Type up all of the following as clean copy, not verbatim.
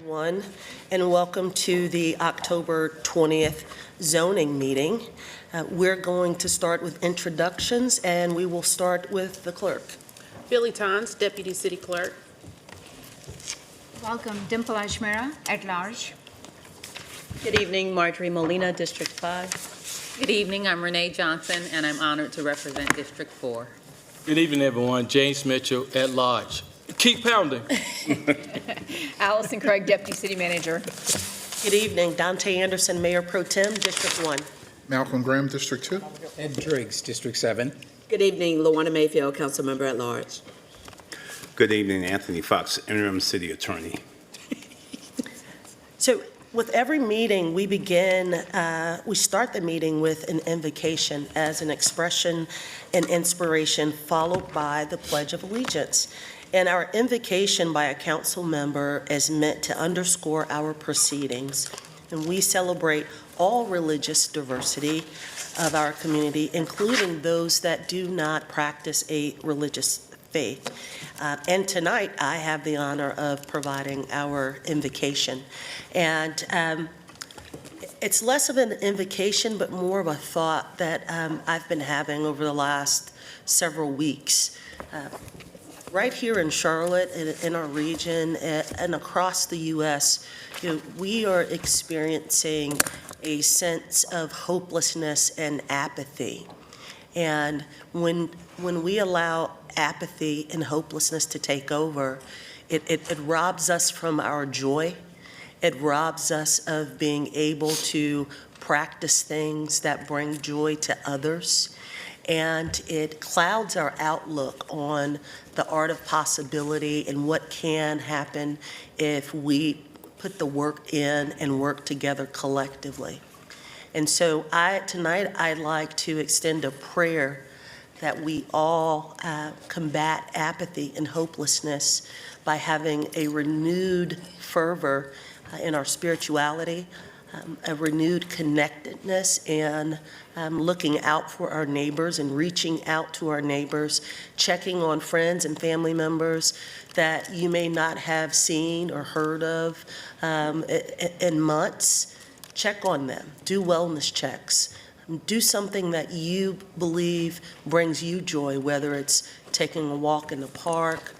Everyone, and welcome to the October 20th zoning meeting. We're going to start with introductions, and we will start with the clerk. Billy Tons, Deputy City Clerk. Welcome, Dimple Ajmera, at large. Good evening, Marjorie Molina, District 5. Good evening, I'm Renee Johnson, and I'm honored to represent District 4. Good evening, everyone. James Mitchell at large. Keep pounding. Allison Craig, Deputy City Manager. Good evening, Dante Anderson, Mayor Pro Tem, District 1. Malcolm Graham, District 2. Ed Driggs, District 7. Good evening, LaWanda Mayfield, Council Member at Large. Good evening, Anthony Fox, Interim City Attorney. So with every meeting, we start the meeting with an invocation as an expression and inspiration, followed by the Pledge of Allegiance. And our invocation by a council member is meant to underscore our proceedings. And we celebrate all religious diversity of our community, including those that do not practice a religious faith. And tonight, I have the honor of providing our invocation. And it's less of an invocation, but more of a thought that I've been having over the last several weeks. Right here in Charlotte, in our region, and across the U.S., we are experiencing a sense of hopelessness and apathy. And when we allow apathy and hopelessness to take over, it robs us from our joy. It robs us of being able to practice things that bring joy to others. And it clouds our outlook on the art of possibility and what can happen if we put the work in and work together collectively. And so tonight I'd like to extend a prayer that we all combat apathy and hopelessness by having a renewed fervor in our spirituality, a renewed connectedness, and looking out for our neighbors and reaching out to our neighbors, checking on friends and family members that you may not have seen or heard of in months. Check on them, do wellness checks, do something that you believe brings you joy, whether it's taking a walk in the park,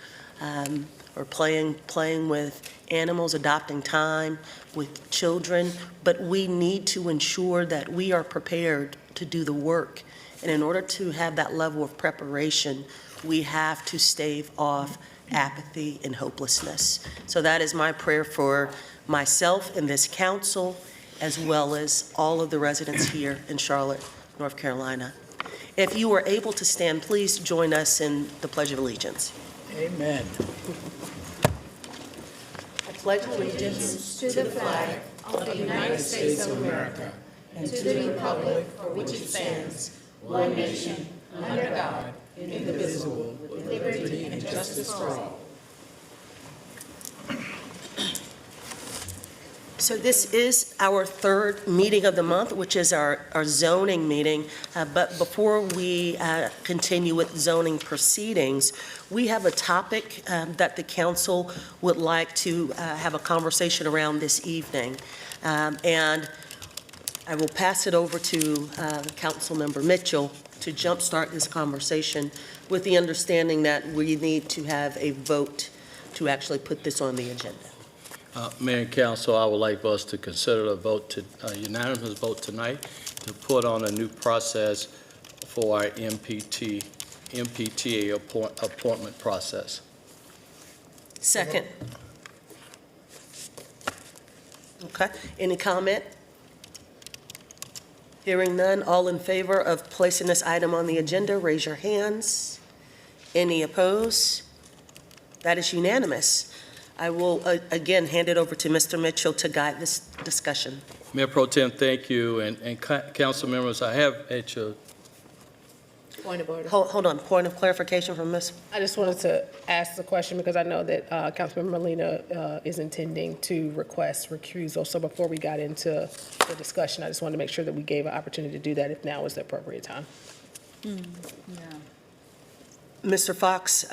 or playing with animals, adopting time with children. But we need to ensure that we are prepared to do the work. And in order to have that level of preparation, we have to stave off apathy and hopelessness. So that is my prayer for myself and this council, as well as all of the residents here in Charlotte, North Carolina. If you are able to stand, please join us in the Pledge of Allegiance. Amen. I pledge allegiance To the flag of the United States of America and to the republic for which it stands, one nation, under God, indivisible, with liberty and justice for all. So this is our third meeting of the month, which is our zoning meeting. But before we continue with zoning proceedings, we have a topic that the council would like to have a conversation around this evening. And I will pass it over to Councilmember Mitchell to jumpstart this conversation with the understanding that we need to have a vote to actually put this on the agenda. Mayor and Council, I would like for us to consider a unanimous vote tonight to put on a new process for our MPTA appointment process. Second. Okay, any comment? Hearing none, all in favor of placing this item on the agenda, raise your hands. Any opposed? That is unanimous. I will again hand it over to Mr. Mitchell to guide this discussion. Mayor Pro Tem, thank you, and council members, I have at your... Point of order. Hold on, point of clarification from Ms. I just wanted to ask the question because I know that Councilmember Molina is intending to request recusal. So before we got into the discussion, I just wanted to make sure that we gave an opportunity to do that if now is the appropriate time. Yeah. Mr. Fox,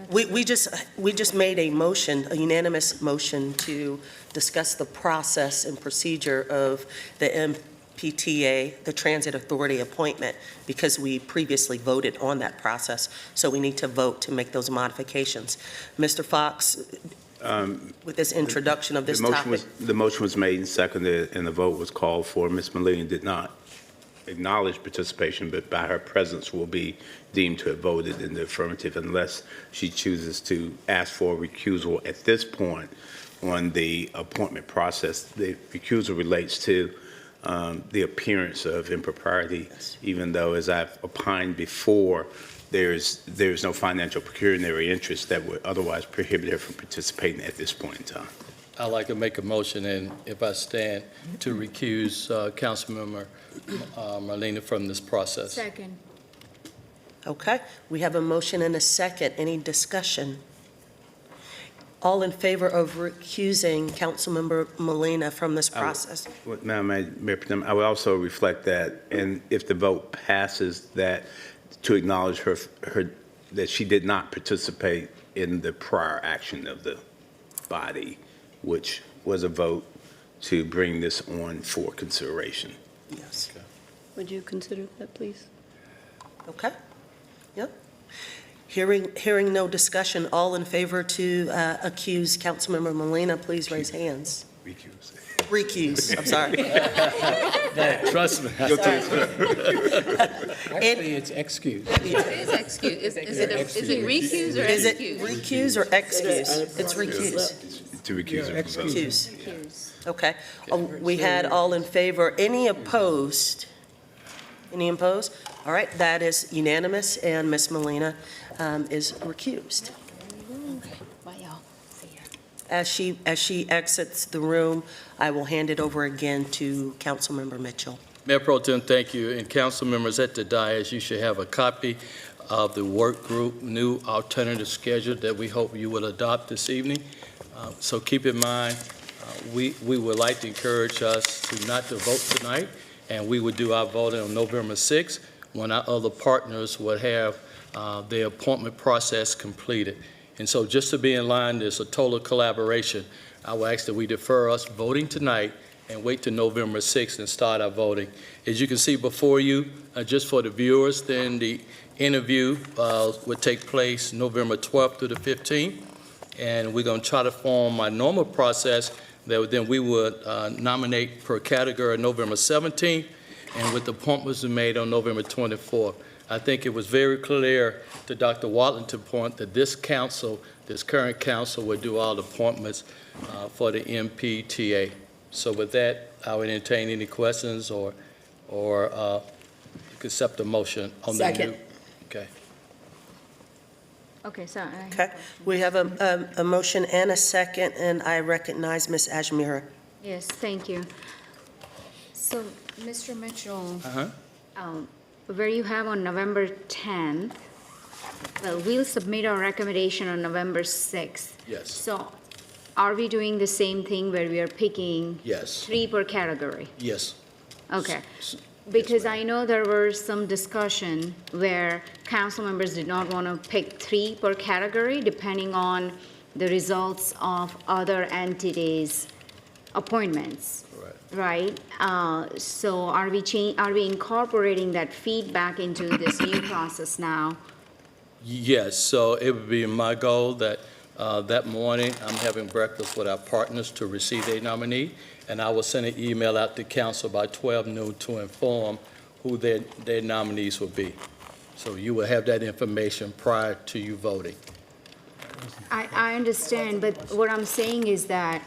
We just made a motion, a unanimous motion to discuss the process and procedure of the MPTA, the Transit Authority appointment, because we previously voted on that process. So we need to vote to make those modifications. Mr. Fox, with this introduction of this topic. The motion was made and seconded, and the vote was called for. Ms. Molina did not acknowledge participation, but by her presence will be deemed to have voted in the affirmative unless she chooses to ask for a recusal at this point on the appointment process. The recusal relates to the appearance of impropriety, even though, as I've opined before, there's no financial pecuniary interest that would otherwise prohibit her from participating at this point in time. I'd like to make a motion, and if I stand, to recuse Councilmember Molina from this process. Second. Okay, we have a motion and a second. Any discussion? All in favor of recusing Councilmember Molina from this process? Madam Mayor Pro Tem, I would also reflect that, and if the vote passes, that to acknowledge her that she did not participate in the prior action of the body, which was a vote to bring this on for consideration. Yes. Would you consider that, please? Okay, yep. Hearing no discussion, all in favor to accuse Councilmember Molina, please raise hands. Recuse, I'm sorry. Trust me. Actually, it's excused. It is excuse. Is it recuse or Is it excuse? recuse or excuse? It's recuse. To recuse her from voting. Recuse. Okay. We had all in favor. Any opposed? Any opposed? All right, that is unanimous, and Ms. Molina is recused. Bye, y'all. See ya. As she exits the room, I will hand it over again to Councilmember Mitchell. Mayor Pro Tem, thank you. And council members at the dais, you should have a copy of the work group new alternative schedule that we hope you will adopt this evening. So keep in mind, we would like to encourage us to not to vote tonight, and we would do our voting on November 6th when our other partners would have their appointment process completed. And so just to be in line, there's a total collaboration. I will ask that we defer us voting tonight and wait till November 6th and start our voting. As you can see before you, just for the viewers, then the interview would take place November 12th through the 15th. And we're going to try to form my normal process that then we would nominate per category November 17th, and with the appointments made on November 24th. I think it was very clear to Dr. Watlington's point that this council, this current council, would do all the appointments for the MPTA. So with that, I would entertain any questions or accept the motion on the new. Second. Okay. Okay, so I. Okay, we have a motion and a second, and I recognize Ms. Ajmira. Yes, thank you. So, Mr. Mitchell, where you have on November 10th, well, we'll submit our recommendation on November 6th. Yes. So are we doing the same thing where we are picking Yes. 3 per category? Yes. Okay. Because I know there were some discussion where council members did not want to pick 3 per category depending on the results of other entities' appointments. Right? So are we incorporating that feedback into this new process now? Yes, so it would be my goal that that morning, I'm having breakfast with our partners to receive their nominee, and I will send an email out to council by 12 noon to inform who their nominees will be. So you will have that information prior to you voting. I understand, but what I'm saying is that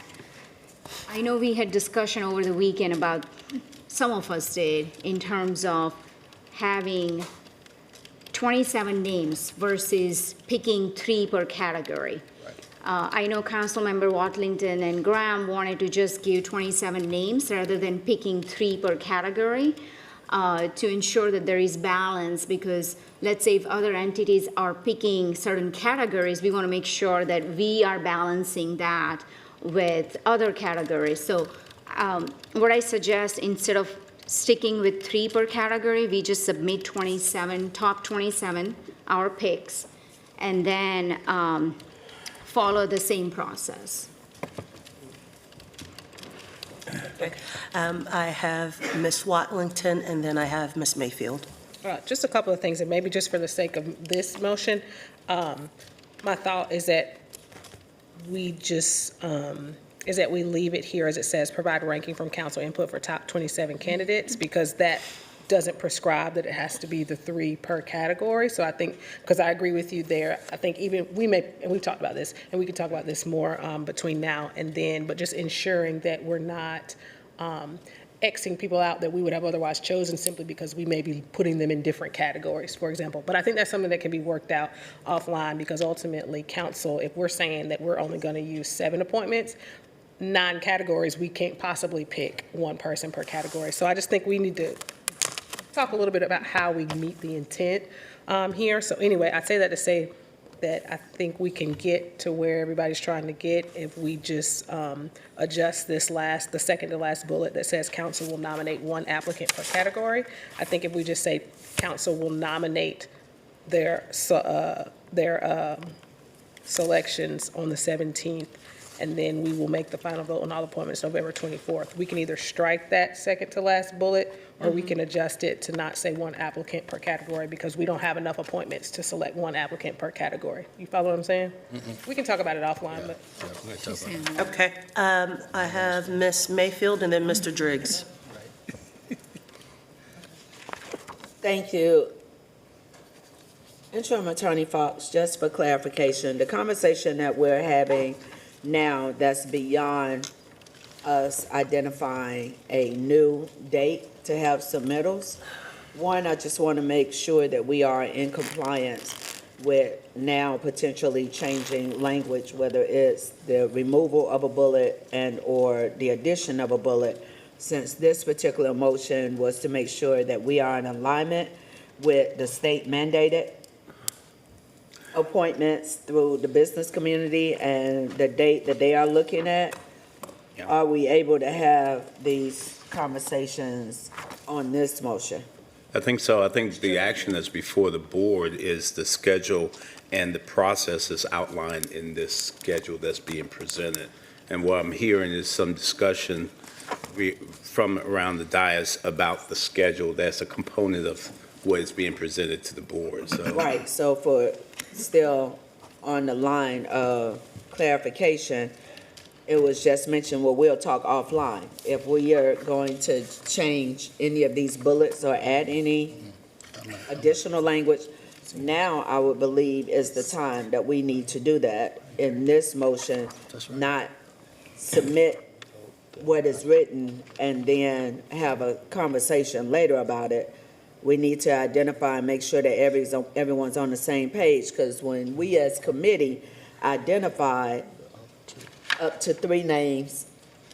I know we had discussion over the weekend about, some of us did, in terms of having 27 names versus picking 3 per category. I know Councilmember Watlington and Graham wanted to just give 27 names rather than picking 3 per category to ensure that there is balance, because let's say if other entities are picking certain categories, we want to make sure that we are balancing that with other categories. So what I suggest, instead of sticking with 3 per category, we just submit 27, top 27, our picks, and then follow the same process. I have Ms. Watlington, and then I have Ms. Mayfield. Just a couple of things, and maybe just for the sake of this motion, my thought is that we just, is that we leave it here as it says, provide ranking from council input for top 27 candidates, because that doesn't prescribe that it has to be the 3 per category. So I think, because I agree with you there, I think even we may, and we've talked about this, and we can talk about this more between now and then, but just ensuring that we're not Xing people out that we would have otherwise chosen simply because we may be putting them in different categories, for example. But I think that's something that can be worked out offline, because ultimately council, if we're saying that we're only going to use 7 appointments, 9 categories, we can't possibly pick 1 person per category. So I just think we need to talk a little bit about how we meet the intent here. So anyway, I say that to say that I think we can get to where everybody's trying to get if we just adjust this the second to last bullet that says council will nominate 1 applicant per category. I think if we just say council will nominate their selections on the 17th, and then we will make the final vote on all appointments November 24th. We can either strike that second to last bullet, or we can adjust it to not say 1 applicant per category, because we don't have enough appointments to select 1 applicant per category. You follow what I'm saying? We can talk about it offline, but. Okay. I have Ms. Mayfield and then Mr. Driggs. Thank you. Interim Attorney Fox, just for clarification, the conversation that we're having now, that's beyond us identifying a new date to have submittals. One, I just want to make sure that we are in compliance with now potentially changing language, whether it's the removal of a bullet and or the addition of a bullet, since this particular motion was to make sure that we are in alignment with the state mandated appointments through the business community and the date that they are looking at. Yeah. Are we able to have these conversations on this motion? I think so. I think the action that's before the board is the schedule and the process is outlined in this schedule that's being presented. And what I'm hearing is some discussion from around the dais about the schedule that's a component of what is being presented to the board. So. Right, so for still on the line of clarification, it was just mentioned, well, we'll talk offline. If we are going to change any of these bullets or add any additional language, now I would believe is the time that we need to do that in this motion, not submit what is written and then have a conversation later about it. We need to identify and make sure that everyone's on the same page, because when we as committee identified up to 3 names,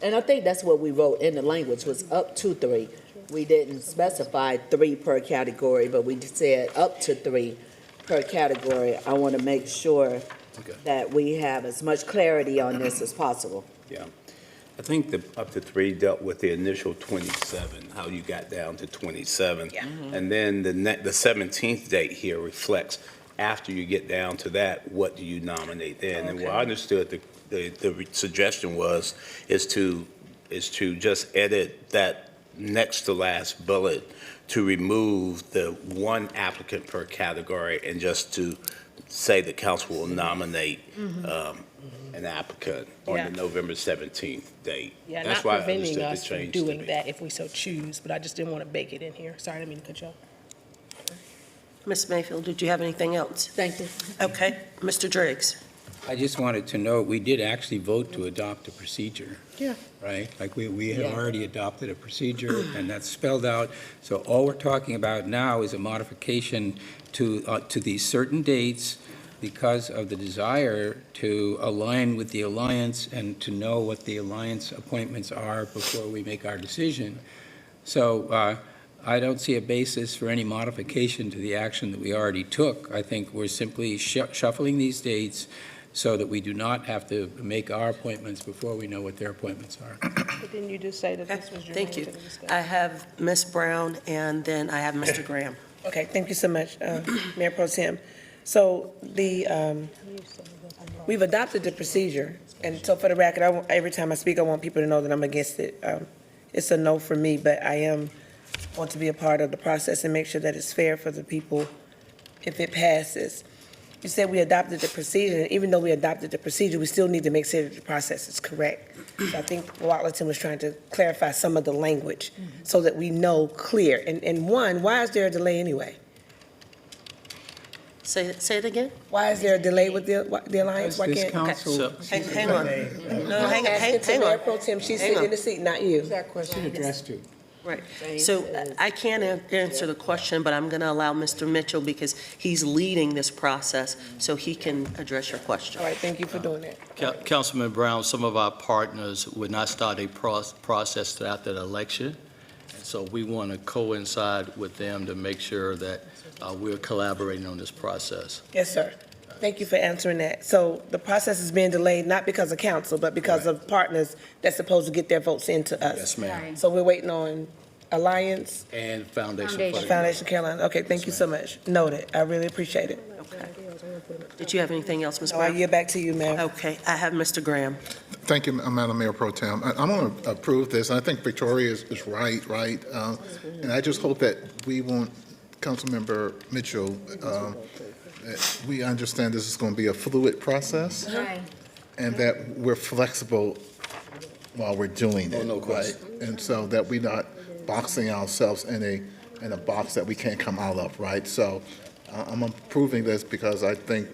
and I think that's what we wrote in the language, was up to 3. We didn't specify 3 per category, but we said up to 3 per category. I want to make sure that we have as much clarity on this as possible. Yeah. I think the up to 3 dealt with the initial 27, how you got down to 27. Yeah. And then the 17th date here reflects, after you get down to that, what do you nominate then? And what I understood the suggestion is to just edit that next to last bullet to remove the 1 applicant per category and just to say the council will nominate an applicant on the November 17th date. Yeah, That's not why I preventing understood the us from change to doing be. that if we so choose, but I just didn't want to bake it in here. Sorry, I didn't mean to cut you off. Ms. Mayfield, did you have anything else? Thank you. Okay. Mr. Driggs? I just wanted to note, we did actually vote to adopt a procedure. Yeah. Right? Like, we have Yeah. already adopted a procedure, and that's spelled out. So all we're talking about now is a modification to these certain dates because of the desire to align with the alliance and to know what the alliance appointments are before we make our decision. So I don't see a basis for any modification to the action that we already took. I think we're simply shuffling these dates so that we do not have to make our appointments before we know what their appointments are. But didn't you just say that this was your Thank you. to discuss? I have Ms. Brown, and then I have Mr. Graham. Okay, thank you so much, Mayor Pro Tem. So we've adopted the procedure, and so for the record, every time I speak, I want people to know that I'm against it. It's a no for me, but I want to be a part of the process and make sure that it's fair for the people if it passes. You said we adopted the procedure, and even though we adopted the procedure, we still need to make sure that the process is correct. So I think Watlington was trying to clarify some of the language so that we know clear. And one, why is there a delay anyway? Say it again? Why is there a delay with the alliance? Why This can't? council, Hang on. No, hang Asking to on. Mayor Pro Tem, she's Hang sitting on. in the seat, not you. that question addressed to? Right. So I can't answer the question, but I'm going to allow Mr. Mitchell, because he's leading this process, so he can address your question. All right, thank you for doing that. Councilman Brown, some of our partners would not start a process after the election, so we want to coincide with them to make sure that we're collaborating on this process. Yes, sir. Thank you for answering that. So the process is being delayed, not because of council, but because of partners that's supposed to get their votes into us. Yes, ma'am. So we're waiting on Alliance, And Foundation for the... Foundation Carolina. Okay, thank you so much. Noted. I really appreciate it. Okay. Did you have anything else, Ms. So I Brown? yield back to you, ma'am. Okay, I have Mr. Graham. Thank you, Madam Mayor Pro Tem. I'm going to approve this, and I think Victoria is right. And I just hope that we won't, Councilmember Mitchell, we understand this is going to be a fluid process, Right. and that we're flexible while we're doing it. no question. Right? And so that we're not boxing ourselves in a box that we can't come out of, right? So I'm approving this because I think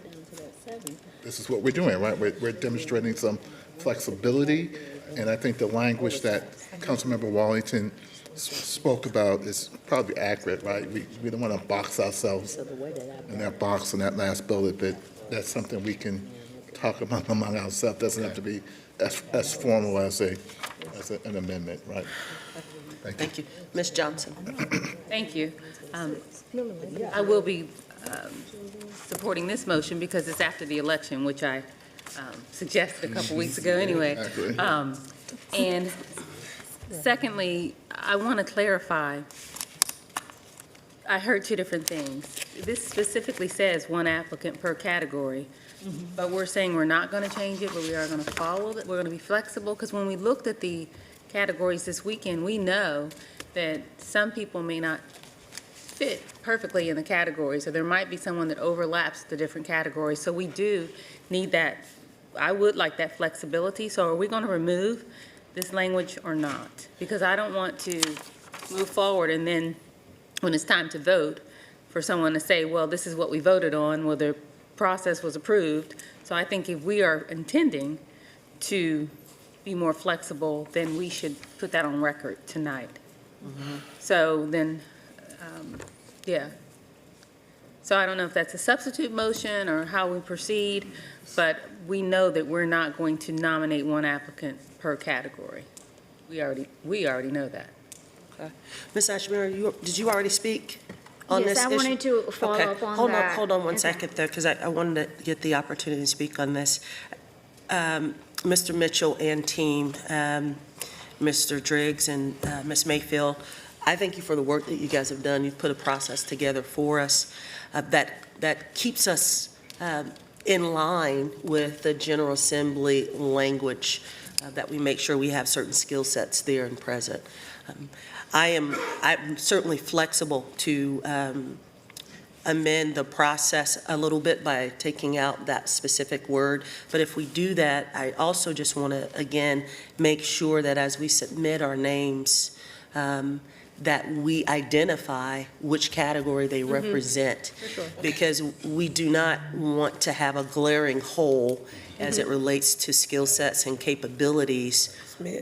this is what we're doing, right? We're demonstrating some flexibility, and I think the language that Councilmember Wallington spoke about is probably accurate, right? We don't want to box ourselves in that box in that last bullet, but that's something we can talk about among ourselves. Doesn't have to be as formal as an amendment, right? Thank you. Ms. Johnson. Thank you. I will be supporting this motion because it's after the election, which I suggested a couple weeks ago anyway. Exactly. And secondly, I want to clarify, I heard two different things. This specifically says one applicant per category, but we're saying we're not going to change it, but we are going to follow it. We're going to be flexible, because when we looked at the categories this weekend, we know that some people may not fit perfectly in the categories, or there might be someone that overlaps the different categories. So we do need that. I would like that flexibility. So are we going to remove this language or not? Because I don't want to move forward and then when it's time to vote for someone to say, well, this is what we voted on, well, the process was approved. So I think if we are intending to be more flexible, then we should put that on record tonight. So then, yeah. So I don't know if that's a substitute motion or how we proceed, but we know that we're not going to nominate one applicant per category. We already know that. Okay. Ms. Ashmore, did you already speak on this Yes, issue? I wanted to follow Okay. up on that. Hold on one Okay. second there, because I wanted to get the opportunity to speak on this. Mr. Mitchell and team, Mr. Driggs and Ms. Mayfield, I thank you for the work that you guys have done. You've put a process together for us that keeps us in line with the General Assembly language, that we make sure we have certain skill sets there and present. I'm certainly flexible to amend the process a little bit by taking out that specific word. But if we do that, I also just want to, again, make sure that as we submit our names, that we identify which category they represent. Because we do not want to have a glaring hole as it relates to skill sets and capabilities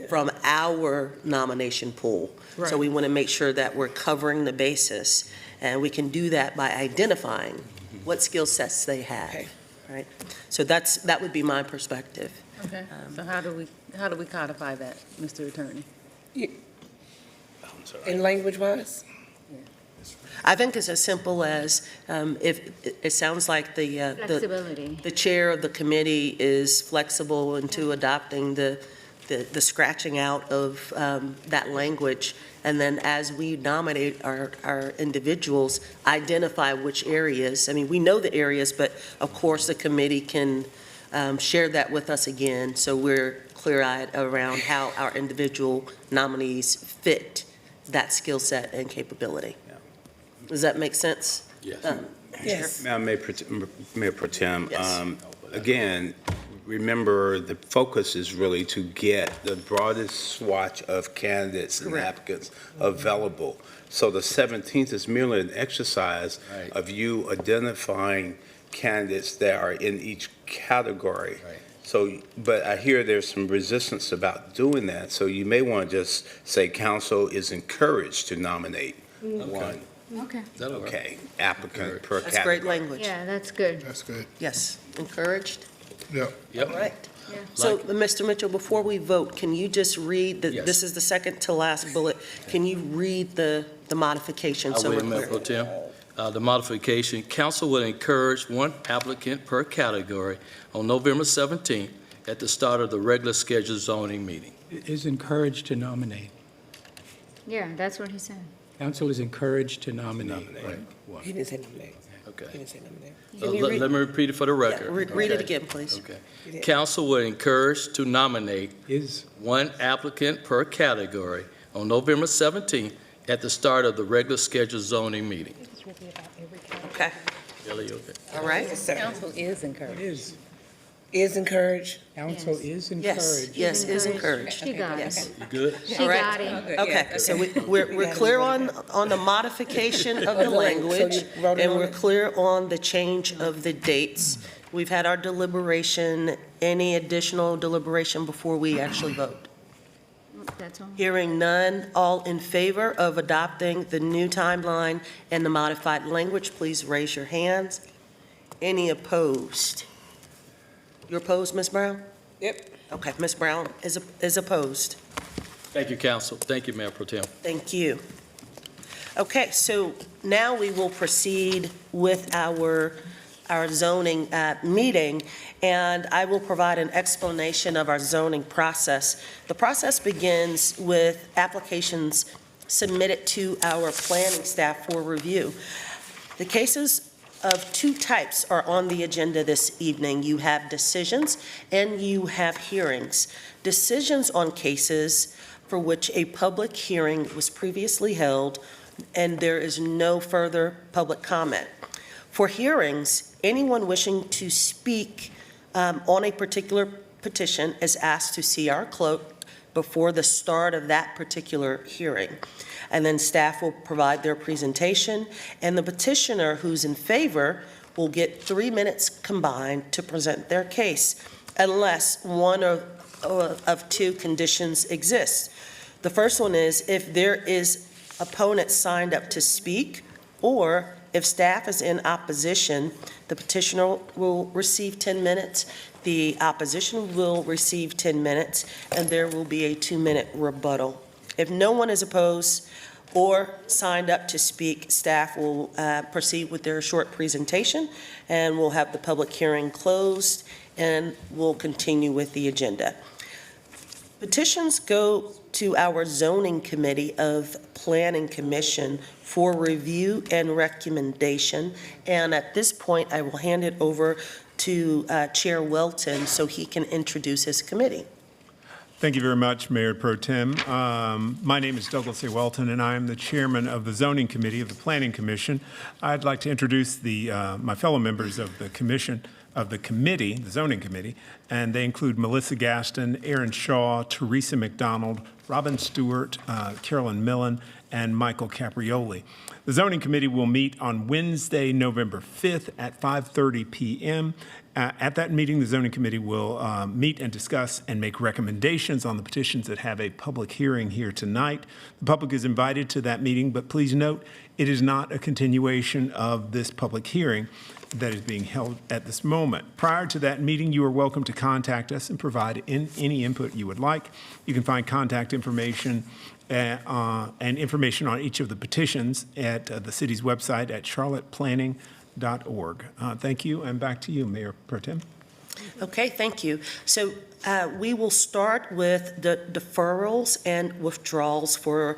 from our nomination pool. So we want to make sure that we're covering the basis, and we can do that by identifying what skill sets they have, right? So that would be my perspective. Okay. So how do we codify that, Mr. Attorney? In language-wise? I think it's as simple as, if, it sounds like Flexibility. the chair of the committee is flexible into adopting the the scratching out of that language, and then as we nominate our individuals, identify which areas. I mean, we know the areas, but of course, the committee can share that with us again, so we're clear-eyed around how our individual nominees fit that skill set and capability. Does that make sense? Yes. Yes. Mayor Pro Tem, Yes. again, remember, the focus is really to get the broadest swatch of candidates and Correct. applicants available. So the 17th is merely an exercise Right. of you identifying candidates that are in each category. Right. So, but I hear there's some resistance about doing that, so you may want to just say council is encouraged to nominate one, Okay. That'll work. okay, applicant per That's great category. language. Yeah, that's good. That's good. Yes, encouraged. Yep. Yep. Right. So, Mr. Mitchell, before we vote, can you just read, Yes. this is the second to last bullet, can you read the modification so I we're will, Mayor Pro clear? Tem. The modification, council will encourage one applicant per category on November 17th at the start of the regular scheduled zoning meeting. Is encouraged to nominate. Yeah, that's what he said. Council is encouraged to nominate. Right. He didn't say nominate. He Okay. didn't say nominate. Can you read- Let me repeat it for the Yeah, record. read it Okay. again, please. Okay. Council will encourage to nominate Is, one applicant per category on November 17th at the start of the regular scheduled zoning meeting. Okay, Kelly, you okay? all right? Yes, sir. Council is encouraged. Is encouraged. council is encouraged. Yes, is encouraged. She got Yes. it. You good? She All right. got it. Okay, so we're clear on the modification of the language, So you voted and on we're it? clear on the change of the dates. We've had our deliberation. Any additional deliberation before we actually vote? That's all. Hearing none, all in favor of adopting the new timeline and the modified language, please raise your hands. Any opposed? You're opposed, Ms. Brown? Yep. Okay, Ms. Brown is opposed. Thank you, council. Thank you, Mayor Pro Tem. Thank you. Okay, so now we will proceed with our zoning meeting, and I will provide an explanation of our zoning process. The process begins with applications submitted to our planning staff for review. The cases of two types are on the agenda this evening. You have decisions and you have hearings. Decisions on cases for which a public hearing was previously held and there is no further public comment. For hearings, anyone wishing to speak on a particular petition is asked to see our clerk before the start of that particular hearing. And then staff will provide their presentation, and the petitioner who's in favor will get 3 minutes combined to present their case, unless one of two conditions exist. The first one is if there is opponent signed up to speak, or if staff is in opposition, the petitioner will receive 10 minutes, the opposition will receive 10 minutes, and there will be a 2-minute rebuttal. If no one is opposed or signed up to speak, staff will proceed with their short presentation, and we'll have the public hearing closed, and we'll continue with the agenda. Petitions go to our zoning committee of Planning Commission for review and recommendation, and at this point, I will hand it over to Chair Welton so he can introduce his committee. Thank you very much, Mayor Pro Tem. My name is Douglas A. Welton, and I am the chairman of the Zoning Committee of the Planning Commission. I'd like to introduce my fellow members of the committee, the Zoning Committee, and they include Melissa Gaston, Aaron Shaw, Teresa McDonald, Robin Stewart, Carolyn Millen, and Michael Caprioli. The Zoning Committee will meet on Wednesday, November 5th at 5:30 p.m. At that meeting, the Zoning Committee will meet and discuss and make recommendations on the petitions that have a public hearing here tonight. The public is invited to that meeting, but please note, it is not a continuation of this public hearing that is being held at this moment. Prior to that meeting, you are welcome to contact us and provide any input you would like. You can find contact information and information on each of the petitions at the city's website at charlotteplanning.org. Thank you, and back to you, Mayor Pro Tem. Okay, thank you. So we will start with the deferrals and withdrawals for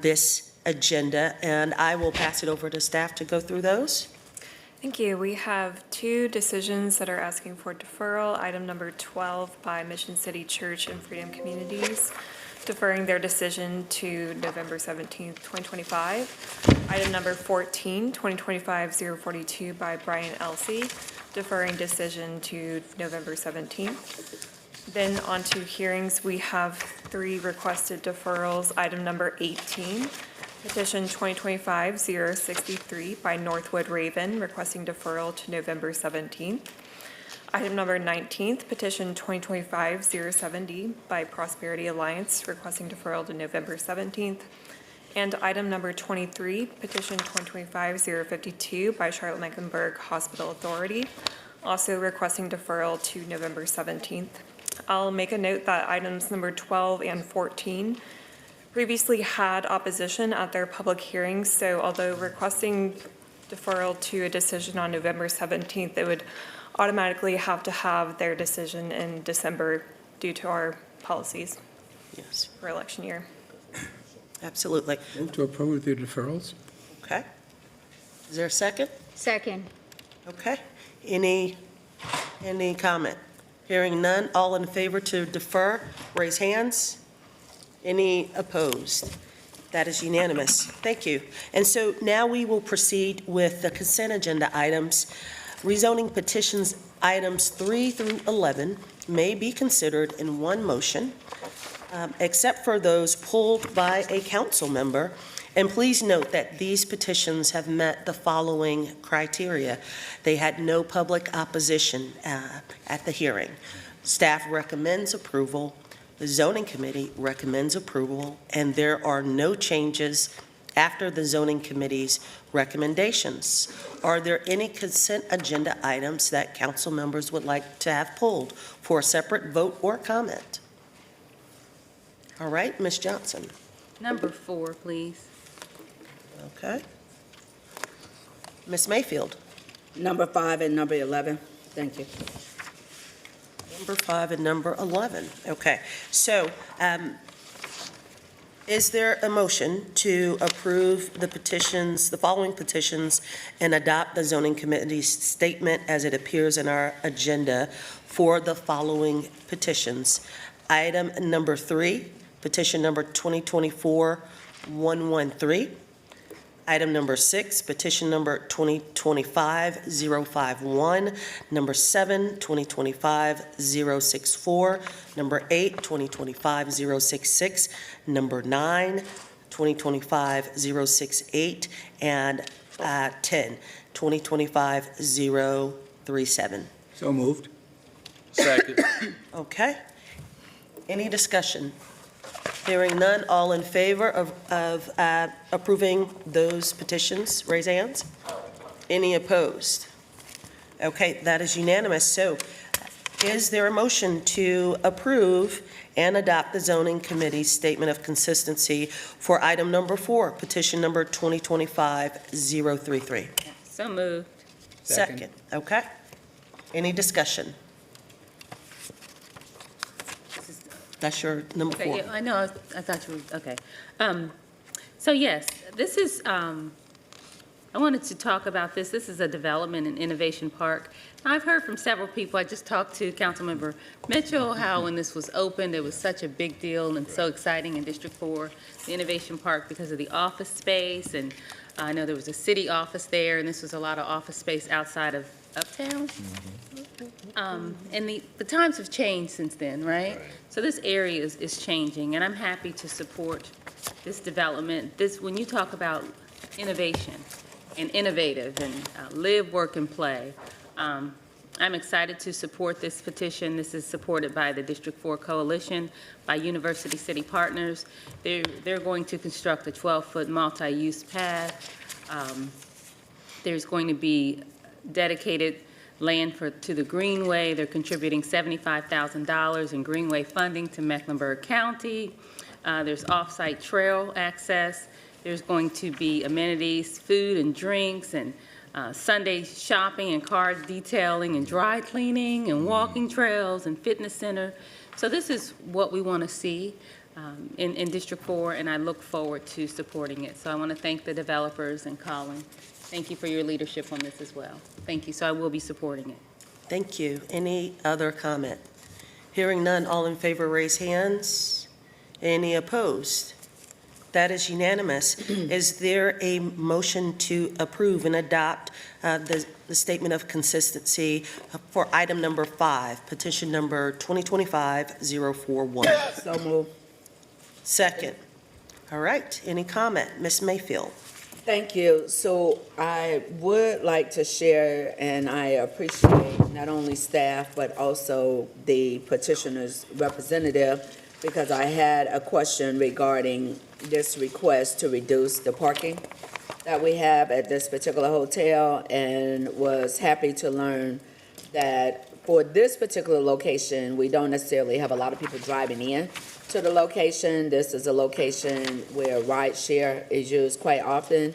this agenda, and I will pass it over to staff to go through those. Thank you. We have two decisions that are asking for deferral. Item number 12 by Mission City Church and Freedom Communities, deferring their decision to November 17th, 2025. Item number 14, 2025-042 by Brian Elsey, deferring decision to November 17th. Then on to hearings, we have three requested deferrals. Item number 18, petition 2025-063 by Northwood Raven, requesting deferral to November 17th. Item number 19, petition 2025-070 by Prosperity Alliance, requesting deferral to November 17th. And item number 23, petition 2025-052 by Charlotte-Mecklenburg Hospital Authority, also requesting deferral to November 17th. I'll make a note that items number 12 and 14 previously had opposition at their public hearings, so although requesting deferral to a decision on November 17th, they would automatically have to have their decision in December due to our policies. Yes, For election year. absolutely. Move to approve the deferrals? Okay. Is there a second? Second. Okay. Any comment? Hearing none, all in favor to defer, raise hands. Any opposed? That is unanimous. Thank you. And so now we will proceed with the consent agenda items. Rezoning petitions items 3 through 11 may be considered in one motion, except for those pulled by a council member. And please note that these petitions have met the following criteria. They had no public opposition at the hearing. Staff recommends approval. The zoning committee recommends approval, and there are no changes after the zoning committee's recommendations. Are there any consent agenda items that council members would like to have pulled for a separate vote or comment? All right, Ms. Johnson. Number 4, please. Okay. Ms. Mayfield. Number 5 and number 11. Thank you. Number 5 and number 11. Okay, so is there a motion to approve the petitions, the following petitions, and adopt the zoning committee's statement as it appears in our agenda for the following petitions? Item number 3, petition number 2024-113. Item number 6, petition number 2025-051. Number 7, 2025-064. Number 8, 2025-066. Number 9, 2025-068. And 10, 2025-037. So moved. Second. Okay. Any discussion? Hearing none, all in favor of approving those petitions, raise hands. Any opposed? Okay, that is unanimous. So is there a motion to approve and adopt the zoning committee's statement of consistency for item number 4, petition number 2025-033? So moved. Second. Okay. Any discussion? That's your number 4. Okay, yeah, I know, I thought you were, okay. So yes, this is, I wanted to talk about this. This is a development and innovation park. I've heard from several people, I just talked to Councilmember Mitchell, how when this was opened, it was such a big deal and so exciting in District 4, the innovation park, because of the office space, and I know there was a city office there, and this was a lot of office space outside of Uptown. And the times have changed since then, right? So this area is changing, and I'm happy to support this development. When you talk about innovation and innovative and live, work, and play, I'm excited to support this petition. This is supported by the District 4 Coalition, by University City Partners. They're going to construct a 12-foot multi-use path. There's going to be dedicated land to the Greenway. They're contributing $75,000 in Greenway funding to Mecklenburg County. There's off-site trail access. There's going to be amenities, food and drinks, and Sunday shopping and car detailing and dry cleaning and walking trails and fitness center. So this is what we want to see in District 4, and I look forward to supporting it. So I want to thank the developers and Colin. Thank you for your leadership on this as well. Thank you. So I will be supporting it. Thank you. Any other comment? Hearing none, all in favor, raise hands. Any opposed? That is unanimous. Is there a motion to approve and adopt the statement of consistency for item number 5, petition number 2025-041? So move. Second. All right. Any comment? Ms. Mayfield? Thank you. So I would like to share, and I appreciate not only staff, but also the petitioner's representative, because I had a question regarding this request to reduce the parking that we have at this particular hotel, and was happy to learn that for this particular location, we don't necessarily have a lot of people driving in to the location. This is a location where ride share is used quite often,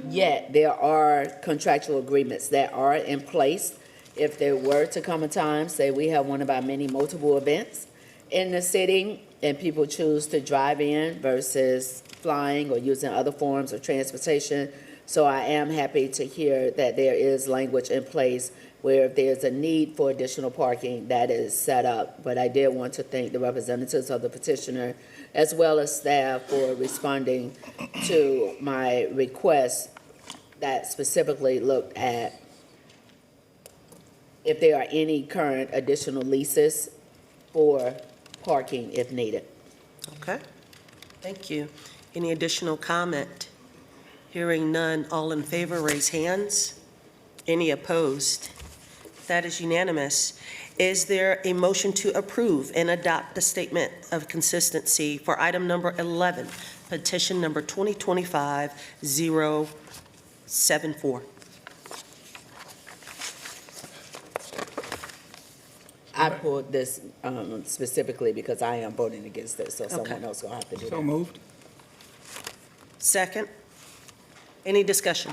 yet there are contractual agreements that are in place. If there were to come a time, say we have one of our many multiple events in the city, and people choose to drive in versus flying or using other forms of transportation. So I am happy to hear that there is language in place where if there's a need for additional parking, that is set up. But I did want to thank the representatives of the petitioner as well as staff for responding to my request that specifically looked at if there are any current additional leases for parking if needed. Okay. Thank you. Any additional comment? Hearing none, all in favor, raise hands. Any opposed? That is unanimous. Is there a motion to approve and adopt the statement of consistency for item number 11, petition number 2025-074? I pulled this specifically because I am voting against this, so someone else will have to do that. So moved. Second. Any discussion?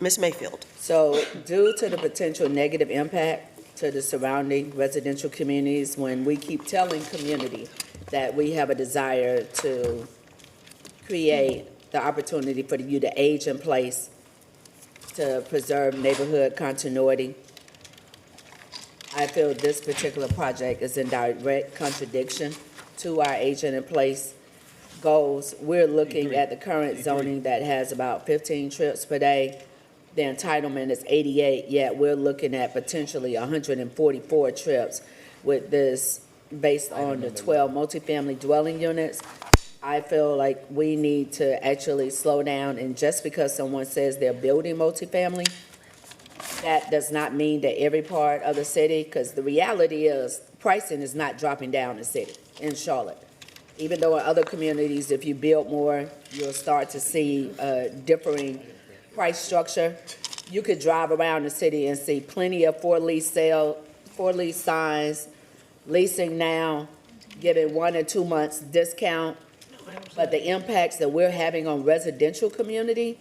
Ms. Mayfield? So due to the potential negative impact to the surrounding residential communities, when we keep telling community that we have a desire to create the opportunity for you to age in place, to preserve neighborhood continuity, I feel this particular project is in direct contradiction to our aging in place goals. We're looking at the current zoning that has about 15 trips per day. The entitlement is 88, yet we're looking at potentially 144 trips with this based on the 12 multifamily dwelling units. I feel like we need to actually slow down, and just because someone says they're building multifamily, that does not mean that every part of the city, because the reality is pricing is not dropping down in the city, in Charlotte. Even though in other communities, if you build more, you'll start to see a differing price structure. You could drive around the city and see plenty of for lease signs, leasing now, giving 1 or 2 months discount. But the impacts that we're having on residential community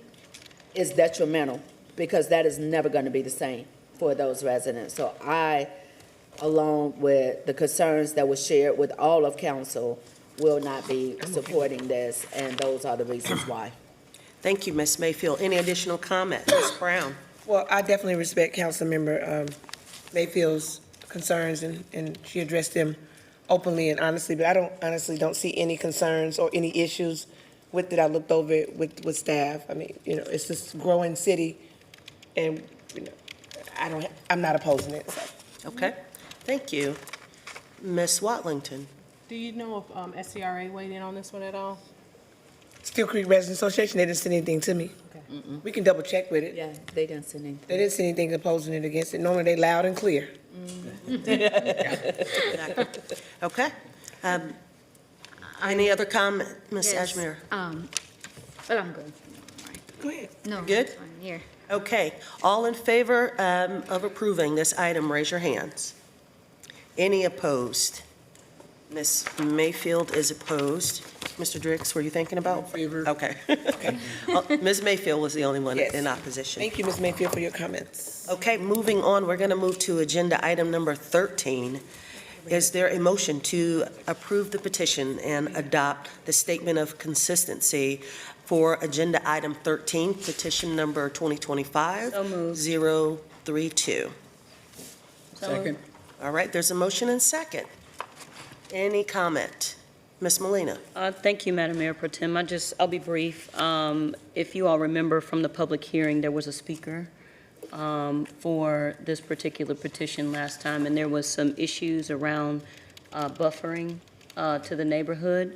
is detrimental, because that is never going to be the same for those residents. So I, along with the concerns that were shared with all of council, will not be supporting this, and those are the reasons why. Thank you, Ms. Mayfield. Any additional comment? Ms. Brown? Well, I definitely respect Councilmember Mayfield's concerns, and she addressed them openly and honestly, but I honestly don't see any concerns or any issues with it. I looked over it with staff. I mean, it's this growing city, and, I'm not opposing it. So. Okay. Thank you. Ms. Watlington? Do you know if SCRA weighed in on this one at all? Steel Creek Residents Association, they didn't send anything to me. Mm-mm. We can double check with it. Yeah, they didn't say anything. They didn't say anything opposing it against it. Normally, they loud and clear. Okay. Any other comment, Ms. Yes, Ajmer? But I'm good. Go ahead. No, Good? it's fine. Here. Okay. All in favor of approving this item, raise your hands. Any opposed? Ms. Mayfield is opposed. Mr. Driggs, were you thinking about? Favor. Okay. Well, Ms. Mayfield was the only one Yes. in opposition. Thank you, Ms. Mayfield, for your comments. Okay, moving on, we're going to move to agenda item number 13. Is there a motion to approve the petition and adopt the statement of consistency for agenda item 13, petition number 2025-032? So moved. So Second. All right, there's a motion and second. Any comment? Ms. Molina? Thank you, Madam Mayor Pro Tem. I'll be brief. If you all remember from the public hearing, there was a speaker for this particular petition last time, and there was some issues around buffering to the neighborhood.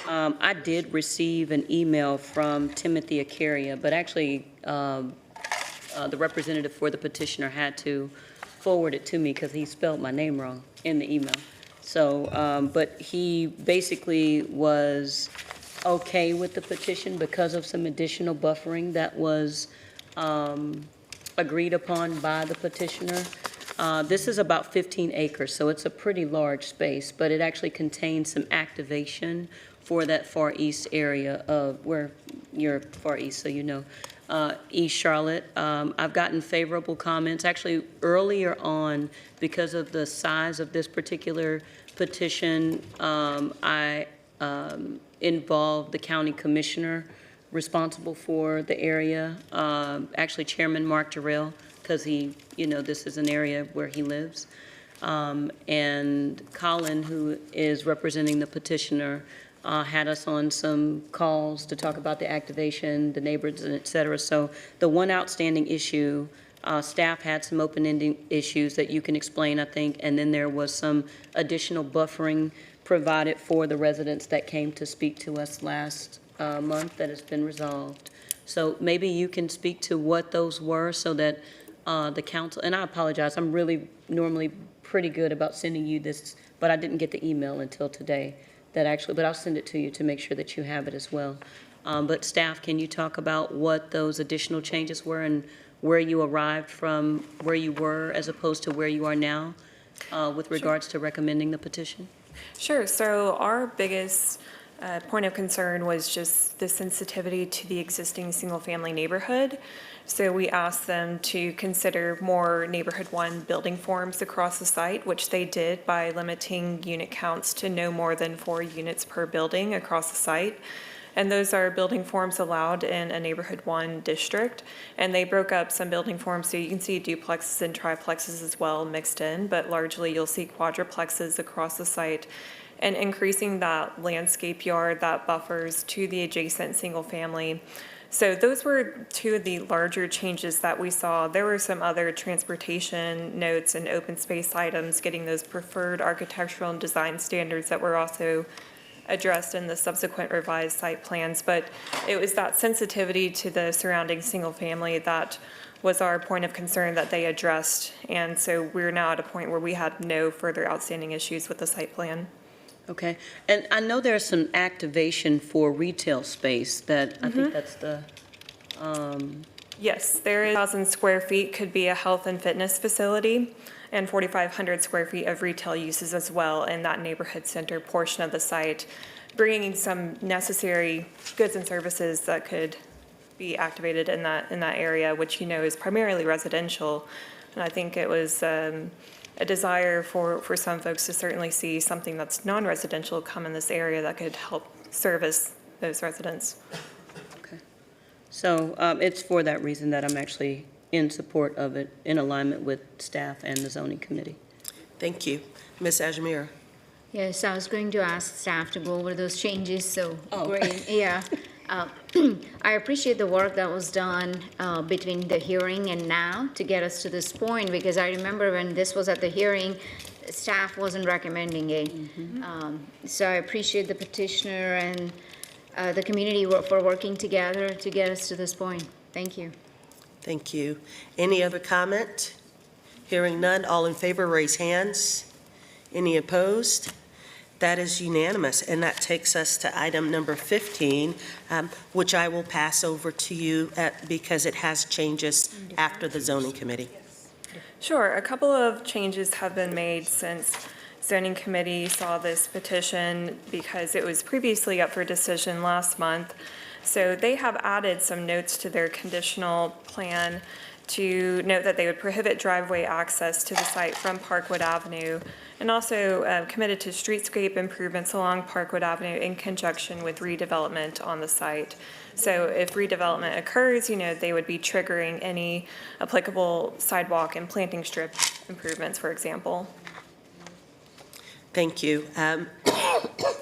I did receive an email from Timothy Acaria, but actually the representative for the petitioner had to forward it to me because he spelled my name wrong in the email. So, but he basically was okay with the petition because of some additional buffering that was agreed upon by the petitioner. This is about 15 acres, so it's a pretty large space, but it actually contains some activation for that far east area of where you're far east, so you know, East Charlotte. I've gotten favorable comments. Actually, earlier on, because of the size of this particular petition, I involved the county commissioner responsible for the area, actually Chairman Mark Jarrell, because he, you know, this is an area where he lives. And Colin, who is representing the petitioner, had us on some calls to talk about the activation, the neighbors, and et cetera. So the one outstanding issue, staff had some open-ending issues that you can explain, I think, and then there was some additional buffering provided for the residents that came to speak to us last month that has been resolved. So maybe you can speak to what those were so that the council, and I apologize, I'm really normally pretty good about sending you this, but I didn't get the email until today. But I'll send it to you to make sure that you have it as well. But staff, can you talk about what those additional changes were and where you arrived from, where you were as opposed to where you are now with regards to recommending the petition? Sure. So our biggest point of concern was just the sensitivity to the existing single-family neighborhood. So we asked them to consider more neighborhood one building forms across the site, which they did by limiting unit counts to no more than 4 units per building across the site. And those are building forms allowed in a neighborhood one district. And they broke up some building forms, so you can see duplexes and triplexes as well mixed in, but largely you'll see quadruplexes across the site. And increasing that landscape yard that buffers to the adjacent single family. So those were two of the larger changes that we saw. There were some other transportation notes and open space items, getting those preferred architectural and design standards that were also addressed in the subsequent revised site plans. But it was that sensitivity to the surrounding single family that was our point of concern that they addressed. And so we're now at a point where we had no further outstanding issues with the site plan. Okay, and I know there's some activation for retail space that, I think that's the, Yes, there is 1,000 square feet could be a health and fitness facility, and 4,500 square feet of retail uses as well in that neighborhood center portion of the site, bringing some necessary goods and services that could be activated in that area, which you know is primarily residential. And I think it was a desire for some folks to certainly see something that's non-residential come in this area that could help service those residents. okay. So it's for that reason that I'm actually in support of it, in alignment with staff and the zoning committee. Thank you. Ms. Ajamira? Yes, I was going to ask staff to go over those changes, so great. Yeah. I appreciate the work that was done between the hearing and now to get us to this point, because I remember when this was at the hearing, staff wasn't recommending it. So I appreciate the petitioner and the community for working together to get us to this point. Thank you. Thank you. Any other comment? Hearing none, all in favor, raise hands. Any opposed? That is unanimous, and that takes us to item number 15, which I will pass over to you because it has changes after the zoning committee. Sure, a couple of changes have been made since Zoning Committee saw this petition because it was previously up for decision last month. So they have added some notes to their conditional plan to note that they would prohibit driveway access to the site from Parkwood Avenue, and also committed to streetscape improvements along Parkwood Avenue in conjunction with redevelopment on the site. So if redevelopment occurs, they would be triggering any applicable sidewalk and planting strip improvements, for example. Thank you.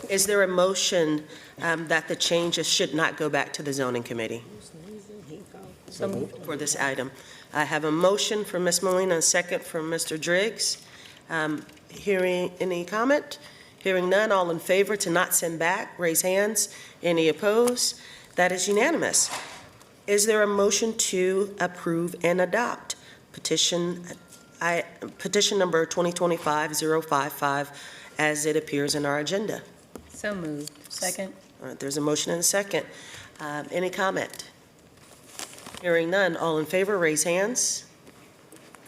Is there a motion that the changes should not go back to the zoning committee for this item? I have a motion from Ms. Molina and a second from Mr. Driggs. Hearing any comment? Hearing none, all in favor to not send back, raise hands. Any opposed? That is unanimous. Is there a motion to approve and adopt petition number 2025-055 as it appears in our agenda? So moved. Second. All right, there's a motion and a second. Any comment? Hearing none, all in favor, raise hands.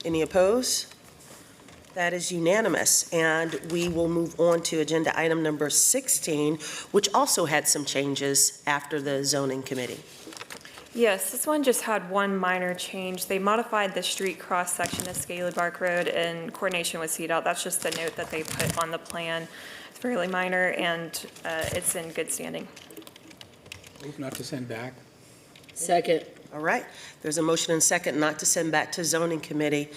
Any opposed? That is unanimous, and we will move on to agenda item number 16, which also had some changes after the zoning committee. Yes, this one just had one minor change. They modified the street cross-section of Scaly Bark Road in coordination with CDOT. That's just the note that they put on the plan. It's fairly minor, and it's in good standing. Move not to send back. Second. All right, there's a motion and second not to send back to zoning committee.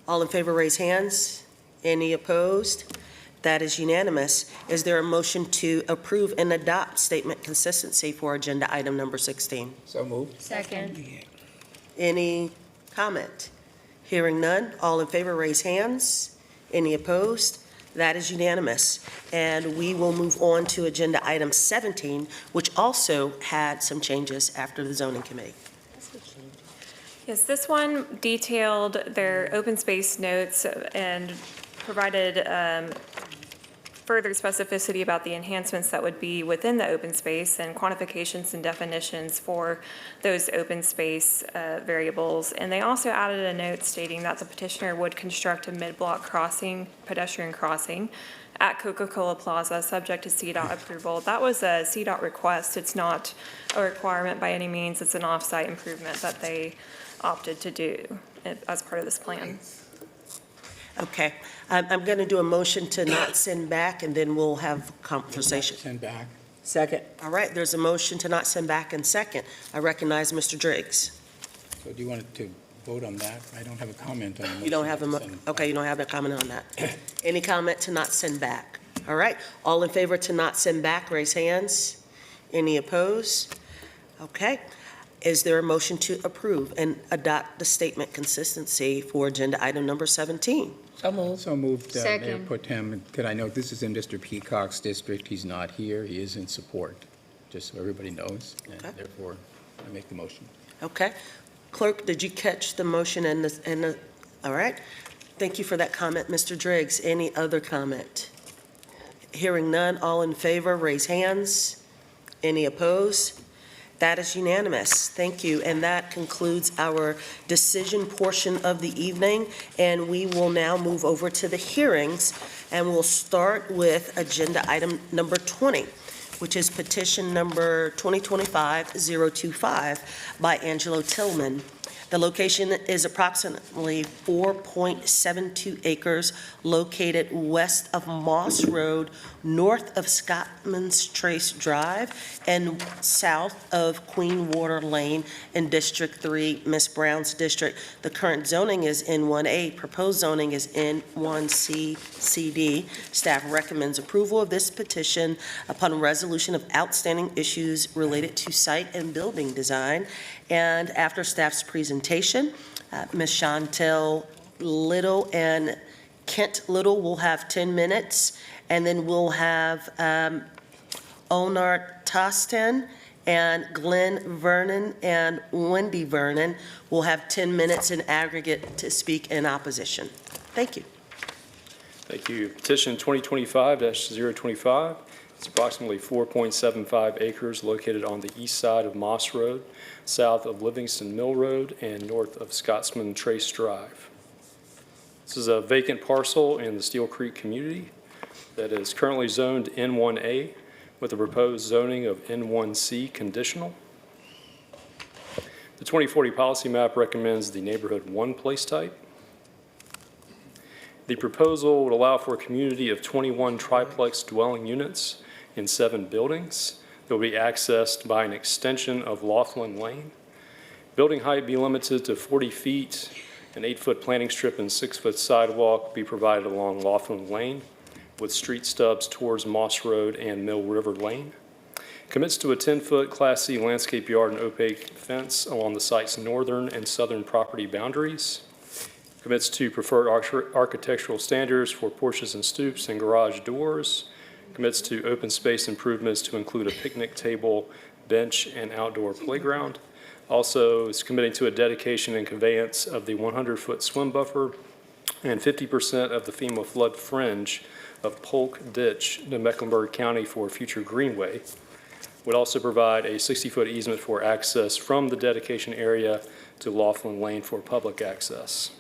All in favor, raise hands. Any opposed? That is unanimous. Is there a motion to approve and adopt statement consistency for agenda item number 16? So moved. Second. Any comment? Hearing none, all in favor, raise hands. Any opposed? That is unanimous. And we will move on to agenda item 17, which also had some changes after the zoning committee. Yes, this one detailed their open space notes and provided further specificity about the enhancements that would be within the open space and quantifications and definitions for those open space variables. And they also added a note stating that the petitioner would construct a mid-block crossing, pedestrian crossing, at Coca-Cola Plaza, subject to CDOT approval. That was a CDOT request. It's not a requirement by any means. It's an off-site improvement that they opted to do as part of this plan. Okay, I'm going to do a motion to not send back, and then we'll have conversation. Send back. Second. All right, there's a motion to not send back and second. I recognize Mr. Driggs. So do you want to vote on that? I don't have a comment on the motion. You don't have to send it back. okay, you don't have a comment on that. Any comment to not send back? All right, all in favor to not send back, raise hands. Any opposed? Okay. Is there a motion to approve and adopt the statement consistency for agenda item number 17? So moved, Mayor Second. Pro Tem. Could I note, this is in Mr. Peacock's district. He's not here. He is in support, just so everybody knows. And Okay. therefore, I make the motion. Okay. Clerk, did you catch the motion and the, all right. Thank you for that comment, Mr. Driggs. Any other comment? Hearing none, all in favor, raise hands. Any opposed? That is unanimous. Thank you. And that concludes our decision portion of the evening. And we will now move over to the hearings. And we'll start with agenda item number 20, which is petition number 2025-025 by Angelo Tillman. The location is approximately 4.72 acres located west of Moss Road, north of Scottman's Trace Drive, and south of Queen Water Lane in District 3, Ms. Brown's district. The current zoning is N1A, proposed zoning is N1C CD. Staff recommends approval of this petition upon resolution of outstanding issues related to site and building design. And after staff's presentation, Ms. Chantel Little and Kent Little will have 10 minutes, and then we'll have Onar Tosten and Glenn Vernon and Wendy Vernon will have 10 minutes in aggregate to speak in opposition. Thank you. Thank you. Petition 2025-025. It's approximately 4.75 acres located on the east side of Moss Road, south of Livingston Mill Road, and north of Scotsman Trace Drive. This is a vacant parcel in the Steel Creek community. that is currently zoned N1A with a proposed zoning of N1C conditional. The 2040 policy map recommends the neighborhood 1 place type. The proposal would allow for a community of 21 triplex dwelling units in 7 buildings that will be accessed by an extension of Laughlin Lane. Building height be limited to 40 feet, an 8-foot planting strip and 6-foot sidewalk be provided along Laughlin Lane with street stubs towards Moss Road and Mill River Lane. Commits to a 10-foot Class C landscape yard and opaque fence along the site's northern and southern property boundaries. Commits to preferred architectural standards for porches and stoops and garage doors. Commits to open space improvements to include a picnic table, bench, and outdoor playground. Also is committing to a dedication and conveyance of the 100-foot swim buffer and 50% of the FEMA flood fringe of Polk Ditch to Mecklenburg County for future greenway. Would also provide a 60-foot easement for access from the dedication area to Laughlin Lane for public access.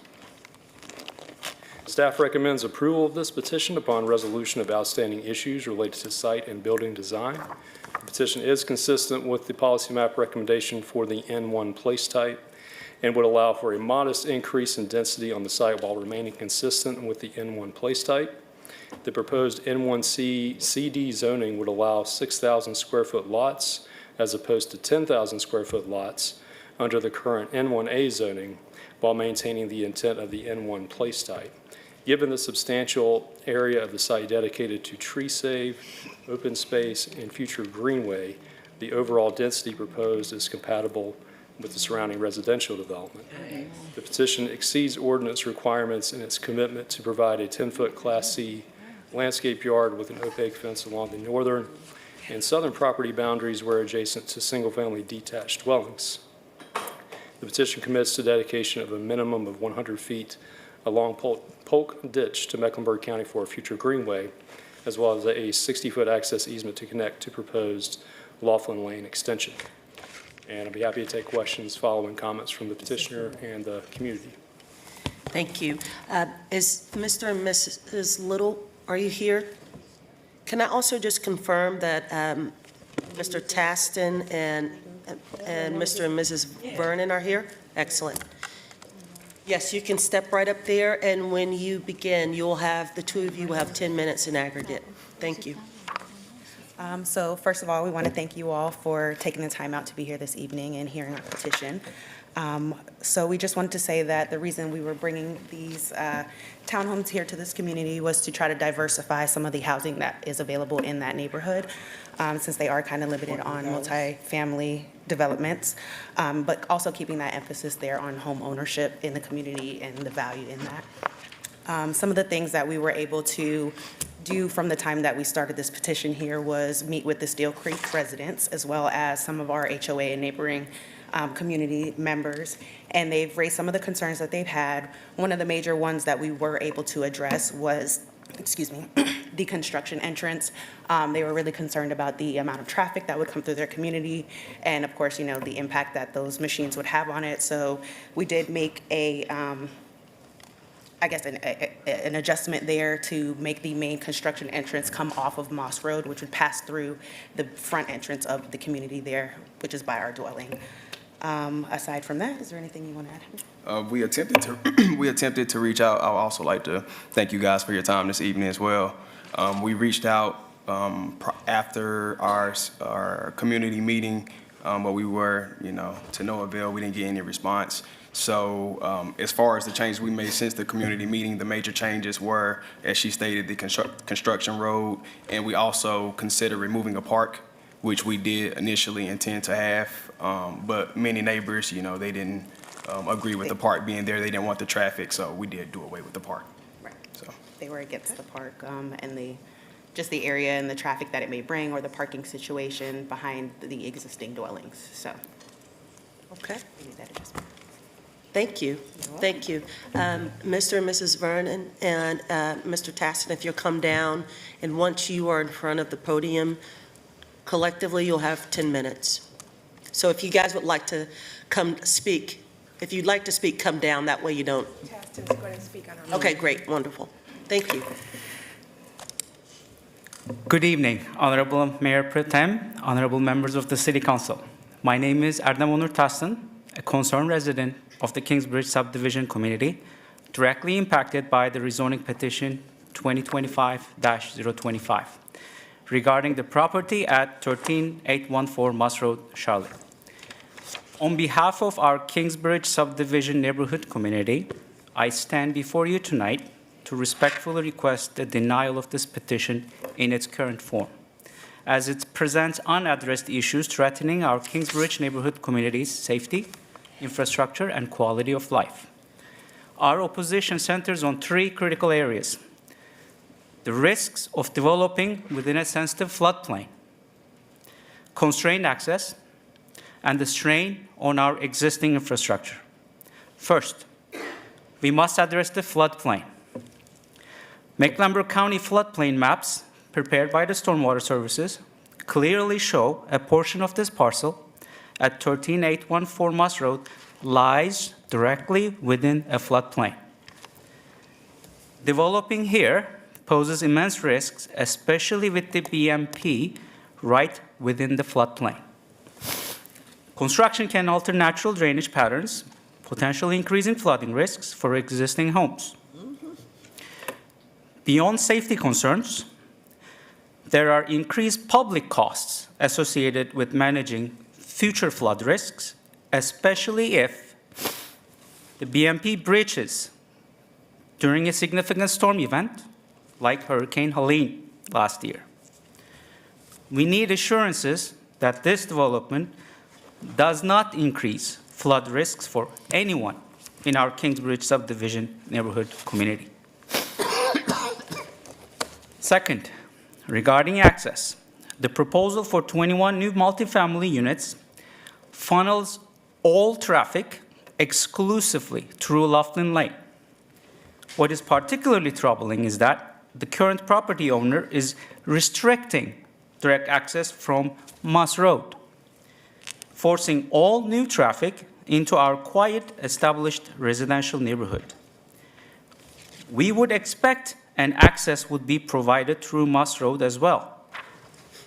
Staff recommends approval of this petition upon resolution of outstanding issues related to site and building design. The petition is consistent with the policy map recommendation for the N1 place type and would allow for a modest increase in density on the site while remaining consistent with the N1 place type. The proposed N1C CD zoning would allow 6,000 square foot lots as opposed to 10,000 square foot lots under the current N1A zoning while maintaining the intent of the N1 place type. Given the substantial area of the site dedicated to tree save, open space, and future greenway, the overall density proposed is compatible with the surrounding residential development. The petition exceeds ordinance requirements in its commitment to provide a 10-foot Class C landscape yard with an opaque fence along the northern and southern property boundaries where adjacent to single-family detached dwellings. The petition commits to dedication of a minimum of 100 feet along Polk Ditch to Mecklenburg County for a future greenway, as well as a 60-foot access easement to connect to proposed Laughlin Lane extension. And I'll be happy to take questions following comments from the petitioner and the community. Thank you. Is Mr. and Mrs. Little, are you here? Can I also just confirm that Mr. Taston and Mr. and Mrs. Vernon are here? Excellent. Yes, you can step right up there, and when you begin, you'll have, the two of you will have 10 minutes in aggregate. Thank you. So first of all, we want to thank you all for taking the time out to be here this evening and hearing our petition. So we just wanted to say that the reason we were bringing these townhomes here to this community was to try to diversify some of the housing that is available in that neighborhood, since they are kind of limited on multifamily developments, but also keeping that emphasis there on home ownership in the community and the value in that. Some of the things that we were able to do from the time that we started this petition here was meet with the Steel Creek residents, as well as some of our HOA and neighboring community members, and they've raised some of the concerns that they've had. One of the major ones that we were able to address was, the construction entrance. They were really concerned about the amount of traffic that would come through their community, and of course, the impact that those machines would have on it. So we did make an adjustment there to make the main construction entrance come off of Moss Road, which would pass through the front entrance of the community there, which is by our dwelling. Aside from that, is there anything you want to add? We attempted to reach out. I would also like to thank you guys for your time this evening as well. We reached out after our community meeting, but we were, to no avail. We didn't get any response. So as far as the changes we made since the community meeting, the major changes were, as she stated, the construction road, and we also considered removing a park, which we did initially intend to have, but many neighbors, they didn't agree with the park being there. They didn't want the traffic, so we did do away with the park. Right. So they were against the park and just the area and the traffic that it may bring, or the parking situation behind the existing dwellings. So Okay. we made that adjustment. Thank you. Thank you. Mr. and Mrs. Vernon and Mr. Taston, if you'll come down, and once you are in front of the podium, collectively, you'll have 10 minutes. So if you guys would like to come speak, if you'd like to speak, come down. That way you don't. Taston's going to speak on our. Okay, great, wonderful. Thank you. Good evening, Honorable Mayor Pro Tem, honorable members of the City Council. My name is Erdem Onur Taslan, a concerned resident of the Kingsbridge Subdivision community, directly impacted by the rezoning petition 2025-025 regarding the property at 13814 Moss Road, Charlotte. On behalf of our Kingsbridge Subdivision neighborhood community, I stand before you tonight to respectfully request the denial of this petition in its current form, as it presents unaddressed issues threatening our Kingsbridge neighborhood community's safety, infrastructure, and quality of life. Our opposition centers on three critical areas: the risks of developing within a sensitive floodplain, constrained access, and the strain on our existing infrastructure. First, we must address the floodplain. Mecklenburg County floodplain maps prepared by the Stormwater Services clearly show a portion of this parcel at 13814 Moss Road lies directly within a floodplain. Developing here poses immense risks, especially with the BMP right within the floodplain. Construction can alter natural drainage patterns, potentially increasing flooding risks for existing homes. Beyond safety concerns, there are increased public costs associated with managing future flood risks, especially if the BMP breaches during a significant storm event like Hurricane Helene last year. We need assurances that this development does not increase flood risks for anyone in our Kingsbridge Subdivision neighborhood community. Second, regarding access, the proposal for 21 new multifamily units funnels all traffic exclusively through Laughlin Lane. What is particularly troubling is that the current property owner is restricting direct access from Moss Road, forcing all new traffic into our quiet, established residential neighborhood. We would expect an access would be provided through Moss Road as well,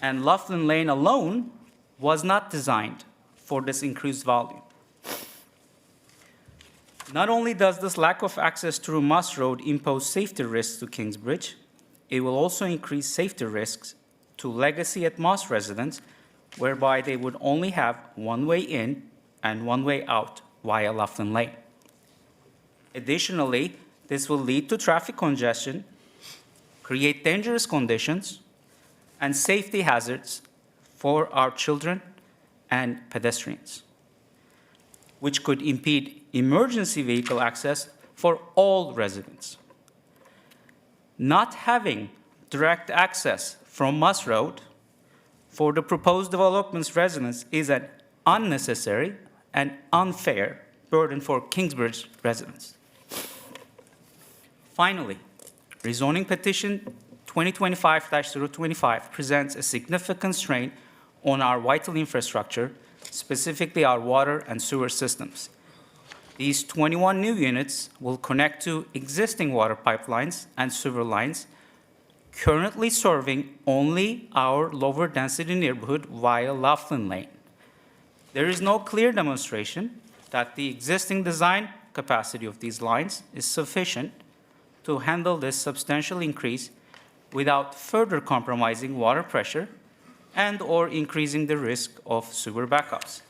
and Laughlin Lane alone was not designed for this increased volume. Not only does this lack of access through Moss Road impose safety risks to Kingsbridge, it will also increase safety risks to Legacy at Moss residents, whereby they would only have one way in and one way out via Laughlin Lane. Additionally, this will lead to traffic congestion, create dangerous conditions, and safety hazards for our children and pedestrians, which could impede emergency vehicle access for all residents. Not having direct access from Moss Road for the proposed development's residents is an unnecessary and unfair burden for Kingsbridge residents. Finally, rezoning petition 2025-025 presents a significant strain on our vital infrastructure, specifically our water and sewer systems. These 21 new units will connect to existing water pipelines and sewer lines currently serving only our lower density neighborhood via Laughlin Lane. There is no clear demonstration that the existing design capacity of these lines is sufficient to handle this substantial increase without further compromising water pressure and/or increasing the risk of sewer backups.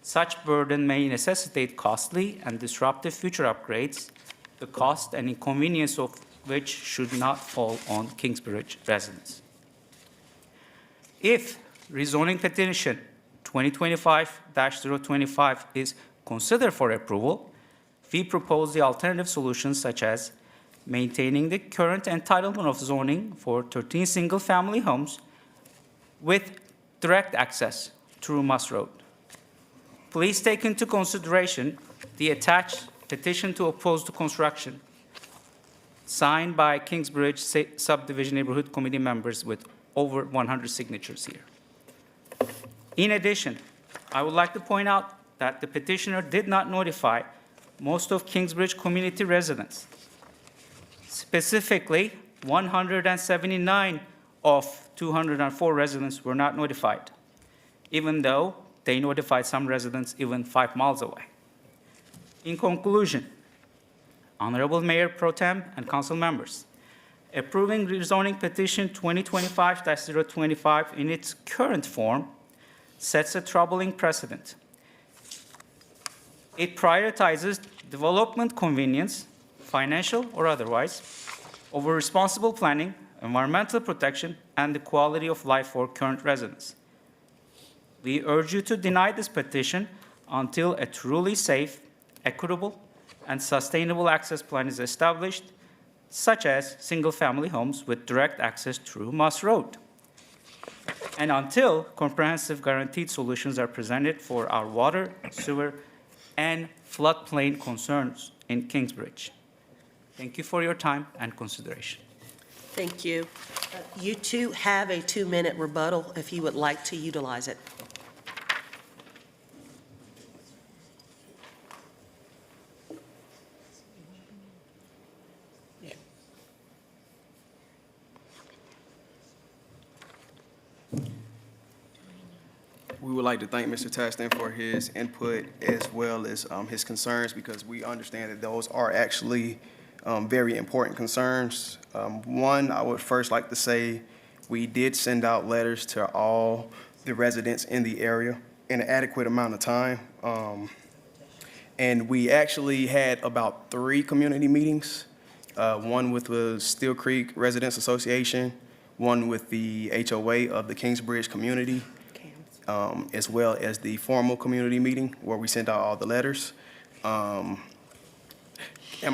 Such burden may necessitate costly and disruptive future upgrades, the cost and inconvenience of which should not fall on Kingsbridge residents. If rezoning petition 2025-025 is considered for approval, we propose the alternative solutions such as maintaining the current entitlement of zoning for 13 single-family homes with direct access through Moss Road. Please take into consideration the attached petition to oppose the construction, signed by Kingsbridge Subdivision Neighborhood Committee members with over 100 signatures here. In addition, I would like to point out that the petitioner did not notify most of Kingsbridge community residents. Specifically, 179 of 204 residents were not notified, even though they notified some residents even 5 miles away. In conclusion, Honorable Mayor Pro Tem and council members, approving rezoning petition 2025-025 in its current form sets a troubling precedent. It prioritizes development convenience, financial or otherwise, over responsible planning, environmental protection, and the quality of life for current residents. We urge you to deny this petition until a truly safe, equitable, and sustainable access plan is established, such as single-family homes with direct access through Moss Road, and until comprehensive guaranteed solutions are presented for our water, sewer, and floodplain concerns in Kingsbridge. Thank you for your time and consideration. Thank you. You two have a 2-minute rebuttal if you would like to utilize it. We would like to thank Mr. Taston for his input as well as his concerns, because we understand that those are actually very important concerns. One, I would first like to say we did send out letters to all the residents in the area in an adequate amount of time. And we actually had about 3 community meetings, one with the Steel Creek Residents Association, one with the HOA of the Kingsbridge community, as well as the formal community meeting where we sent out all the letters. Am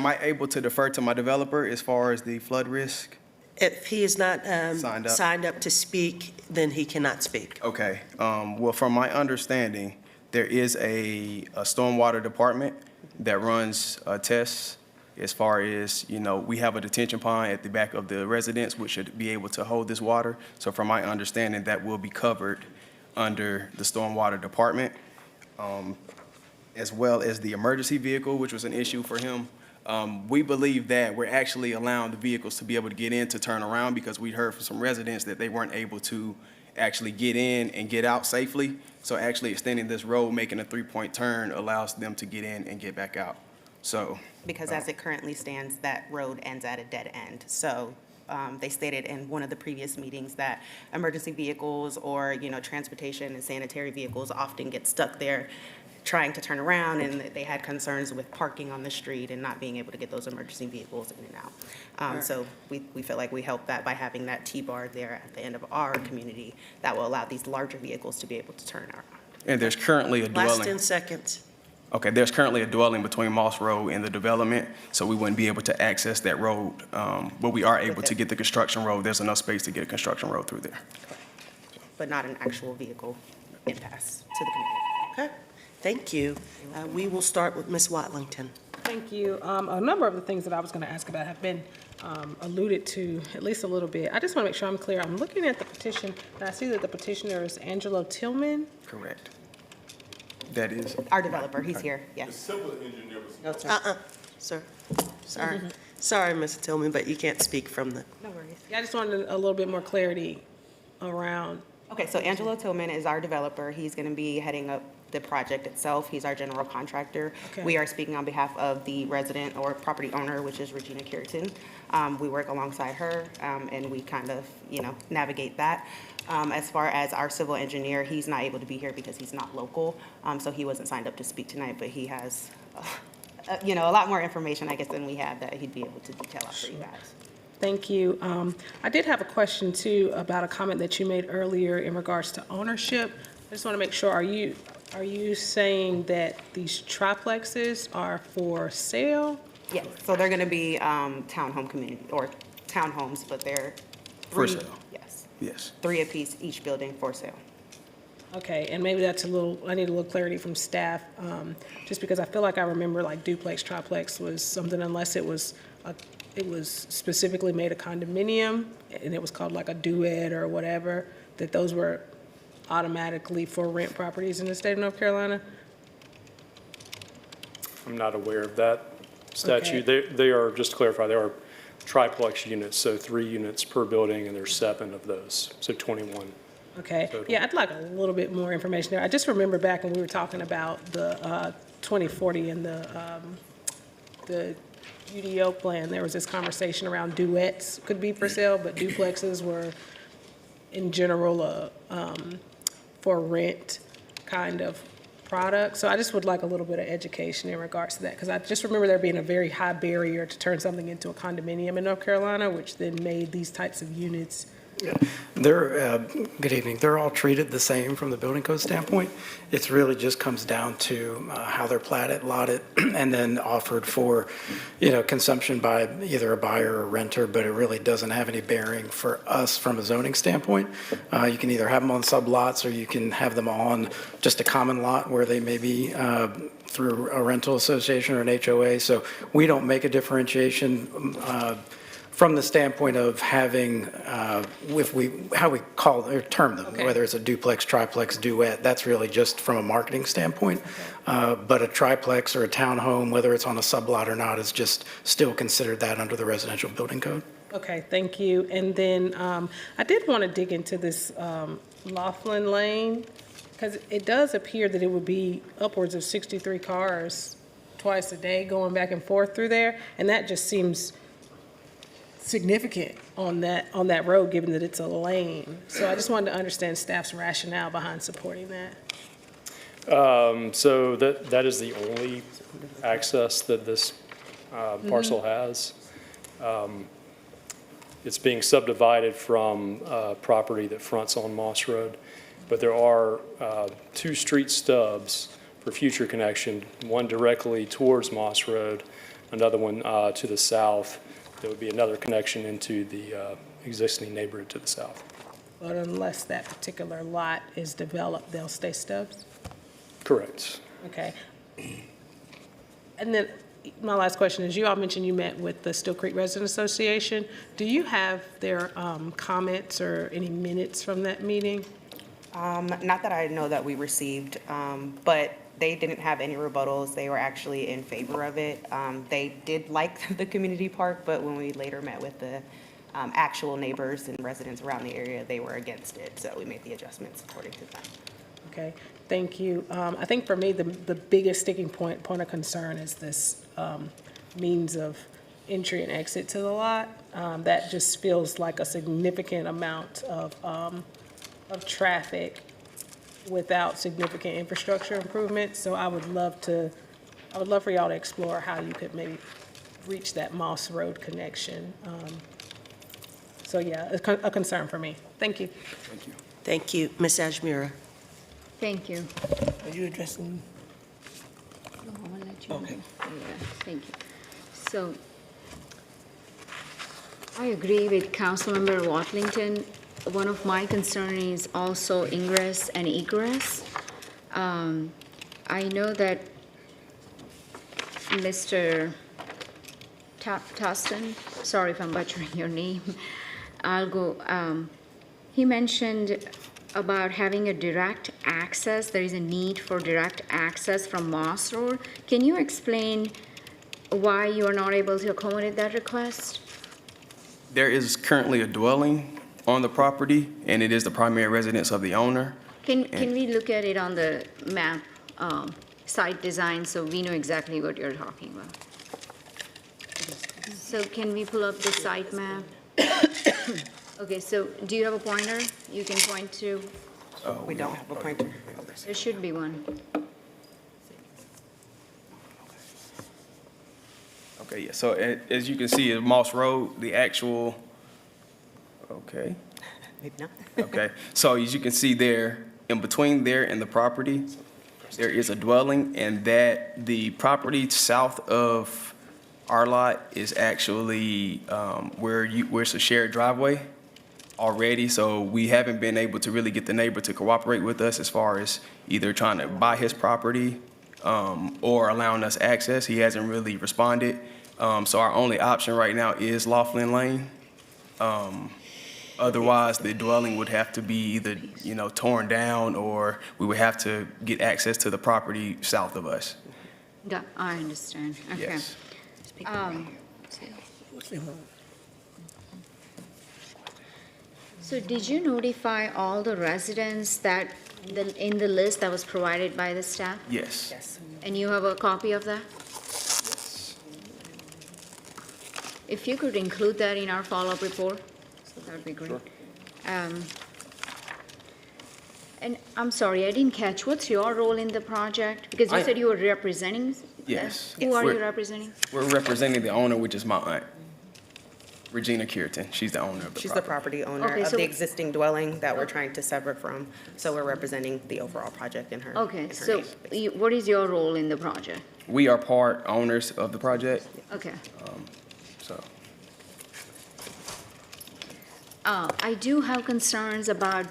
I able to defer to my developer as far as the flood risk? If he is not Signed up. signed up to speak, then he cannot speak. Okay, well, from my understanding, there is a stormwater department that runs tests as far as, you know, we have a detention pond at the back of the residence which should be able to hold this water. So from my understanding, that will be covered under the stormwater department, as well as the emergency vehicle, which was an issue for him. We believe that we're actually allowing the vehicles to be able to get in to turn around, because we heard from some residents that they weren't able to actually get in and get out safely. So actually extending this road, making a 3-point turn, allows them to get in and get back out. So. Because as it currently stands, that road ends at a dead end. So they stated in one of the previous meetings that emergency vehicles or, you know, transportation and sanitary vehicles often get stuck there trying to turn around, and they had concerns with parking on the street and not being able to get those emergency vehicles in and out. So we feel like we help that by having that T-bar there at the end of our community that will allow these larger vehicles to be able to turn around. And there's currently a dwelling. Last 10 seconds. Okay, there's currently a dwelling between Moss Road and the development, so we wouldn't be able to access that road. But we are able to get the construction road. There's enough space to get a construction road through there. But not an actual vehicle impasse to the community. Okay, thank you. We will start with Ms. Watlington. Thank you. A number of the things that I was going to ask about have been alluded to at least a little bit. I just want to make sure I'm clear. I'm looking at the petition, and I see that the petitioner is Angelo Tillman. Correct. That is. Our developer, he's here, yes. No, sir. Sir, sorry. Sorry, Mr. Tillman, but you can't speak from the. No worries. Yeah, I just wanted a little bit more clarity around. Okay, so Angelo Tillman is our developer. He's going to be heading up the project itself. He's our general contractor. Okay. We are speaking on behalf of the resident or property owner, which is Regina Curitin. We work alongside her, and we kind of, you know, navigate that. As far as our civil engineer, he's not able to be here because he's not local, so he wasn't signed up to speak tonight, but he has, you know, a lot more information, I guess, than we have that he'd be able to detail out for you guys. Thank you. I did have a question, too, about a comment that you made earlier in regards to ownership. I just want to make sure, are you saying that these triplexes are for sale? Yes, so they're going to be townhome community, or townhomes, but they're For three. sale. Yes, Yes. 3 apiece, each building for sale. Okay, and maybe that's I need a little clarity from staff, just because I feel like I remember like duplex, triplex was something, unless it was specifically made a condominium, and it was called like a duet or whatever, that those were automatically for rent properties in the state of North Carolina? I'm not aware of that statute. They are, just to clarify, they are triplex units, so 3 units per building, and there's 7 of those, so 21. Okay, Total. yeah, I'd like a little bit more information there. I just remember back when we were talking about the 2040 and the UDO plan, there was this conversation around duets could be for sale, but duplexes were in general for rent kind of product. So I just would like a little bit of education in regards to that, because I just remember there being a very high barrier to turn something into a condominium in North Carolina, which then made these types of units. Good evening. They're all treated the same from the building code standpoint. It's really just comes down to how they're platted, lotted, and then offered for, consumption by either a buyer or renter, but it really doesn't have any bearing for us from a zoning standpoint. You can either have them on sublots or you can have them on just a common lot where they may be through a rental association or an HOA. So we don't make a differentiation from the standpoint of having, how we call or term them, whether it's a duplex, triplex, duet, that's really just from a marketing standpoint. But a triplex or a townhome, whether it's on a sublot or not, is just still considered that under the residential building code. Okay, thank you. And then I did want to dig into this Laughlin Lane, because it does appear that it would be upwards of 63 cars twice a day going back and forth through there, and that just seems significant on that road, given that it's a lane. So I just wanted to understand staff's rationale behind supporting that. So that is the only access that this parcel has. It's being subdivided from property that fronts on Moss Road, but there are 2 street stubs for future connection, one directly towards Moss Road, another one to the south. There would be another connection into the existing neighborhood to the south. But unless that particular lot is developed, they'll stay stubs? Correct. Okay. And then my last question is, you all mentioned you met with the Still Creek Resident Association. Do you have their comments or any minutes from that meeting? Not that I know that we received, but they didn't have any rebuttals. They were actually in favor of it. They did like the community park, but when we later met with the actual neighbors and residents around the area, they were against it. So we made the adjustments according to them. Okay, thank you. I think for me, the biggest sticking point of concern is this means of entry and exit to the lot. That just feels like a significant amount of traffic without significant infrastructure improvements. So I would love for y'all to explore how you could maybe reach that Moss Road connection. So yeah, a concern for me. Thank you. Thank you. Thank you. Ms. Ajmira. Thank you. Are you addressing? No, I will let you know. Okay. Yeah, thank you. So I agree with Councilmember Watlington. One of my concerns is also ingress and egress. I know that Mr. Toston, sorry if I'm butchering your name, he mentioned about having a direct access. There is a need for direct access from Moss Road. Can you explain why you are not able to accommodate that request? There is currently a dwelling on the property, and it is the primary residence of the owner. Can we look at it on the map, site design, so we know exactly what you're talking about? So can we pull up the site map? Okay, so do you have a pointer you can point to? We don't have a pointer. There should be one. Okay, yeah, so as you can see, at Moss Road, the actual, okay. Maybe not. Okay, so as you can see there, in between there and the property, there is a dwelling, and that the property south of our lot is actually where it's a shared driveway already, so we haven't been able to really get the neighbor to cooperate with us as far as either trying to buy his property or allowing us access. He hasn't really responded. So our only option right now is Laughlin Lane. Otherwise, the dwelling would have to be either, torn down, or we would have to get access to the property south of us. I understand, okay. Yes. So did you notify all the residents that, in the list that was provided by the staff? Yes. And you have a copy of that? If you could include that in our follow-up report, that would be great. Sure. And I'm sorry, I didn't catch, what's your role in the project? Because you said you were representing? Yes. Who are We're- you representing? We're representing the owner, which is my aunt, Regina Cureton. She's the owner of the She's the property. property owner Okay, of so- the existing dwelling that we're trying to sever from. So we're representing the overall project in her. Okay, in her so name. what is your role in the project? We are part owners of the project, Okay. so. I do have concerns about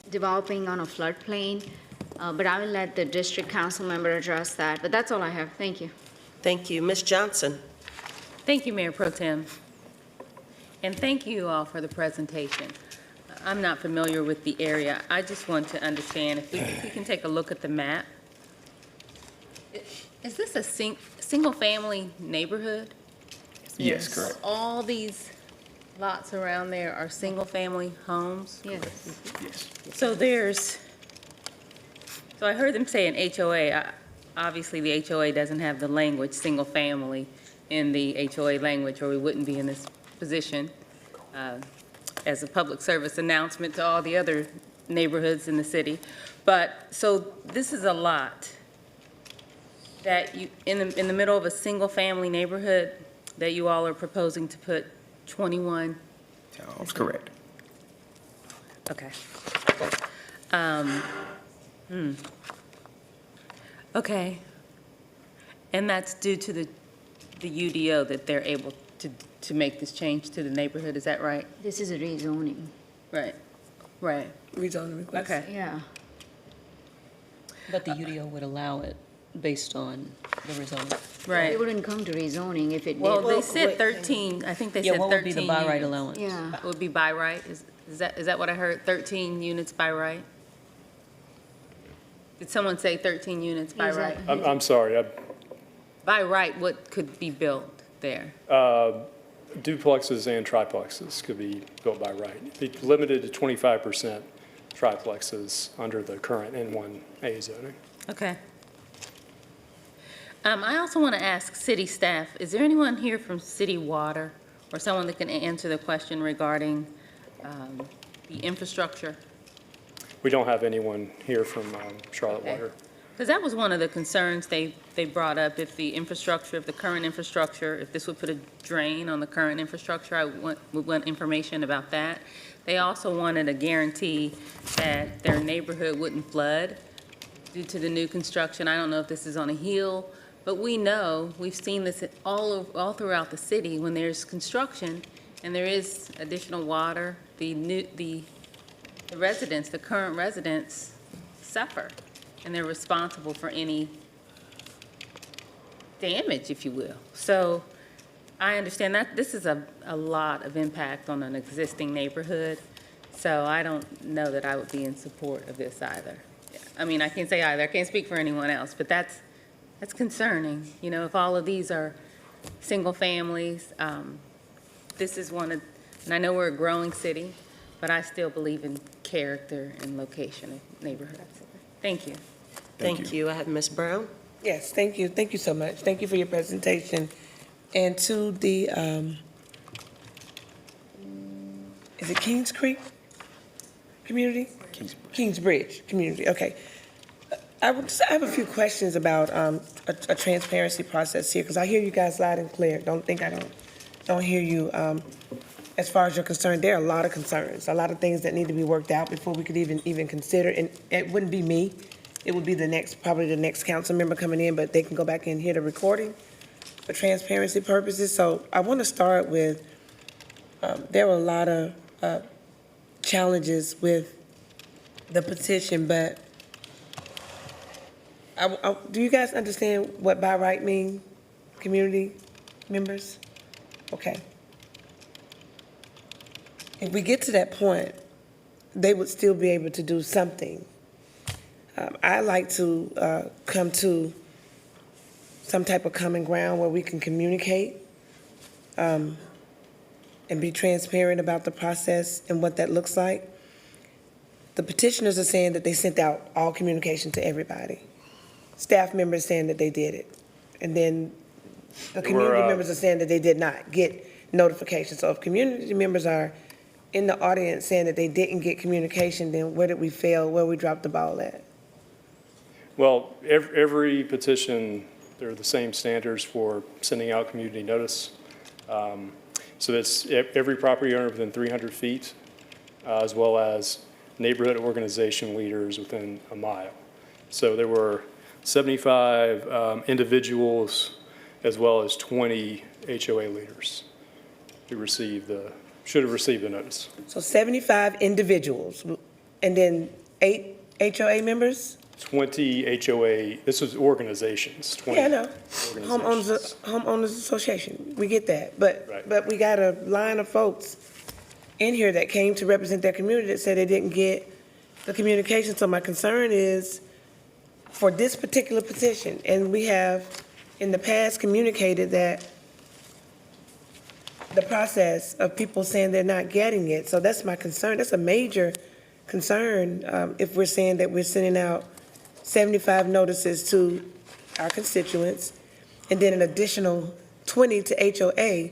developing on a floodplain, but I will let the district council member address that, but that's all I have. Thank you. Thank you. Ms. Johnson? Thank you, Mayor Pro Tem. And thank you all for the presentation. I'm not familiar with the area. I just want to understand, if we can take a look at the map. Is this a single-family neighborhood? Yes, correct. All these lots around there are single-family homes? Yes. Yes. So I heard them say an HOA. Obviously, the HOA doesn't have the language, single-family, in the HOA language, or we wouldn't be in this position. As a public service announcement to all the other neighborhoods in the city. But, so this is a lot that you, in the middle of a single-family neighborhood, that you all are proposing to put 21? That's correct. Okay. Okay. And that's due to the UDO that they're able to make this change to the neighborhood, is that right? This is a rezoning. Right, right. Rezoning request. Okay. Yeah. But the UDO would allow it based on the result. It Right. wouldn't come to rezoning if it did. Well, they said wait. 13, I think they Yeah, said 13 what would be the by right units. allowance? Yeah. It would be by right? Is that what I heard? 13 units by right? Did someone say 13 units by Is right? that- I'm sorry, By right, what could be built there? duplexes and triplexes could be built by right. It'd be limited to 25% triplexes under the current N1A zoning. Okay. I also want to ask city staff, is there anyone here from City Water or someone that can answer the question regarding the infrastructure? We don't have anyone here from Charlotte Okay. Water. Because that was one of the concerns they brought up, if the infrastructure, if the current infrastructure, if this would put a drain on the current infrastructure, I would want information about that. They also wanted a guarantee that their neighborhood wouldn't flood due to the new construction. I don't know if this is on a hill, but we know, we've seen this all throughout the city, when there's construction and there is additional water, the residents, the current residents suffer, and they're responsible for any damage, if you will. So I understand that this is a lot of impact on an existing neighborhood, so I don't know that I would be in support of this either. I mean, I can't say either, I can't speak for anyone else, but that's concerning. You know, if all of these are single families, this is one of, and I know we're a growing city, but I still believe in character and location of neighborhoods. Thank you. Thank you. I have Ms. Brown. Yes, thank you. Thank you so much. Thank you for your presentation. And to the, is it Kings Creek community? Kingsbridge community, okay. I have a few questions about a transparency process here, because I hear you guys loud and clear. Don't think I don't hear you. As far as you're concerned, there are a lot of concerns, a lot of things that need to be worked out before we could even consider, and it wouldn't be me. It would be probably the next council member coming in, but they can go back and hear the recording for transparency purposes. So I want to start with, there were a lot of challenges with the petition, but do you guys understand what by right mean, community members? Okay. If we get to that point, they would still be able to do something. I like to come to some type of common ground where we can communicate. and be transparent about the process and what that looks like. The petitioners are saying that they sent out all communication to everybody. Staff members saying that they did it. And then the community members are saying that they did not get notification. So if community members are in the audience saying that they didn't get communication, then where did we fail, where we dropped the ball at? Well, every petition, there are the same standards for sending out community notice. So that's every property owner within 300 feet, as well as neighborhood organization leaders within a mile. So there were 75 individuals, as well as 20 HOA leaders who should have received the notice. So 75 individuals, and then 8 HOA members? 20 HOA, this was organizations, 20 Yeah, I know. organizations. Homeowners Association, we get that. But, Right. but we got a line of folks in here that came to represent their community that said they didn't get the communication. So my concern is for this particular petition, and we have in the past communicated that the process of people saying they're not getting it. So that's my concern. That's a major concern if we're saying that we're sending out 75 notices to our constituents and then an additional 20 to HOA,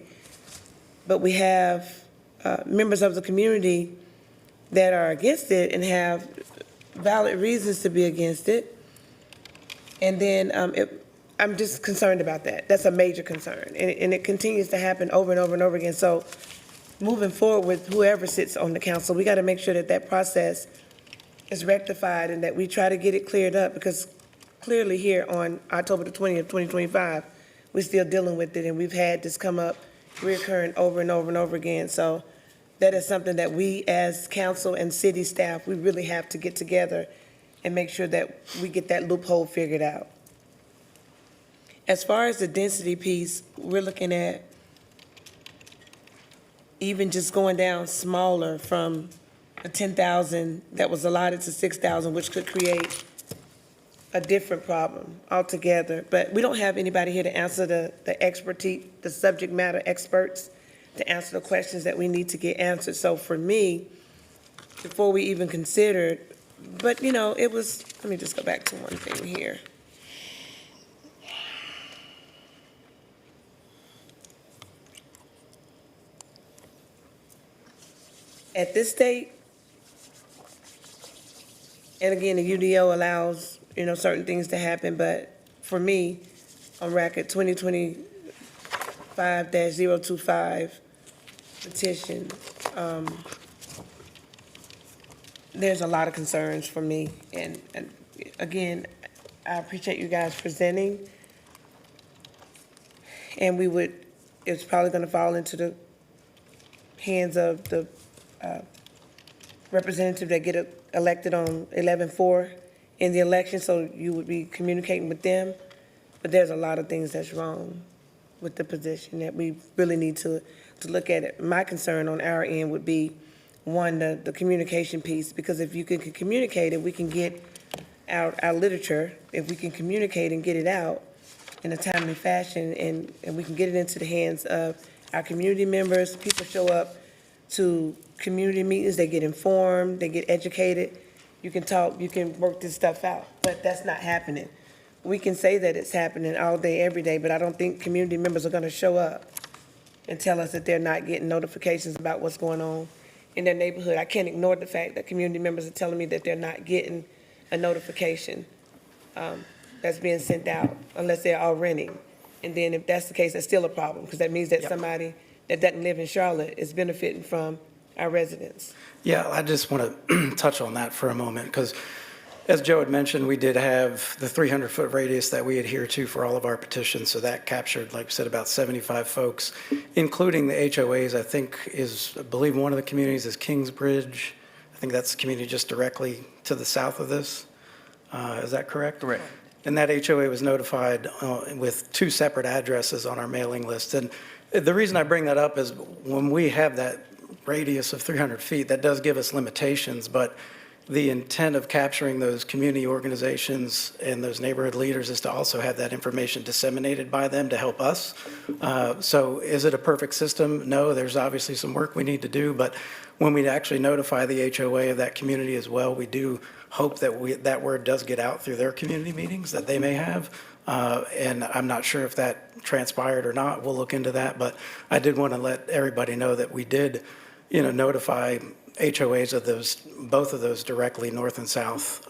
but we have members of the community that are against it and have valid reasons to be against it. And then I'm just concerned about that. That's a major concern. And it continues to happen over and over and over again. So moving forward with whoever sits on the council, we got to make sure that that process is rectified and that we try to get it cleared up, because clearly here on October the 20th, 2025, we're still dealing with it, and we've had this come up reoccurring over and over and over again. So that is something that we as council and city staff, we really have to get together and make sure that we get that loophole figured out. As far as the density piece, we're looking at even just going down smaller from a 10,000 that was allotted to 6,000, which could create a different problem altogether. But we don't have anybody here to answer the expertise, the subject matter experts, to answer the questions that we need to get answered. So for me, before we even considered, but you know, it was, let me just go back to one thing here. At this state, and again, the UDO allows, you know, certain things to happen, but for me, on record 2025-025 petition, there's a lot of concerns for me. And again, I appreciate you guys presenting. And it's probably going to fall into the hands of the representative that get elected on 11/4 in the election, so you would be communicating with them. But there's a lot of things that's wrong with the position that we really need to look at it. My concern on our end would be, one, the communication piece, because if you can communicate it, we can get our literature, if we can communicate and get it out in a timely fashion, and we can get it into the hands of our community members. People show up to community meetings, they get informed, they get educated. You can talk, you can work this stuff out, but that's not happening. We can say that it's happening all day, every day, but I don't think community members are gonna show up and tell us that they're not getting notifications about what's going on in their neighborhood. I can't ignore the fact that community members are telling me that they're not getting a notification that's being sent out unless they're all renting. And then if that's the case, that's still a problem, because that means that somebody that doesn't live in Charlotte is benefiting from our residents. Yeah, I just want to touch on that for a moment, because as Joe had mentioned, we did have the 300-foot radius that we adhere to for all of our petitions, so that captured, like we said, about 75 folks, including the HOAs. I believe one of the communities is Kingsbridge. I think that's the community just directly to the south of this. Is that correct? Correct. And that HOA was notified with 2 separate addresses on our mailing list. And the reason I bring that up is when we have that radius of 300 feet, that does give us limitations, but the intent of capturing those community organizations and those neighborhood leaders is to also have that information disseminated by them to help us. So is it a perfect system? No, there's obviously some work we need to do, but when we actually notify the HOA of that community as well, we do hope that that word does get out through their community meetings that they may have. And I'm not sure if that transpired or not. We'll look into that, but I did want to let everybody know that we did, notify HOAs of those, both of those directly, north and south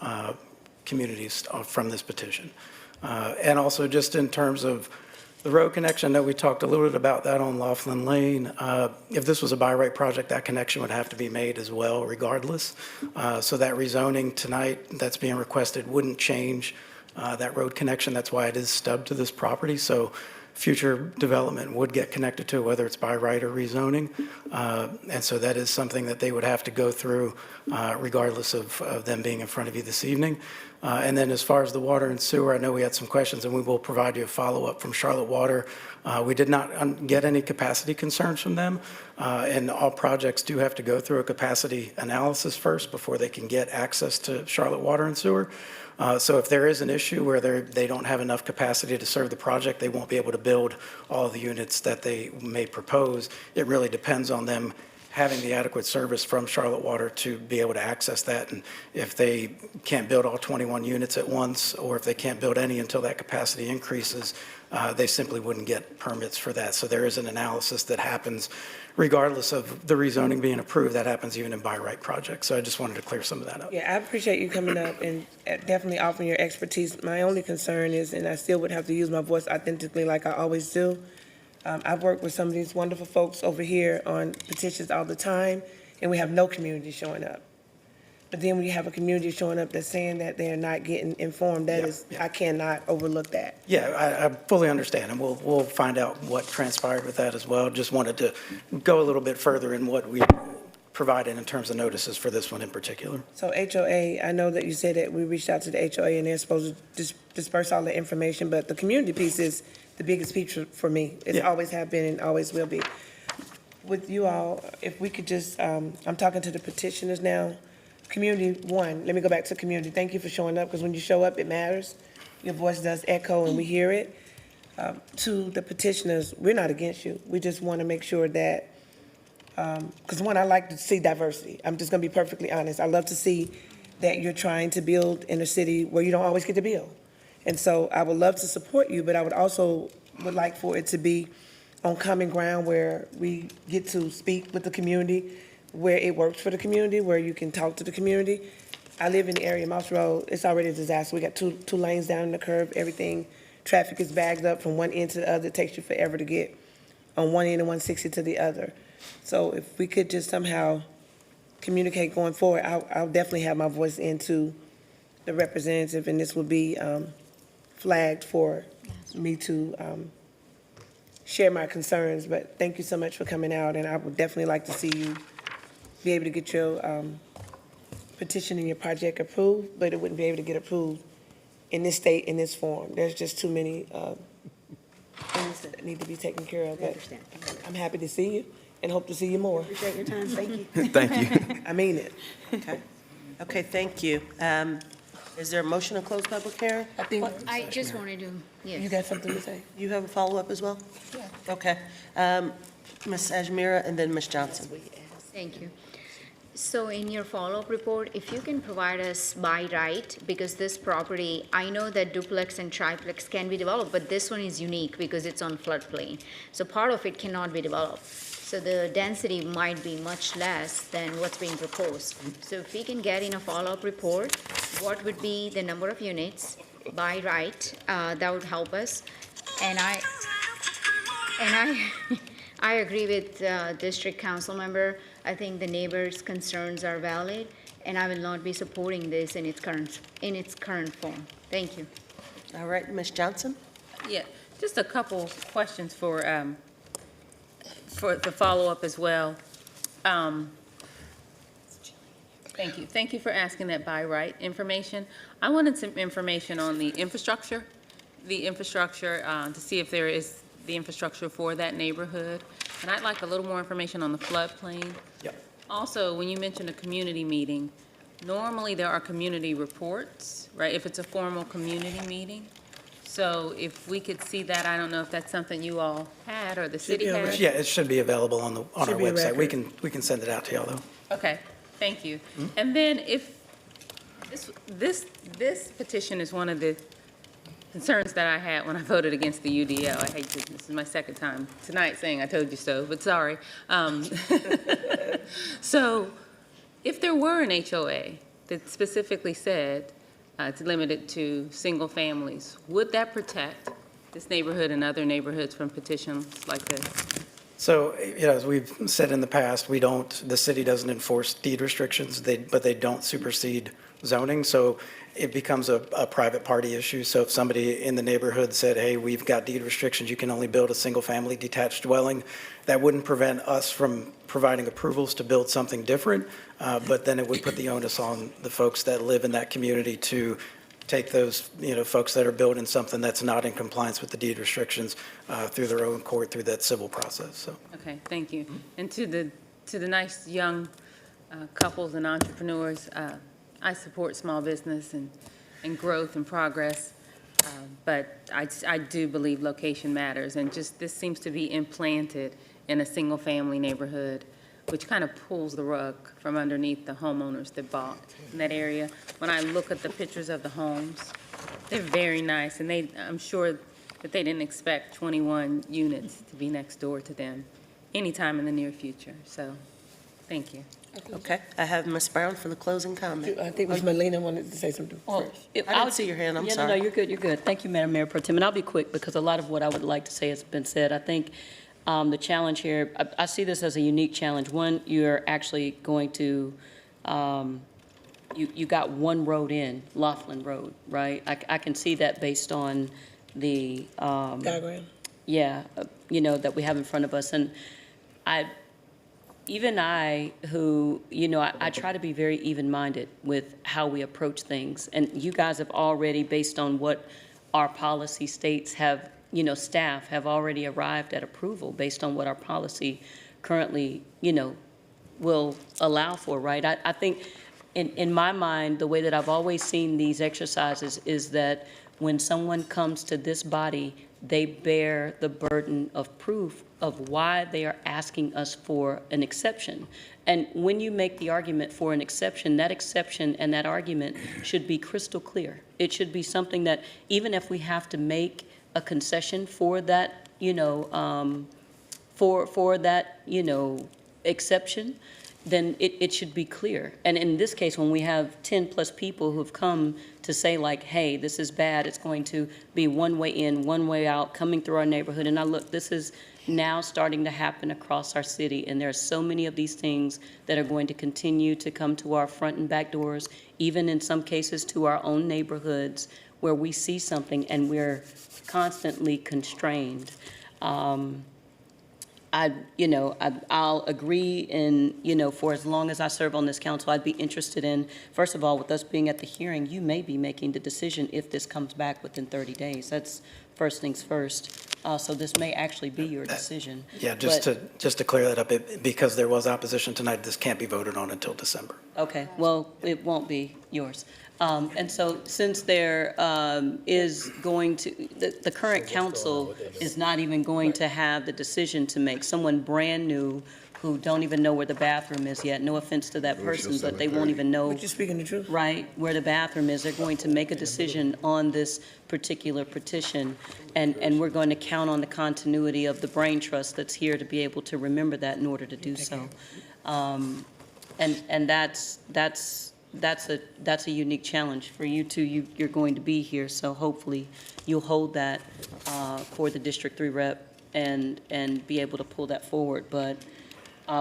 communities from this petition. And also just in terms of the road connection, I know we talked a little bit about that on Laughlin Lane. If this was a by right project, that connection would have to be made as well regardless. So that rezoning tonight that's being requested wouldn't change that road connection. That's why it is stubbed to this property. So future development would get connected to it, whether it's by right or rezoning. And so that is something that they would have to go through regardless of them being in front of you this evening. And then as far as the water and sewer, I know we had some questions and we will provide you a follow-up from Charlotte Water. We did not get any capacity concerns from them. And all projects do have to go through a capacity analysis first before they can get access to Charlotte Water and Sewer. So if there is an issue where they don't have enough capacity to serve the project, they won't be able to build all of the units that they may propose. It really depends on them having the adequate service from Charlotte Water to be able to access that. And if they can't build all 21 units at once, or if they can't build any until that capacity increases, they simply wouldn't get permits for that. So there is an analysis that happens regardless of the rezoning being approved. That happens even in by right projects. So I just wanted to clear some of that up. Yeah, I appreciate you coming up and definitely offering your expertise. My only concern is, and I still would have to use my voice authentically like I always do, I've worked with some of these wonderful folks over here on petitions all the time, and we have no community showing up. But then when you have a community showing up that's saying that they're not getting informed, I cannot overlook that. Yeah, I fully understand, and we'll find out what transpired with that as well. Just wanted to go a little bit further in what we provided in terms of notices for this one in particular. So HOA, I know that you said that we reached out to the HOA and they're supposed to disperse all the information, but the community piece is the biggest piece for me. It's always have been and always will be. With you all, if we could just, I'm talking to the petitioners now. Community one, let me go back to community. Thank you for showing up, because when you show up, it matters. Your voice does echo and we hear it. To the petitioners, we're not against you. We just want to make sure that, because one, I like to see diversity. I'm just going to be perfectly honest. I love to see that you're trying to build in a city where you don't always get to build. And so I would love to support you, but I would also like for it to be on common ground where we get to speak with the community, where it works for the community, where you can talk to the community. I live in the area, Mouse Road, it's already a disaster. We got two lanes down the curve, everything, traffic is bagged up from one end to the other. It takes you forever to get on one end of 160 to the other. So if we could just somehow communicate going forward, I'll definitely have my voice into the representative, and this will be flagged for me to share my concerns. But thank you so much for coming out, and I would definitely like to see you be able to get your petition and your project approved, but it wouldn't be able to get approved in this state, in this form. There's just too many things that need to be taken care of. But I'm happy to see you and hope to see you more. Appreciate your time. Thank you. Thank you. I mean it. Okay, thank you. Is there a motion to close public hearing? I just wanted to, yes. You got something to say? You have a follow-up as well? Yeah. Okay. Ms. Ajmira and then Ms. Johnson. Thank you. So in your follow-up report, if you can provide us by right, because this property, I know that duplex and triplex can be developed, but this one is unique because it's on floodplain. So part of it cannot be developed. So the density might be much less than what's being proposed. So if we can get in a follow-up report, what would be the number of units by right, that would help us. And I agree with District Council Member. I think the neighbors' concerns are valid, and I will not be supporting this in its current form. Thank you. All right, Ms. Johnson? Yeah, just a couple questions for the follow-up as well. Thank you. Thank you for asking that by right information. I wanted some information on the infrastructure, to see if there is the infrastructure for that neighborhood. And I'd like a little more information on the floodplain. Yep. Also, when you mentioned a community meeting, normally there are community reports, right, if it's a formal community meeting. So if we could see that, I don't know if that's something you all had or the city had. Yeah, it should be available on our Should be a website. record. We can send it out to y'all, though. Okay, thank you. And then if, this petition is one of the concerns that I had when I voted against the UDL. I hate this is my second time tonight saying I told you so, but sorry. So if there were an HOA that specifically said it's limited to single families, would that protect this neighborhood and other neighborhoods from petitions like this? So, as we've said in the past, the city doesn't enforce deed restrictions, but they don't supersede zoning, so it becomes a private party issue. So if somebody in the neighborhood said, hey, we've got deed restrictions, you can only build a single-family detached dwelling, that wouldn't prevent us from providing approvals to build something different, but then it would put the onus on the folks that live in that community to take those, folks that are building something that's not in compliance with the deed restrictions through their own court, through that civil process, so. Okay, thank you. And to the nice young couples and entrepreneurs, I support small business and growth and progress, but I do believe location matters, and just this seems to be implanted in a single-family neighborhood, which kind of pulls the rug from underneath the homeowners that bought in that area. When I look at the pictures of the homes, they're very nice, and I'm sure that they didn't expect 21 units to be next door to them anytime in the near future. So, thank you. Okay, I have Ms. Brown for the closing comment. I think Ms. Melina wanted to say something Well, first. I didn't see your hand, I'm sorry. No, you're good, you're good. Thank you, Madam Mayor Pro Tem. And I'll be quick because a lot of what I would like to say has been said. I think the challenge here, I see this as a unique challenge. One, you're actually going to, you got one road in, Laughlin Road, right? I can see that based on the, Diagram. yeah, that we have in front of us. And even I, who, I try to be very even-minded with how we approach things. And you guys have already, based on what our policy states have, staff have already arrived at approval based on what our policy currently, will allow for, right? I think in my mind, the way that I've always seen these exercises is that when someone comes to this body, they bear the burden of proof of why they are asking us for an exception. And when you make the argument for an exception, that exception and that argument should be crystal clear. It should be something that even if we have to make a concession for that, for that, exception, then it should be clear. And in this case, when we have 10-plus people who've come to say like, hey, this is bad, it's going to be one way in, one way out, coming through our neighborhood. And this is now starting to happen across our city. And there are so many of these things that are going to continue to come to our front and back doors, even in some cases to our own neighborhoods, where we see something and we're constantly constrained. I'll agree in, for as long as I serve on this council, I'd be interested in, first of all, with us being at the hearing, you may be making the decision if this comes back within 30 days. That's first things first. So this may actually be your decision. Yeah, just to clear that up, because there was opposition tonight, this can't be voted on until December. Okay, well, it won't be yours. And so since there is going to, the current council is not even going to have the decision to make. Someone brand new who don't even know where the bathroom is yet, no offense to that person, but they won't even know. But you're speaking the truth. Right, where the bathroom is. They're going to make a decision on this particular petition, and we're going to count on the continuity of the brain trust that's here to be able to remember that in order to do so. And that's a unique challenge for you two. You're going to be here, so hopefully you'll hold that for the District 3 rep and be able to pull that forward. But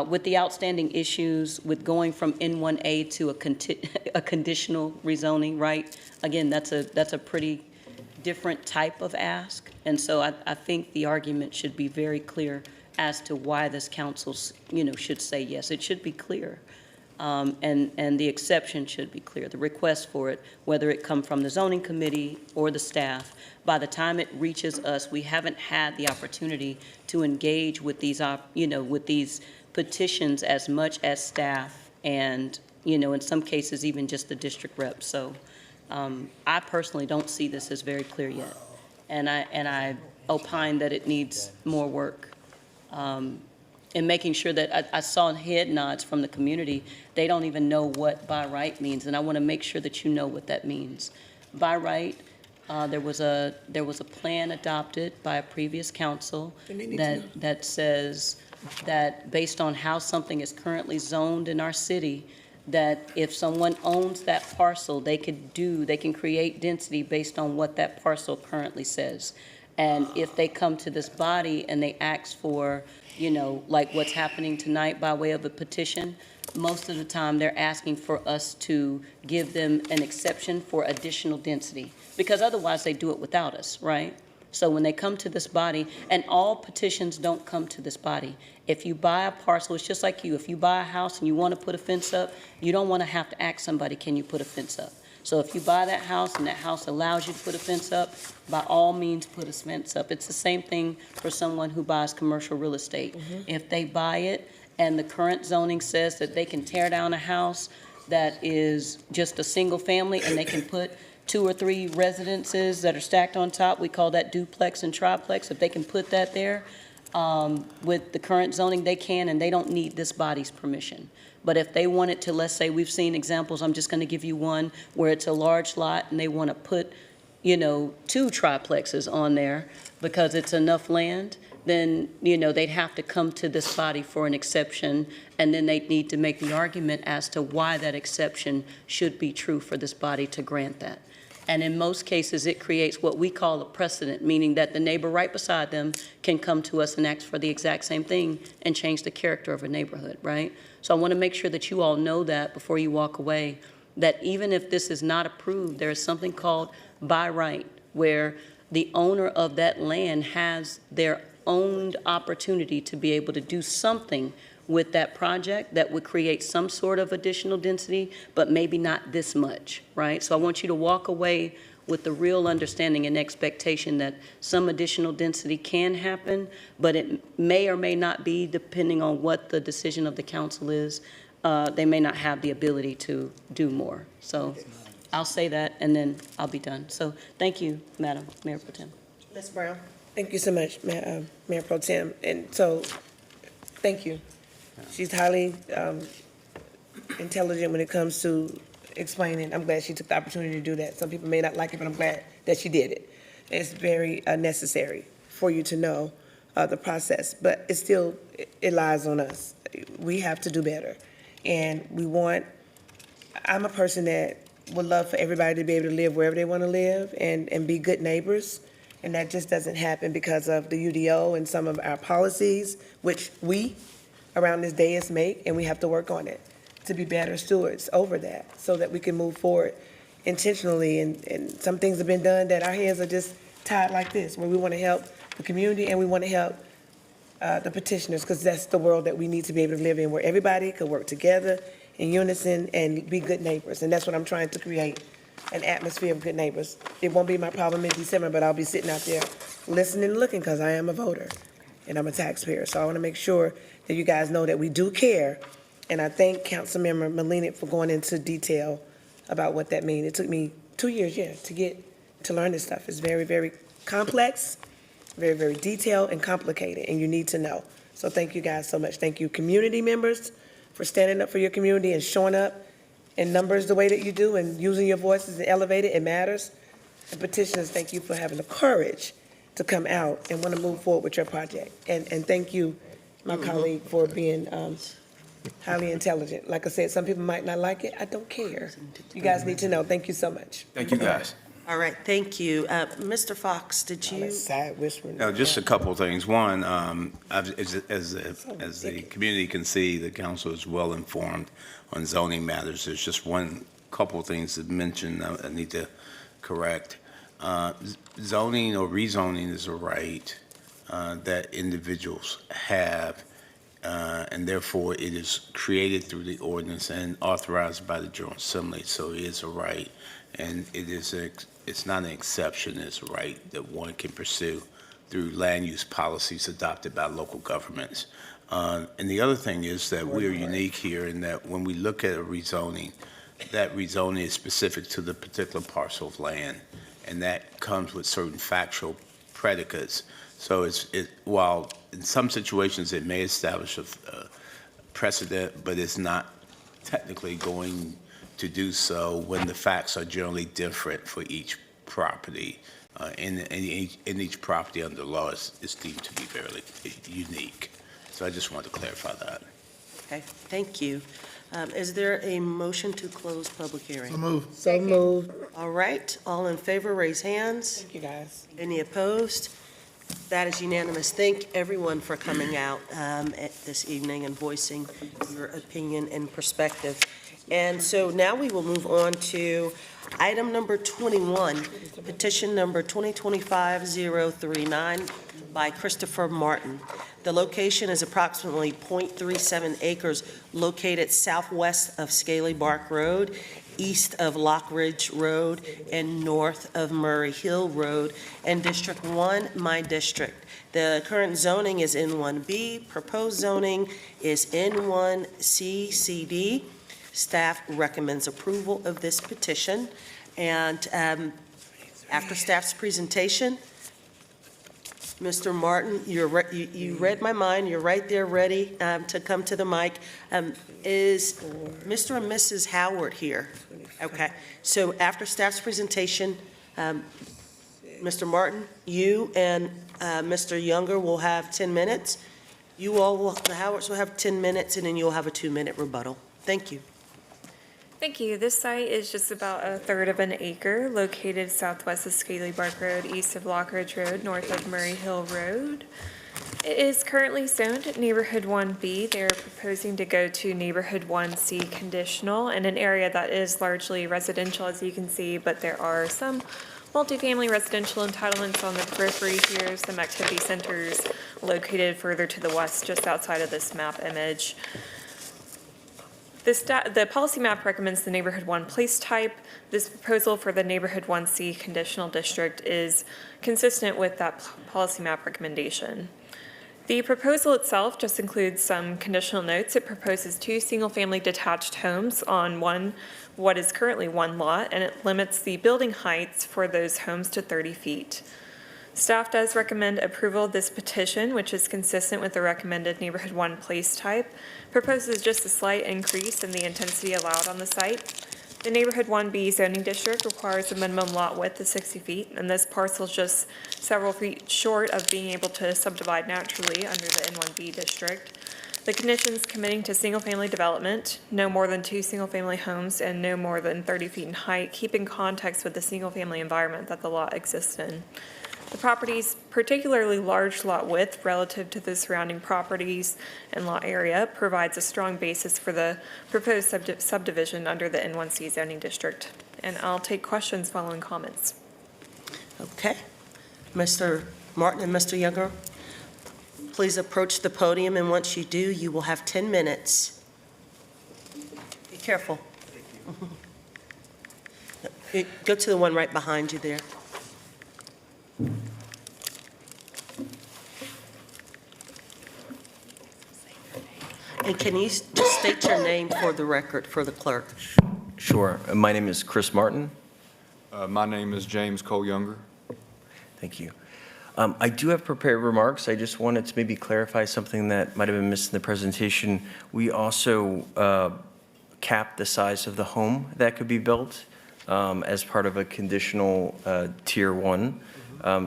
with the outstanding issues with going from N1A to a conditional rezoning, right? Again, that's a pretty different type of ask, and so I think the argument should be very clear as to why this council, should say yes. It should be clear. And the exception should be clear, the request for it, whether it come from the zoning committee or the staff. By the time it reaches us, we haven't had the opportunity to engage with these, with these petitions as much as staff and in some cases, even just the district rep. So I personally don't see this as very clear yet. And I opine that it needs more work. And making sure that, I saw head nods from the community, they don't even know what by right means, and I want to make sure that you know what that means. By right, there was a plan adopted by a previous council that says that based on how something is currently zoned in our city, that if someone owns that parcel, they can create density based on what that parcel currently says. And if they come to this body and they ask for, like what's happening tonight by way of a petition, most of the time they're asking for us to give them an exception for additional density, because otherwise they do it without us, right? So when they come to this body, and all petitions don't come to this body. If you buy a parcel, it's just like you. If you buy a house and you want to put a fence up, you don't want to have to ask somebody, can you put a fence up? So if you buy that house and that house allows you to put a fence up, by all means, put a fence up. It's the same thing for someone who buys commercial real estate. If they buy it and the current zoning says that they can tear down a house that is just a single family and they can put 2 or 3 residences that are stacked on top, we call that duplex and triplex. If they can put that there with the current zoning, they can, and they don't need this body's permission. But if they wanted to, let's say, we've seen examples, I'm just going to give you one, where it's a large lot and they want to put, 2 triplexes on there because it's enough land, then, they'd have to come to this body for an exception, and then they'd need to make the argument as to why that exception should be true for this body to grant that. And in most cases, it creates what we call a precedent, meaning that the neighbor right beside them can come to us and ask for the exact same thing and change the character of a neighborhood, right? So I want to make sure that you all know that before you walk away, that even if this is not approved, there is something called by right, where the owner of that land has their own opportunity to be able to do something with that project that would create some sort of additional density, but maybe not this much, right? So I want you to walk away with the real understanding and expectation that some additional density can happen, but it may or may not be, depending on what the decision of the council is. They may not have the ability to do more. So I'll say that, and then I'll be done. So thank you, Madam Mayor Pro Tem. Ms. Brown? Thank you so much, Mayor Pro Tem. And so, thank you. She's highly intelligent when it comes to explaining. I'm glad she took the opportunity to do that. Some people may not like it, but I'm glad that she did it. It's very necessary for you to know the process, but it lies on us. We have to do better. And I'm a person that would love for everybody to be able to live wherever they want to live and be good neighbors. And that just doesn't happen because of the UDO and some of our policies, which we around this dais make, and we have to work on it to be better stewards over that so that we can move forward intentionally. And some things have been done that our hands are just tied like this, where we want to help the community and we want to help the petitioners, because that's the world that we need to be able to live in, where everybody could work together in unison and be good neighbors. And that's what I'm trying to create, an atmosphere of good neighbors. It won't be my problem in December, but I'll be sitting out there listening and looking, because I am a voter and I'm a taxpayer. So I want to make sure that you guys know that we do care. And I thank Councilmember Molina for going into detail about what that means. It took me 2 years, to learn this stuff. It's very, very complex, very, very detailed and complicated, and you need to know. So thank you guys so much. Thank you, community members, for standing up for your community and showing up in numbers the way that you do and using your voices and elevate it. It matters. And petitioners, thank you for having the courage to come out and want to move forward with your project. And thank you, my colleague, for being highly intelligent. Like I said, some people might not like it. I don't care. You guys need to know. Thank you so much. Thank you, guys. All right, thank you. Mr. Fox, did you? Side whispering. No, just a couple of things. One, as the community can see, the council is well informed on zoning matters. There's just one couple of things to mention I need to correct. Zoning or rezoning is a right that individuals have, and therefore it is created through the ordinance and authorized by the General Assembly. So it is a right, and it's not an exception. It's a right that one can pursue through land use policies adopted by local governments. And the other thing is that we are unique here in that when we look at a rezoning, that rezoning is specific to the particular parcel of land, and that comes with certain factual predicates. So while in some situations it may establish a precedent, but it's not technically going to do so when the facts are generally different for each property. In each property under law is deemed to be fairly unique. So I just wanted to clarify that. Okay, thank you. Is there a motion to close public hearing? So moved. All right, all in favor, raise hands. Thank you, guys. Any opposed? That is unanimous. Thank everyone for coming out this evening and voicing your opinion and perspective. And so now we will move on to item number 21, petition number 2025-039 by Christopher Martin. The location is approximately .37 acres located southwest of Scaly Bark Road, east of Lock Ridge Road, and north of Murray Hill Road, and District 1, my district. The current zoning is N1B. Proposed zoning is N1CCD. Staff recommends approval of this petition. And after staff's presentation, Mr. Martin, you read my mind. You're right there ready to come to the mic. Is Mr. and Mrs. Howard here? Okay. So after staff's presentation, Mr. Martin, you and Mr. Younger will have 10 minutes. You all will, the Howards will have 10 minutes, and then you'll have a 2-minute rebuttal. Thank you. Thank you. This site is just about a third of an acre, located southwest of Scaly Bark Road, east of Lock Ridge Road, north of Murray Hill Road. It is currently zoned Neighborhood 1B. They're proposing to go to Neighborhood 1C conditional in an area that is largely residential, as you can see, but there are some multifamily residential entitlements on the periphery here, some activity centers located further to the west, just outside of this map image. The policy map recommends the Neighborhood 1 place type. This proposal for the Neighborhood 1C conditional district is consistent with that policy map recommendation. The proposal itself just includes some conditional notes. It proposes 2 single-family detached homes on what is currently 1 lot, and it limits the building heights for those homes to 30 feet. Staff does recommend approval of this petition, which is consistent with the recommended Neighborhood 1 place type. Proposes just a slight increase in the intensity allowed on the site. The Neighborhood 1B zoning district requires a minimum lot width of 60 feet, and this parcel is just several feet short of being able to subdivide naturally under the N1B district. The conditions committing to single-family development, no more than 2 single-family homes and no more than 30 feet in height, keep in context with the single-family environment that the lot exists in. The property's particularly large lot width relative to the surrounding properties and lot area provides a strong basis for the proposed subdivision under the N1C zoning district. And I'll take questions following comments. Okay. Mr. Martin and Mr. Younger, please approach the podium, and once you do, you will have 10 minutes. Be careful. Go to the one right behind you there. And can you just state your name for the record, for the clerk? Sure. My name is Chris Martin. My name is James Cole Younger. Thank you. I do have prepared remarks. I just wanted to maybe clarify something that might have been missed in the presentation. We also capped the size of the home that could be built as part of a conditional Tier 1.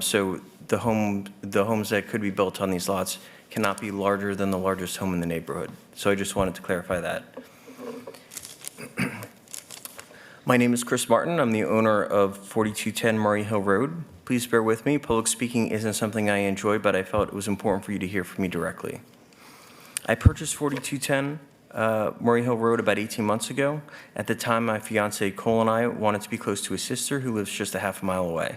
So the homes that could be built on these lots cannot be larger than the largest home in the neighborhood. So I just wanted to clarify that. My name is Chris Martin. I'm the owner of 4210 Murray Hill Road. Please bear with me. Public speaking isn't something I enjoy, but I felt it was important for you to hear from me directly. I purchased 4210 Murray Hill Road about 18 months ago. At the time, my fiance Cole and I wanted to be close to his sister, who lives just a half a mile away.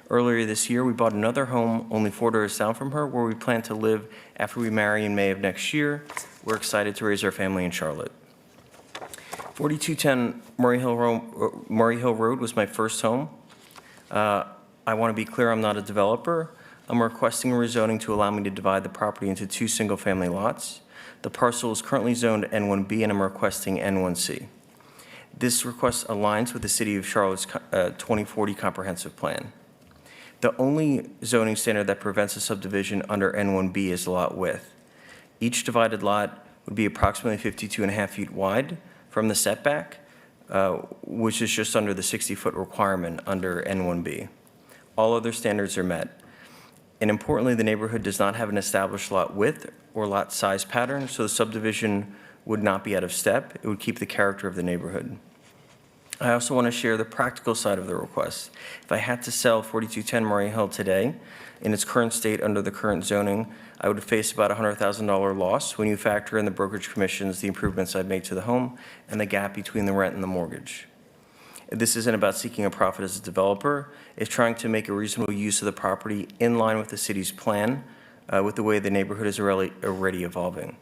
Earlier this year, we bought another home only 4 doors down from her, where we plan to live after we marry in May of next year. We're excited to raise our family in Charlotte. 4210 Murray Hill Road was my first home. I want to be clear, I'm not a developer. I'm requesting a rezoning to allow me to divide the property into 2 single-family lots. The parcel is currently zoned N1B, and I'm requesting N1C. This request aligns with the City of Charlotte's 2040 Comprehensive Plan. The only zoning standard that prevents a subdivision under N1B is lot width. Each divided lot would be approximately 52.5 feet wide from the setback, which is just under the 60-foot requirement under N1B. All other standards are met. And importantly, the neighborhood does not have an established lot width or lot size pattern, so the subdivision would not be out of step. It would keep the character of the neighborhood. I also want to share the practical side of the request. If I had to sell 4210 Murray Hill today, in its current state under the current zoning, I would face about a $100,000 loss when you factor in the brokerage commissions, the improvements I've made to the home, and the gap between the rent and the mortgage. This isn't about seeking a profit as a developer. It's trying to make a reasonable use of the property in line with the city's plan, with the way the neighborhood is already evolving.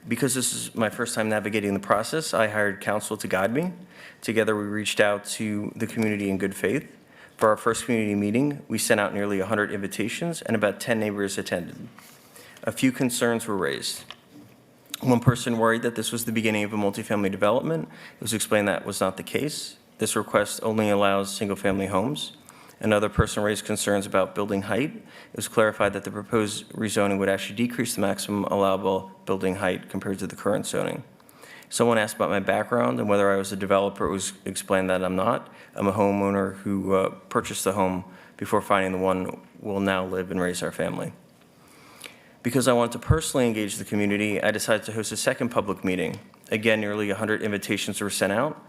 Because this is my first time navigating the process, I hired counsel to guide me. Together, we reached out to the community in good faith. For our first community meeting, we sent out nearly 100 invitations, and about 10 neighbors attended. A few concerns were raised. One person worried that this was the beginning of a multifamily development. It was explained that was not the case. This request only allows single-family homes. Another person raised concerns about building height. It was clarified that the proposed rezoning would actually decrease the maximum allowable building height compared to the current zoning. Someone asked about my background and whether I was a developer. It was explained that I'm not. I'm a homeowner who purchased the home before finding the one we'll now live and raise our family. Because I wanted to personally engage the community, I decided to host a second public meeting. Again, nearly 100 invitations were sent out.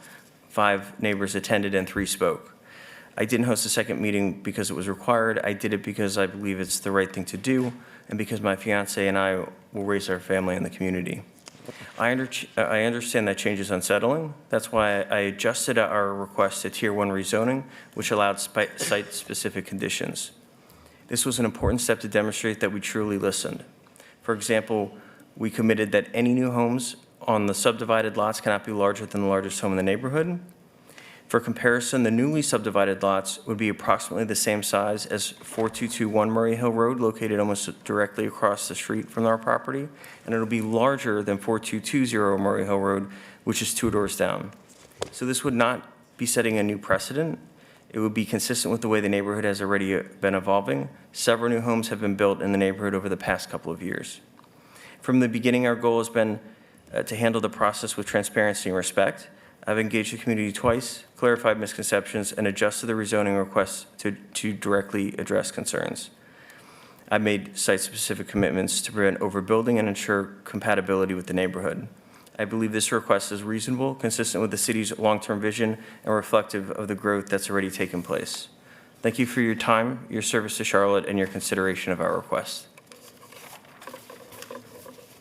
5 neighbors attended and 3 spoke. I didn't host a second meeting because it was required. I did it because I believe it's the right thing to do and because my fiance and I will raise our family in the community. I understand that change is unsettling. That's why I adjusted our request to Tier 1 rezoning, which allowed site-specific conditions. This was an important step to demonstrate that we truly listened. For example, we committed that any new homes on the subdivided lots cannot be larger than the largest home in the neighborhood. For comparison, the newly subdivided lots would be approximately the same size as 4221 Murray Hill Road, located almost directly across the street from our property, and it'll be larger than 4220 Murray Hill Road, which is 2 doors down. So this would not be setting a new precedent. It would be consistent with the way the neighborhood has already been evolving. Several new homes have been built in the neighborhood over the past couple of years. From the beginning, our goal has been to handle the process with transparency and respect. I've engaged the community twice, clarified misconceptions, and adjusted the rezoning requests to directly address concerns. I've made site-specific commitments to prevent overbuilding and ensure compatibility with the neighborhood. I believe this request is reasonable, consistent with the city's long-term vision, and reflective of the growth that's already taken place. Thank you for your time, your service to Charlotte, and your consideration of our request.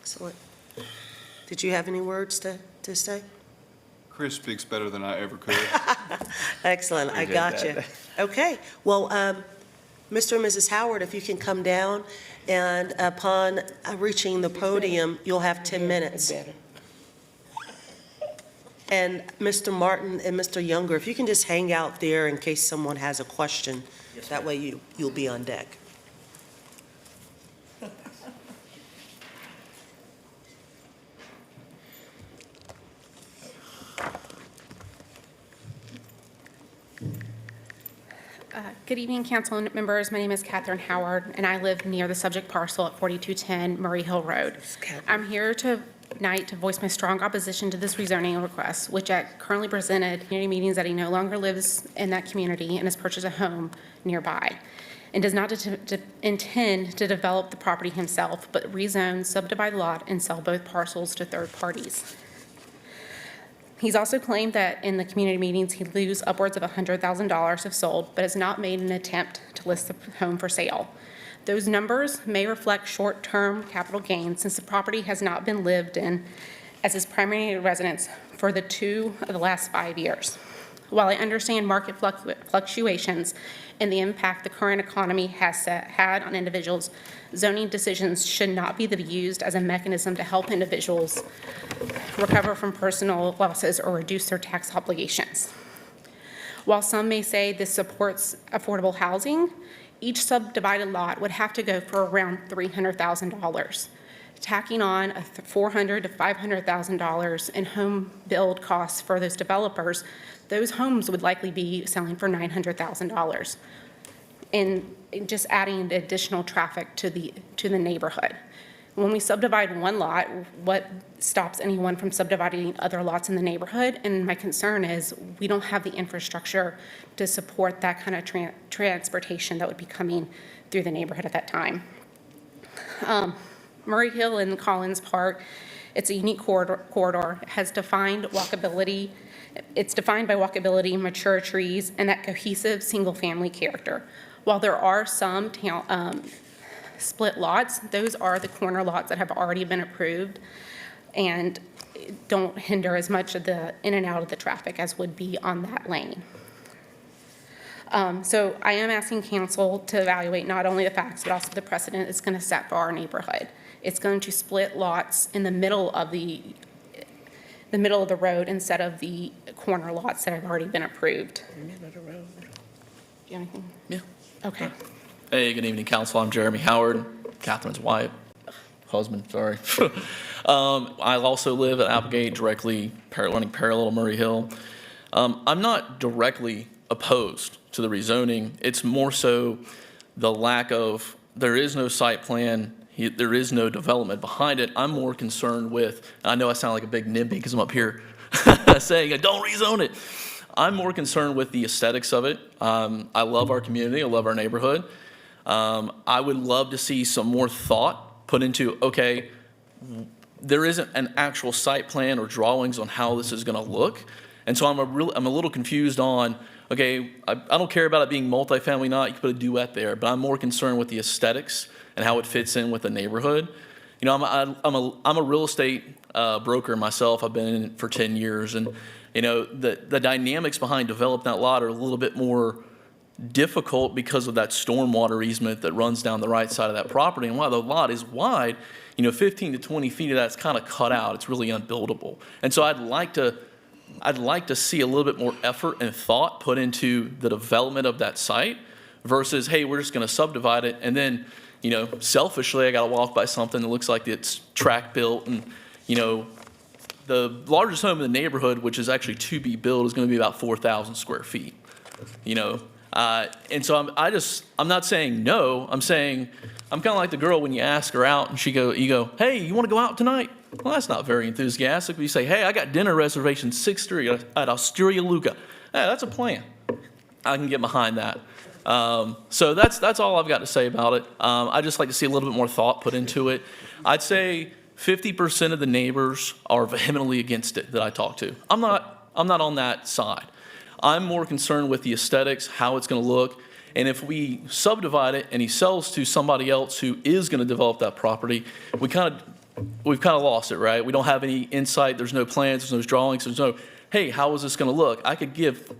Excellent. Did you have any words to say? Chris speaks better than I ever could. Excellent, I got you. Okay, well, Mr. and Mrs. Howard, if you can come down, and upon reaching the podium, you'll have 10 minutes. And Mr. Martin and Mr. Younger, if you can just hang out there in case someone has a question. Yes, that way you'll be on deck. Good evening, council members. My name is Catherine Howard, and I live near the subject parcel at 4210 Murray Hill Road. I'm here tonight to voice my strong opposition to this rezoning request, which Jack currently presented in community meetings that he no longer lives in that community and has purchased a home nearby, and does not intend to develop the property himself, but rezone, subdivide the lot, and sell both parcels to third parties. He's also claimed that in the community meetings, he'd lose upwards of $100,000 if sold, but has not made an attempt to list the home for sale. Those numbers may reflect short-term capital gains since the property has not been lived in as his primary residence for the 2 of the last 5 years. While I understand market fluctuations and the impact the current economy has had on individuals, zoning decisions should not be used as a mechanism to help individuals recover from personal losses or reduce their tax obligations. While some may say this supports affordable housing, each subdivided lot would have to go for around $300,000. Tacking on $400,000 to $500,000 in home build costs for those developers, those homes would likely be selling for $900,000. And just adding additional traffic to the neighborhood. When we subdivide one lot, what stops anyone from subdividing other lots in the neighborhood? And my concern is we don't have the infrastructure to support that kind of transportation that would be coming through the neighborhood at that time. Murray Hill and Collins Park, it's a unique corridor. It has defined walkability. It's defined by walkability, mature trees, and that cohesive single-family character. While there are some split lots, those are the corner lots that have already been approved and don't hinder as much of the in and out of the traffic as would be on that lane. So I am asking council to evaluate not only the facts, but also the precedent it's going to set for our neighborhood. It's going to split lots in the middle of the road instead of the corner lots that have already been approved. Do you have anything? Yeah. Okay. Hey, good evening, council. I'm Jeremy Howard, Catherine's wife, husband, sorry. I also live at Applegate, directly running parallel to Murray Hill. I'm not directly opposed to the rezoning. It's more so the lack of, there is no site plan, there is no development behind it. I'm more concerned with, I know I sound like a big NIMBY because I'm up here saying, don't rezone it. I'm more concerned with the aesthetics of it. I love our community, I love our neighborhood. I would love to see some more thought put into, okay, there isn't an actual site plan or drawings on how this is going to look. And so I'm a little confused on, okay, I don't care about it being multifamily, not, you can put a duet there, but I'm more concerned with the aesthetics and how it fits in with the neighborhood. You know, I'm a real estate broker myself. I've been in it for 10 years, and you know, the dynamics behind developing that lot are a little bit more difficult because of that stormwater easement that runs down the right side of that property. And while the lot is wide, you know, 15 to 20 feet of that's kind of cut out. It's really unbuildable. And so I'd like to see a little bit more effort and thought put into the development of that site versus, hey, we're just going to subdivide it. And then, you know, selfishly, I got to walk by something that looks like it's track built. And, you know, the largest home in the neighborhood, which is actually to be built, is going to be about 4,000 square feet, you know. And so I'm not saying no. I'm saying, I'm kind of like the girl when you ask her out and you go, hey, you want to go out tonight? Well, that's not very enthusiastic. But you say, hey, I got dinner reservation 6-3 at Osteria Luca. Hey, that's a plan. I can get behind that. So that's all I've got to say about it. I just like to see a little bit more thought put into it. I'd say 50% of the neighbors are vehemently against it that I talk to. I'm not on that side. I'm more concerned with the aesthetics, how it's going to look, and if we subdivide it and he sells to somebody else who is going to develop that property, we've kind of lost it, right? We don't have any insight. There's no plans. There's no drawings. There's no, hey, how is this going to look? I could give.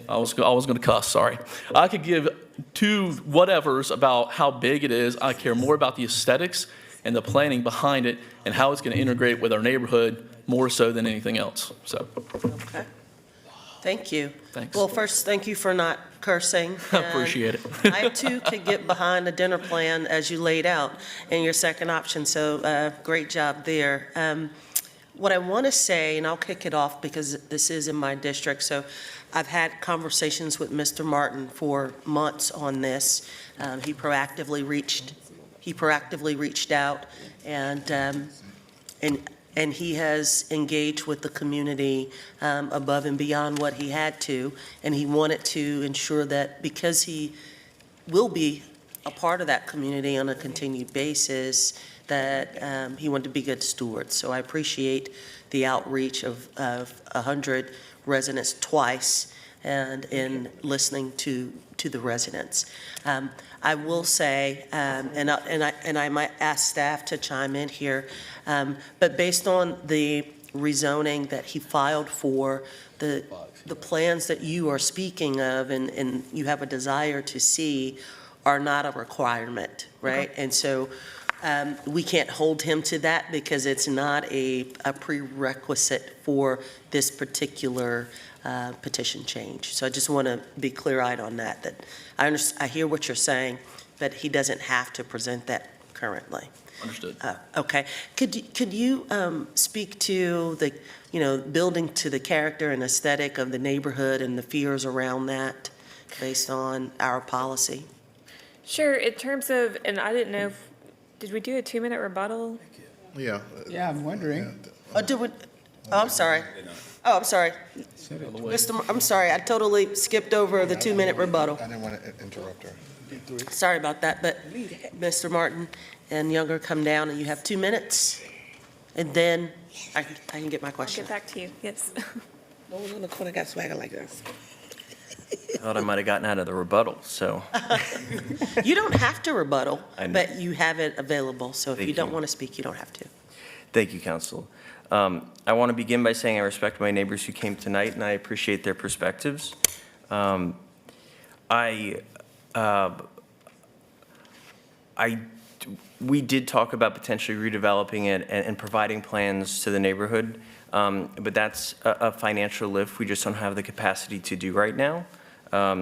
I was going to cuss. Sorry. I could give two whatevers about how big it is. I care more about the aesthetics and the planning behind it and how it's going to integrate with our neighborhood more so than anything else. So. Okay. Thank you. Thanks. Well, first, thank you for not cursing. I appreciate it. I, too, could get behind the dinner plan as you laid out in your second option, so great job there. What I want to say, and I'll kick it off because this is in my district, so I've had conversations with Mr. Martin for months on this. He proactively reached out, and he has engaged with the community above and beyond what he had to, and he wanted to ensure that because he will be a part of that community on a continued basis, that he wanted to be good stewards. So I appreciate the outreach of 100 residents twice and in listening to the residents. I will say, and I might ask staff to chime in here, but based on the rezoning that he filed for, the plans that you are speaking of and you have a desire to see are not a requirement, right? Okay. And so we can't hold him to that because it's not a prerequisite for this particular petition change. So I just want to be clear-eyed on that, that I hear what you're saying, but he doesn't have to present that currently. Understood. Okay. Could you speak to the, building to the character and aesthetic of the neighborhood and the fears around that based on our policy? Sure, in terms of, and I didn't know, did we do a 2-minute rebuttal? Yeah. Yeah, I'm wondering. I'm sorry. Oh, I'm sorry. I'm sorry, I totally skipped over the 2-minute rebuttal. I didn't want to interrupt her. Sorry about that, but Mr. Martin and Younger, come down and you have 2 minutes, and then I can get my I'll question. get back to you, yes. No one on the corner got swagger like this. I thought I might have gotten out of the rebuttal, so. You don't have to rebuttal, I know. but you have it available, so if Thank you don't you. want to speak, you don't have to. Thank you, Council. I want to begin by saying I respect my neighbors who came tonight, and I appreciate their perspectives. We did talk about potentially redeveloping it and providing plans to the neighborhood, but that's a financial lift we just don't have the capacity to do right now.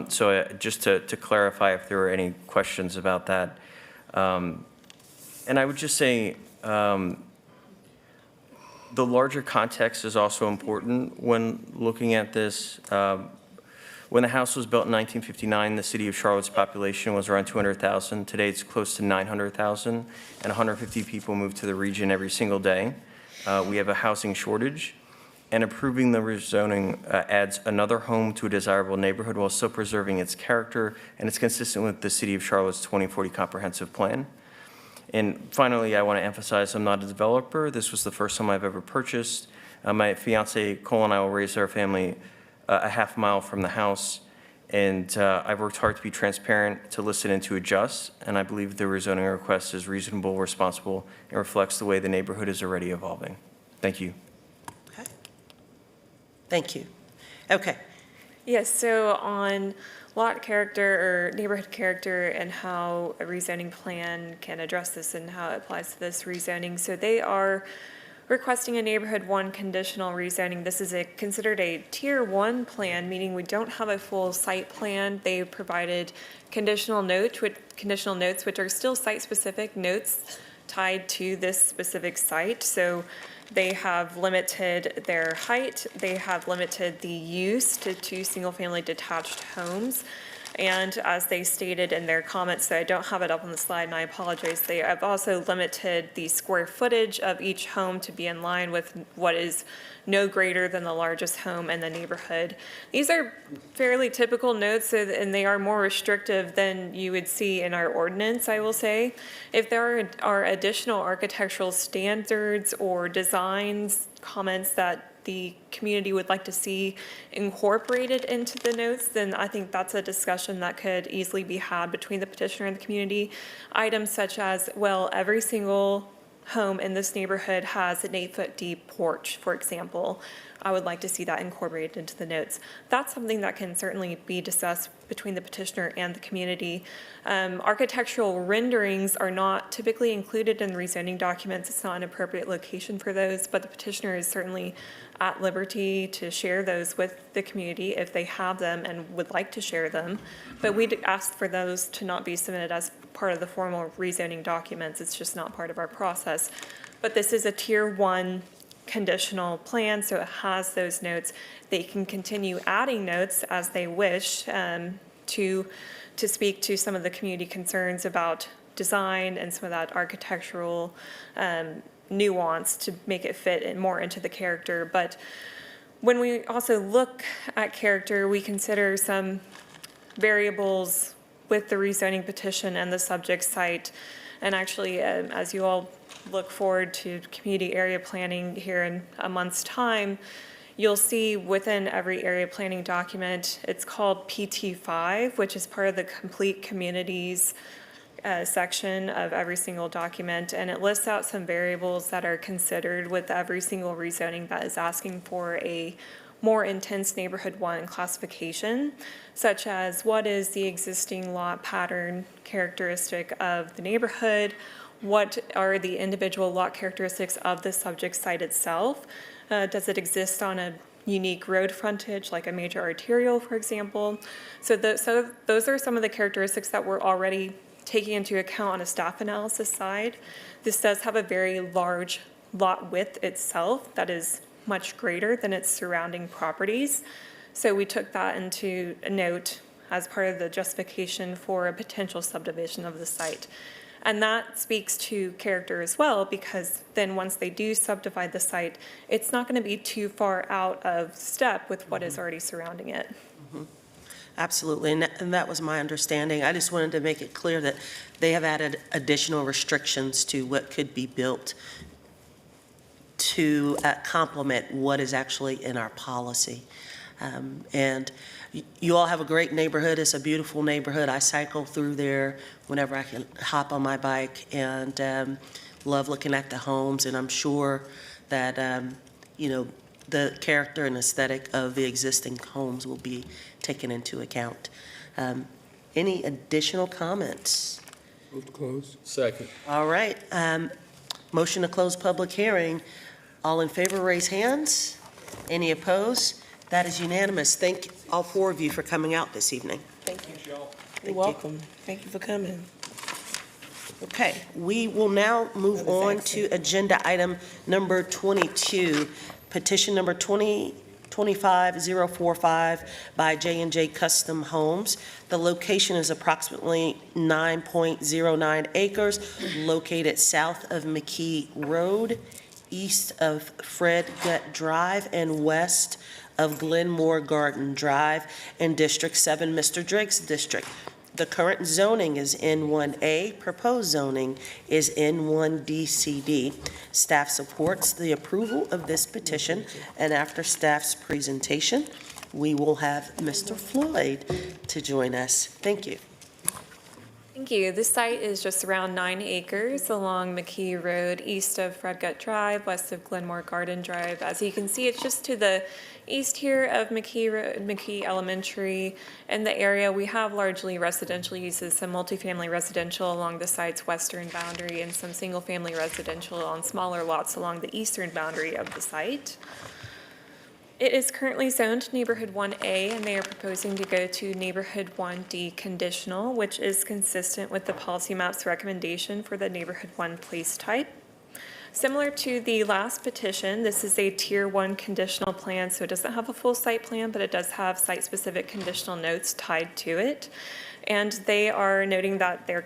So just to clarify if there were any questions about that. And I would just say, the larger context is also important when looking at this. When the house was built in 1959, the city of Charlotte's population was around 200,000. Today, it's close to 900,000, and 150 people move to the region every single day. We have a housing shortage, and approving the rezoning adds another home to a desirable neighborhood while still preserving its character, and it's consistent with the city of Charlotte's 2040 comprehensive plan. And finally, I want to emphasize I'm not a developer. This was the first home I've ever purchased. My fiance, Cole, and I will raise our family a half mile from the house. And I've worked hard to be transparent, to listen and to adjust. And I believe the rezoning request is reasonable, responsible, and reflects the way the neighborhood is already evolving. Thank you. Okay. Thank you. Okay. Yes, so on lot character or neighborhood character and how a rezoning plan can address this and how it applies to this rezoning. So they are requesting a neighborhood 1 conditional rezoning. This is considered a tier 1 plan, meaning we don't have a full site plan. They provided conditional notes, which are still site-specific notes tied to this specific site. So they have limited their height, they have limited the use to 2 single-family detached homes. And as they stated in their comments, so I don't have it up on the slide and I apologize, they have also limited the square footage of each home to be in line with what is no greater than the largest home in the neighborhood. These are fairly typical notes, and they are more restrictive than you would see in our ordinance, I will say. If there are additional architectural standards or designs, comments that the community would like to see incorporated into the notes, then I think that's a discussion that could easily be had between the petitioner and the community. Items such as, well, every single home in this neighborhood has an 8-foot deep porch, for example. I would like to see that incorporated into the notes. That's something that can certainly be discussed between the petitioner and the community. Architectural renderings are not typically included in rezoning documents. It's not an appropriate location for those, but the petitioner is certainly at liberty to share those with the community if they have them and would like to share them. But we'd ask for those to not be submitted as part of the formal rezoning documents. It's just not part of our process. But this is a tier 1 conditional plan, so it has those notes. They can continue adding notes as they wish to speak to some of the community concerns about design and some of that architectural nuance to make it fit more into the character. But when we also look at character, we consider some variables with the rezoning petition and the subject site. And actually, as you all look forward to community area planning here in a month's time, you'll see within every area planning document, it's called PT5, which is part of the complete communities section of every single document. And it lists out some variables that are considered with every single rezoning that is asking for a more intense neighborhood 1 classification, such as what is the existing lot pattern characteristic of the neighborhood, what are the individual lot characteristics of the subject site itself, does it exist on a unique road frontage, like a major arterial, for example. So those are some of the characteristics that we're already taking into account on a staff analysis side. This does have a very large lot width itself that is much greater than its surrounding properties. So we took that into a note as part of the justification for a potential subdivision of the site. And that speaks to character as well, because then once they do subdivide the site, it's not going to be too far out of step with what is already surrounding it. Absolutely, and that was my understanding. I just wanted to make it clear that they have added additional restrictions to what could be built to complement what is actually in our policy. And you all have a great neighborhood. It's a beautiful neighborhood. I cycle through there whenever I can hop on my bike, and love looking at the homes. And I'm sure that, the character and aesthetic of the existing homes will be taken into account. Any additional comments? Move to close. Second. All right. Motion to close public hearing. All in favor, raise hands. Any opposed? That is unanimous. Thank all four of you for coming out this evening. Thank you. You're welcome. Thank you for coming. Okay, we will now move on to agenda item number 22, petition number 2025-045 by J&J Custom Homes. The location is approximately 9.09 acres, located south of McKee Road, east of Fred Gutt Drive, and west of Glenmore Garden Drive in District 7, Mr. Drake's district. The current zoning is N1A, proposed zoning is N1DCD. Staff supports the approval of this petition, and after staff's presentation, we will have Mr. Floyd to join us. Thank you. Thank you. This site is just around 9 acres along McKee Road, east of Fred Gutt Drive, west of Glenmore Garden Drive. As you can see, it's just to the east here of McKee Elementary. In the area, we have largely residential uses, some multifamily residential along the site's western boundary, and some single-family residential on smaller lots along the eastern boundary of the site. It is currently zoned Neighborhood 1A, and they are proposing to go to Neighborhood 1D conditional, which is consistent with the policy map's recommendation for the Neighborhood 1 place type. Similar to the last petition, this is a Tier 1 conditional plan, so it doesn't have a full site plan, but it does have site-specific conditional notes tied to it. And they are noting that they're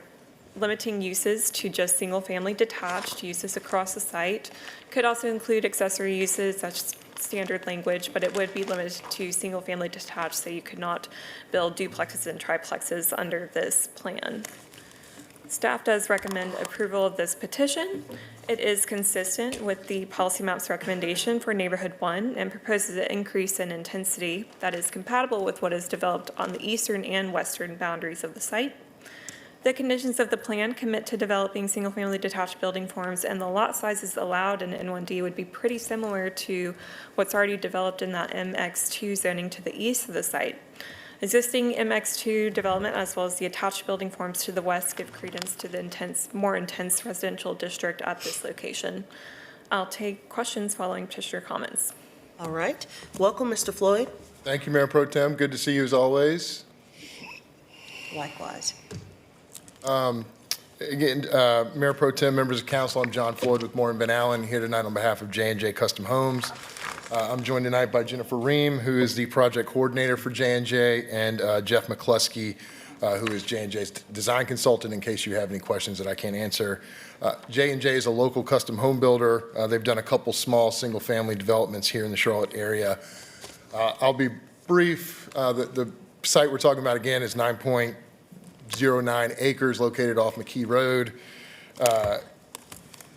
limiting uses to just single-family detached uses across the site. Could also include accessory uses, such as standard language, but it would be limited to single-family detached, so you could not build duplexes and triplexes under this plan. Staff does recommend approval of this petition. It is consistent with the policy map's recommendation for Neighborhood 1 and proposes an increase in intensity that is compatible with what is developed on the eastern and western boundaries of the site. The conditions of the plan commit to developing single-family detached building forms, and the lot sizes allowed in N1D would be pretty similar to what's already developed in that MX2 zoning to the east of the site. Existing MX2 development, as well as the attached building forms to the west, give credence to the more intense residential district at this location. I'll take questions following petitioner comments. All right. Welcome, Mr. Floyd. Thank you, Mayor Pro Tem. Good to see you as always. Likewise. Again, Mayor Pro Tem, members of council, I'm John Floyd with Moore & Ben Allen, here tonight on behalf of J&J Custom Homes. I'm joined tonight by Jennifer Ream, who is the project coordinator for J&J, and Jeff McCluskey, who is J&J's design consultant, in case you have any questions that I can't answer. J&J is a local custom home builder. They've done a couple small single-family developments here in the Charlotte area. I'll be brief. The site we're talking about, again, is 9.09 acres located off McKee Road.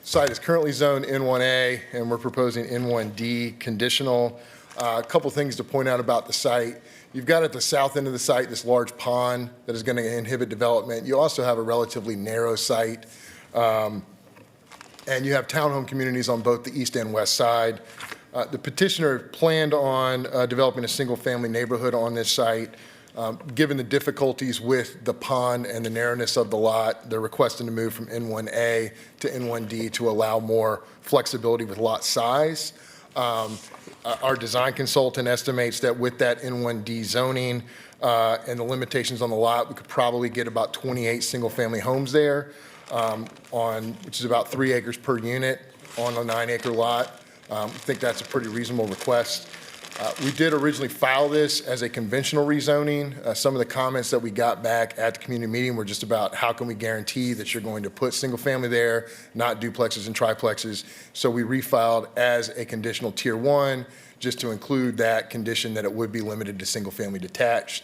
Site is currently zoned N1A, and we're proposing N1D conditional. A couple things to point out about the site. You've got at the south end of the site this large pond that is going to inhibit development. You also have a relatively narrow site, and you have townhome communities on both the east and west side. The petitioner planned on developing a single-family neighborhood on this site. Given the difficulties with the pond and the narrowness of the lot, they're requesting to move from N1A to N1D to allow more flexibility with lot size. Our design consultant estimates that with that N1D zoning and the limitations on the lot, we could probably get about 28 single-family homes there, which is about 3 acres per unit on a 9-acre lot. I think that's a pretty reasonable request. We did originally file this as a conventional rezoning. Some of the comments that we got back at the community meeting were just about how can we guarantee that you're going to put single family there, not duplexes and triplexes. So we refiled as a conditional tier 1, just to include that condition that it would be limited to single family detached.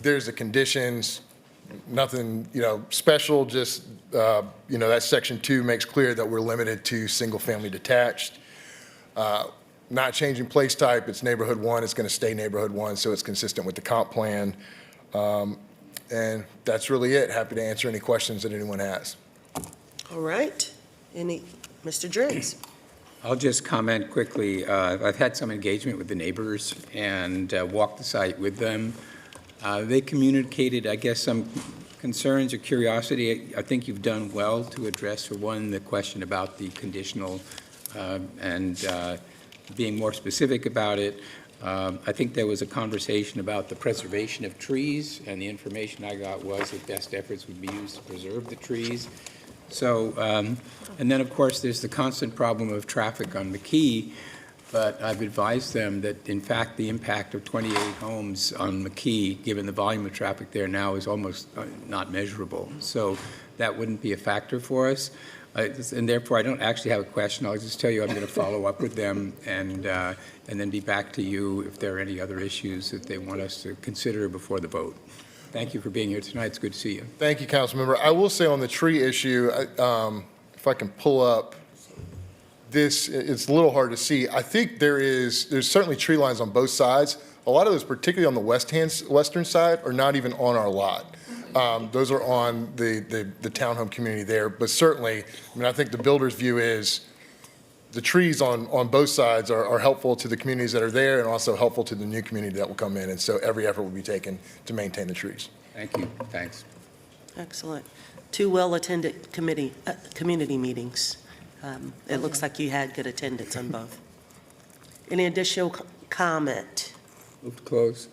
There's the conditions, nothing, special, just, that section 2 makes clear that we're limited to single family detached. Not changing place type, it's neighborhood 1, it's going to stay neighborhood 1, so it's consistent with the comp plan. And that's really it. Happy to answer any questions that anyone has. All right. Mr. Driggs? I'll just comment quickly. I've had some engagement with the neighbors and walked the site with them. They communicated, I guess, some concerns or curiosity. I think you've done well to address, for one, the question about the conditional and being more specific about it. I think there was a conversation about the preservation of trees, and the information I got was that best efforts would be used to preserve the trees. So, and then, of course, there's the constant problem of traffic on McKee, but I've advised them that, in fact, the impact of 28 homes on McKee, given the volume of traffic there now, is almost not measurable. So that wouldn't be a factor for us. And therefore, I don't actually have a question. I'll just tell you I'm going to follow up with them and then be back to you if there are any other issues that they want us to consider before the vote. Thank you for being here tonight. It's good to see you. Thank you, Councilmember. I will say on the tree issue, if I can pull up this, it's a little hard to see. I think there's certainly tree lines on both sides. A lot of those, particularly on the western side, are not even on our lot. Those are on the townhome community there. But certainly, I think the builder's view is the trees on both sides are helpful to the communities that are there and also helpful to the new community that will come in. And so every effort will be taken to maintain the trees. Thank you. Thanks. Excellent. 2 well-attended community meetings. It looks like you had good attendance on both. Any additional comment? Move to close.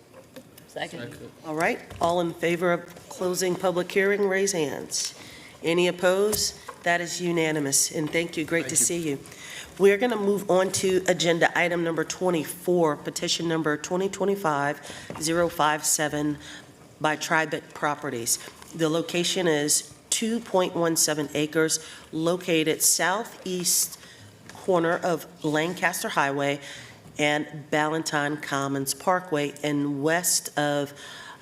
Second. All right, all in favor of closing public hearing, raise hands. Any opposed? That is unanimous, and thank you, great to see you. We're going to move on to agenda item number 24, petition number 2025-057 by Tribeca Properties. The location is 2.17 acres located southeast corner of Lancaster Highway and Ballantyne Commons Parkway and west of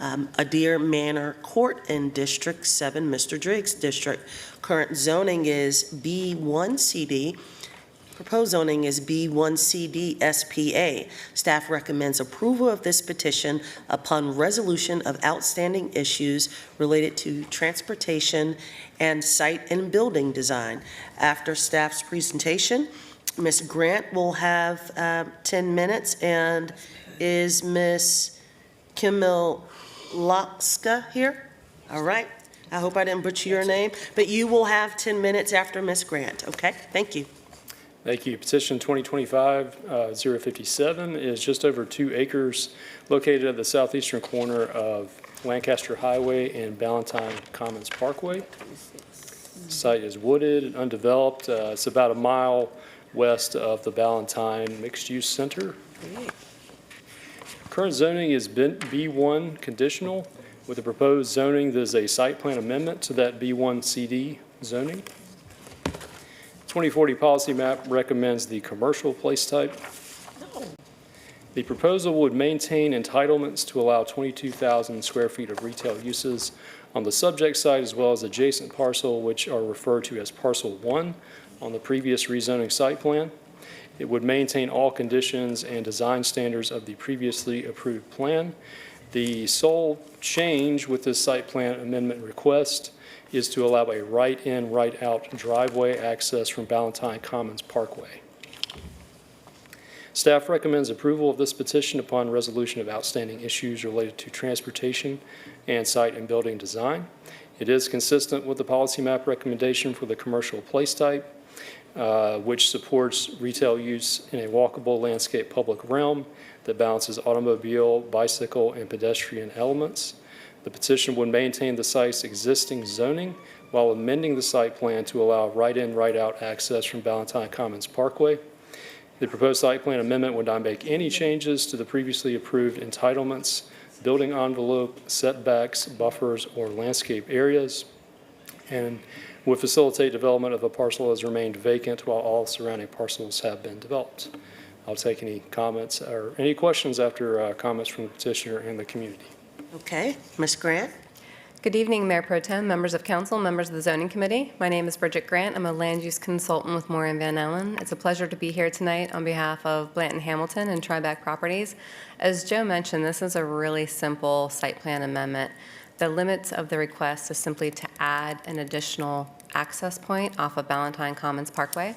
Adair Manor Court in District 7, Mr. Driggs District. Current zoning is B1CD. Proposed zoning is B1CD SPA. Staff recommends approval of this petition upon resolution of outstanding issues related to transportation and site and building design. After staff's presentation, Ms. Grant will have 10 minutes, and is Ms. Kimilowska here? All right. I hope I didn't butcher your name, but you will have 10 minutes after Ms. Grant, okay? Thank you. Thank you. Petition 2025-057 is just over 2 acres located at the southeastern corner of Lancaster Highway and Ballantyne Commons Parkway. The site is wooded and undeveloped. It's about a mile west of the Ballantyne Mixed Use Center. Current zoning is B1 conditional. With the proposed zoning, there's a site plan amendment to that B1CD zoning. 2040 policy map recommends the commercial place type. The proposal would maintain entitlements to allow 22,000 square feet of retail uses on the subject site as well as adjacent parcel, which are referred to as parcel 1 on the previous rezoning site plan. It would maintain all conditions and design standards of the previously approved plan. The sole change with this site plan amendment request is to allow a right-in, right-out driveway access from Ballantyne Commons Parkway. Staff recommends approval of this petition upon resolution of outstanding issues related to transportation and site and building design. It is consistent with the policy map recommendation for the commercial place type. which supports retail use in a walkable landscape public realm that balances automobile, bicycle, and pedestrian elements. The petition would maintain the site's existing zoning while amending the site plan to allow right-in, right-out access from Ballantyne Commons Parkway. The proposed site plan amendment would not make any changes to the previously approved entitlements, building envelope, setbacks, buffers, or landscape areas, and would facilitate development of a parcel as remained vacant while all surrounding parcels have been developed. I'll take any comments or any questions after comments from the petitioner and the community. Okay, Ms. Grant? Good evening, Mayor Pro Tem, members of council, members of the zoning committee. My name is Bridget Grant. I'm a land use consultant with Moore & Van Allen. It's a pleasure to be here tonight on behalf of Blanton Hamilton and Tribeca Properties. As Joe mentioned, this is a really simple site plan amendment. The limits of the request is simply to add an additional access point off of Ballantyne Commons Parkway.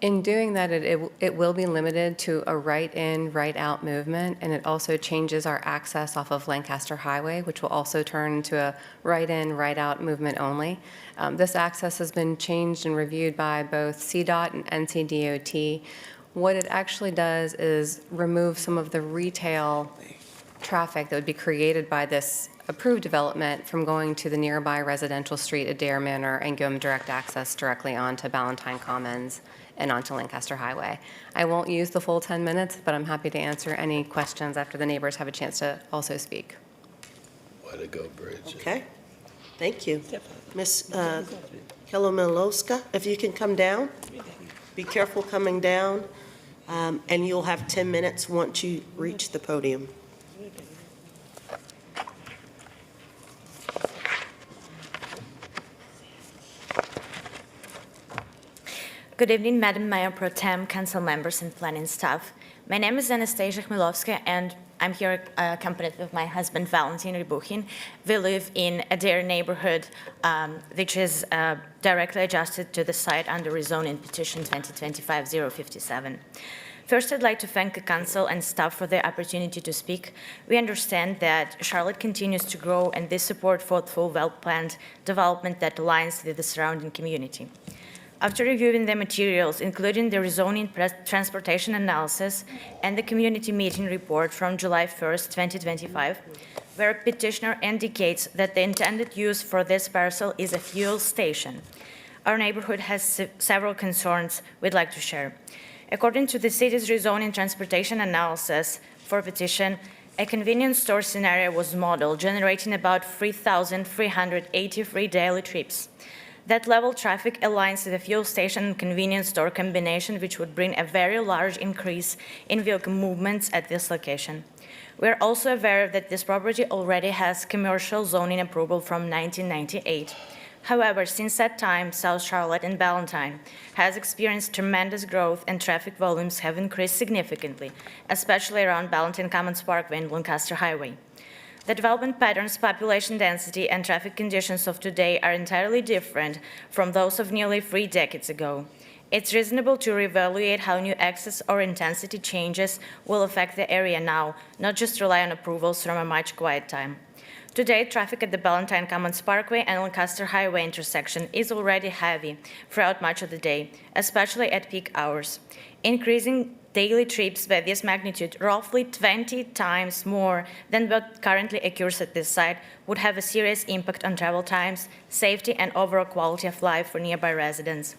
In doing that, it will be limited to a right-in, right-out movement, and it also changes our access off of Lancaster Highway, which will also turn into a right-in, right-out movement only. This access has been changed and reviewed by both CDOT and NCDOT. What it actually does is remove some of the retail traffic that would be created by this approved development from going to the nearby residential street, Adair Manor, and give them direct access directly onto Ballantyne Commons and onto Lancaster Highway. I won't use the full 10 minutes, but I'm happy to answer any questions after the neighbors have a chance to also speak. Way to go, Bridget. Okay, thank you. Ms. Kelomilowska, if you can come down, be careful coming down, and you'll have 10 minutes once you reach the podium. Good evening, Madam Mayor Pro Tem, council members, and planning staff. My name is Anastasia Khmilovska, and I'm here accompanied with my husband, Valentin Rybuchin. We live in Adair neighborhood, which is directly adjacent to the site under rezoning petition 2025-057. First, I'd like to thank the council and staff for the opportunity to speak. We understand that Charlotte continues to grow, and this support thoughtful, well-planned development that aligns with the surrounding community. After reviewing the materials, including the rezoning transportation analysis and the community meeting report from July 1st, 2025, where petitioner indicates that the intended use for this parcel is a fuel station, our neighborhood has several concerns we'd like to share. According to the city's rezoning transportation analysis for petition, a convenience store scenario was modeled, generating about 3,383 daily trips. That level traffic aligns with the fuel station and convenience store combination, which would bring a very large increase in vehicle movements at this location. We are also aware that this property already has commercial zoning approval from 1998. However, since that time, South Charlotte and Ballantyne has experienced tremendous growth and traffic volumes have increased significantly, especially around Ballantyne Commons Parkway and Lancaster Highway. The development patterns, population density, and traffic conditions of today are entirely different from those of nearly 3 decades ago. It's reasonable to reevaluate how new access or intensity changes will affect the area now, not just rely on approvals from a much quiet time. Today, traffic at the Ballantyne Commons Parkway and Lancaster Highway intersection is already heavy throughout much of the day, especially at peak hours. Increasing daily trips by this magnitude, roughly 20 times more than what currently occurs at this site, would have a serious impact on travel times, safety, and overall quality of life for nearby residents.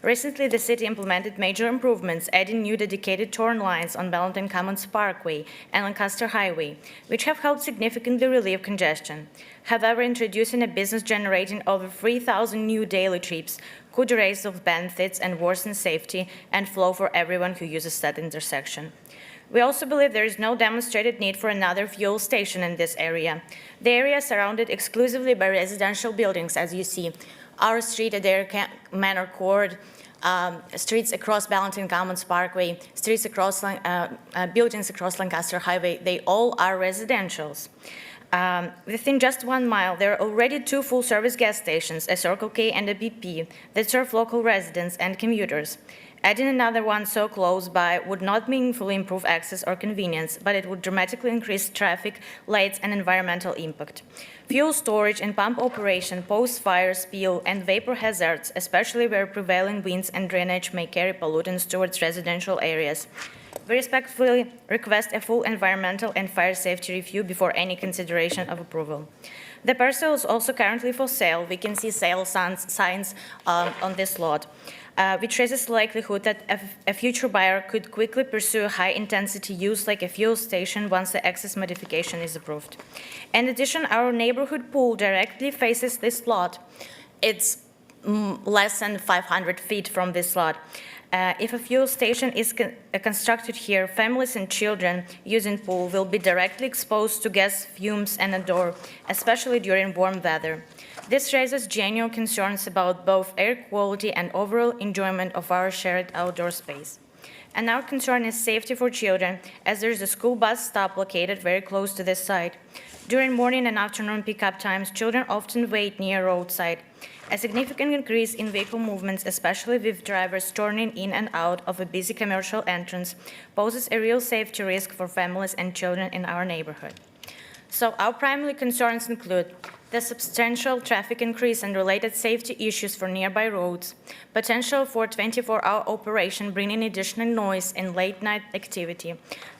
Recently, the city implemented major improvements, adding new dedicated turn lines on Ballantyne Commons Parkway and Lancaster Highway, which have helped significantly relieve congestion. However, introducing a business generating over 3,000 new daily trips could raise the benefits and worsen safety and flow for everyone who uses that intersection. We also believe there is no demonstrated need for another fuel station in this area. The area is surrounded exclusively by residential buildings, as you see. Our street, Adair Manor Court, streets across Ballantyne Commons Parkway, streets across buildings across Lancaster Highway, they all are residentials. Within just 1 mile, there are already 2 full-service gas stations, a Circle K and a BP, that serve local residents and commuters. Adding another one so close by would not meaningfully improve access or convenience, but it would dramatically increase traffic, lights, and environmental impact. Fuel storage and pump operation pose fire, spill, and vapor hazards, especially where prevailing winds and drainage may carry pollutants towards residential areas. We respectfully request a full environmental and fire safety review before any consideration of approval. The parcel is also currently for sale. We can see sale signs on this lot, which raises the likelihood that a future buyer could quickly pursue high-intensity use like a fuel station once the access modification is approved. In addition, our neighborhood pool directly faces this lot. It's less than 500 feet from this lot. If a fuel station is constructed here, families and children using pool will be directly exposed to gas fumes and odor, especially during warm weather. This raises genuine concerns about both air quality and overall enjoyment of our shared outdoor space. And our concern is safety for children, as there is a school bus stop located very close to this site. During morning and afternoon pickup times, children often wait near roadside. A significant increase in vehicle movements, especially with drivers turning in and out of a busy commercial entrance, poses a real safety risk for families and children in our neighborhood. So our primary concerns include the substantial traffic increase and related safety issues for nearby roads, potential for 24-hour operation bringing additional noise and late-night activity,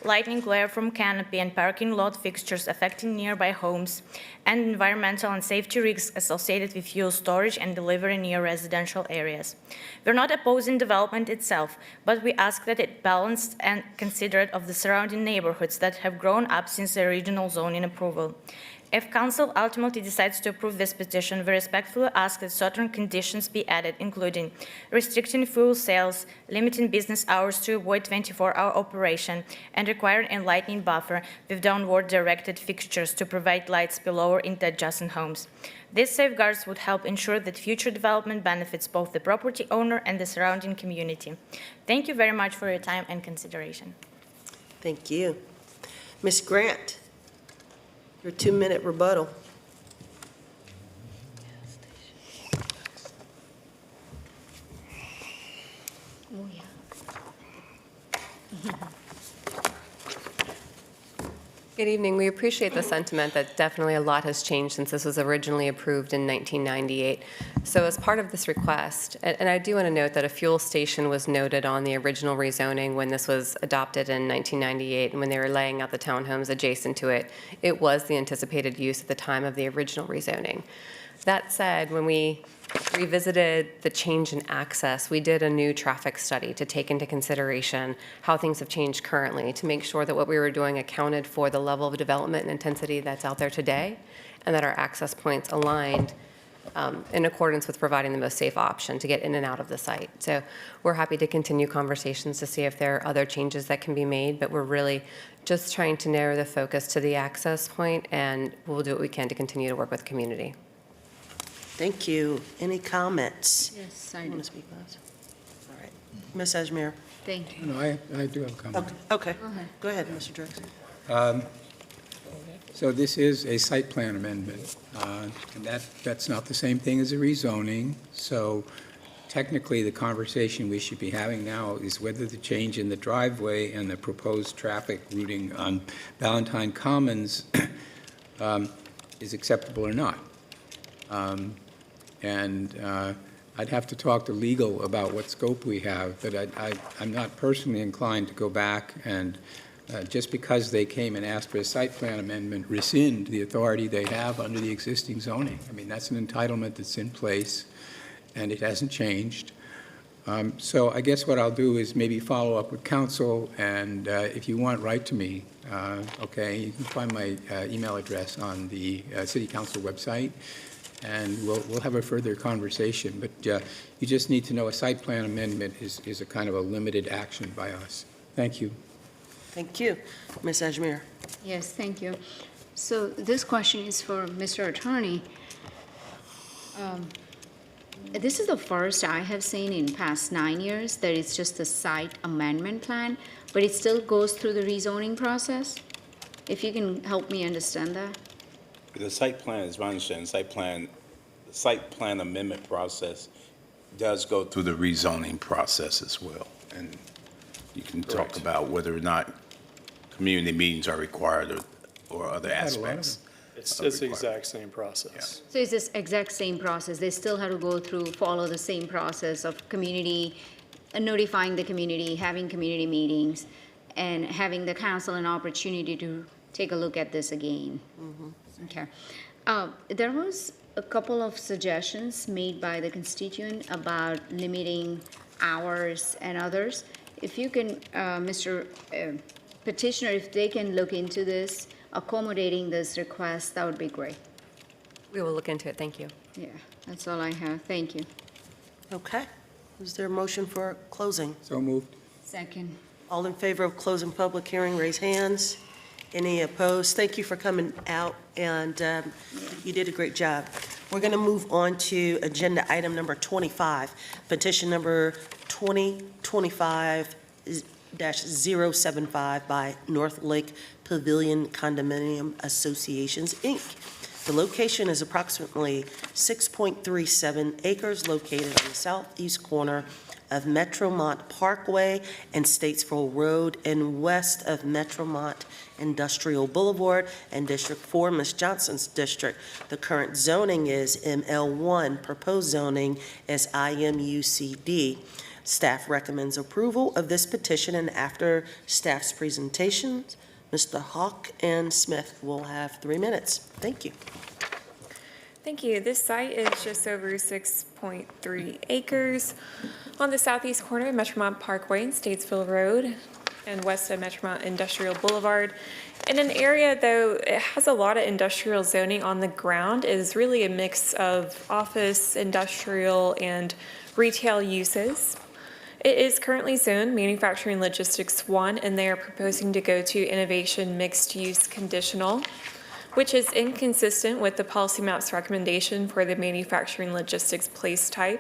lightning glare from canopy and parking lot fixtures affecting nearby homes, and environmental and safety risks associated with fuel storage and delivery near residential areas. We're not opposing development itself, but we ask that it balanced and considerate of the surrounding neighborhoods that have grown up since the original zoning approval. If Council ultimately decides to approve this petition, we respectfully ask that certain conditions be added, including restricting fuel sales, limiting business hours to avoid 24-hour operation, and requiring a lightning buffer with downward-directed fixtures to provide light spillover into adjacent homes. These safeguards would help ensure that future development benefits both the property owner and the surrounding community. Thank you very much for your time and consideration. Thank you. Ms. Grant, your 2-minute rebuttal. Good evening. We appreciate the sentiment that definitely a lot has changed since this was originally approved in 1998. So as part of this request, and I do want to note that a fuel station was noted on the original rezoning when this was adopted in 1998, and when they were laying out the townhomes adjacent to it, it was the anticipated use at the time of the original rezoning. That said, when we revisited the change in access, we did a new traffic study to take into consideration how things have changed currently to make sure that what we were doing accounted for the level of development and intensity that's out there today, and that our access points aligned in accordance with providing the most safe option to get in and out of the site. So we're happy to continue conversations to see if there are other changes that can be made, but we're really just trying to narrow the focus to the access point, and we'll do what we can to continue to work with the community. Thank you. Any comments? Yes, I You do. want to speak, Buzz? All right. Ms. Ajmer? Thank you. No, I do have a comment. Okay. Go ahead. Go ahead, Mr. Drexler. So this is a site plan amendment, and that's not the same thing as a rezoning. So technically, the conversation we should be having now is whether the change in the driveway and the proposed traffic routing on Valentine Commons is acceptable or not. I'd have to talk to legal about what scope we have, but I'm not personally inclined to go back and, just because they came and asked for a site plan amendment, rescind the authority they have under the existing zoning. I mean, that's an entitlement that's in place, and it hasn't changed. So I guess what I'll do is maybe follow up with council, and if you want, write to me, okay? You can find my email address on the City Council website, and we'll have a further conversation. But you just need to know a site plan amendment is a kind of a limited action by us. Thank you. Thank you. Ms. Ajmer? Yes, thank you. So this question is for Mr. Attorney. This is the first I have seen in past 9 years that it's just a site amendment plan, but it still goes through the rezoning process. If you can help me understand that. The site plan, as my understanding, site plan amendment process does go through the rezoning process as well. And you can talk Correct. about whether or not community meetings are required or other Had a lot of aspects. It's of the requirement. exact same process. So it's this exact same process. They still have to go through, follow the same process of community, notifying the community, having community meetings, and having the council an opportunity to take a look at this again. Okay. There was a couple of suggestions made by the constituent about limiting hours and others. If you can, Mr. Petitioner, if they can look into this, accommodating this request, that would be great. We will look into it. Thank you. Yeah, that's all I have. Thank you. Okay. Is there a motion for closing? So moved. Second. All in favor of closing public hearing, raise hands. Any opposed? Thank you for coming out, and you did a great job. We're going to move on to agenda item number 25, petition number 2025-075 by North Lake Pavilion Condominium Associations, Inc. The location is approximately 6.37 acres located on the southeast corner of Metromont Parkway and Statesville Road and west of Metromont Industrial Boulevard and District 4, Ms. Johnson's district. The current zoning is ML1, proposed zoning is IMUCD. Staff recommends approval of this petition, and after staff's presentations, Mr. Hawk and Smith will have 3 minutes. Thank you. Thank you. This site is just over 6.3 acres on the southeast corner of Metromont Parkway and Statesville Road and west of Metromont Industrial Boulevard. In an area, though, it has a lot of industrial zoning on the ground. It is really a mix of office, industrial, and retail uses. It is currently zoned Manufacturing Logistics 1, and they are proposing to go to Innovation Mixed Use Conditional, which is inconsistent with the policy map's recommendation for the manufacturing logistics place type.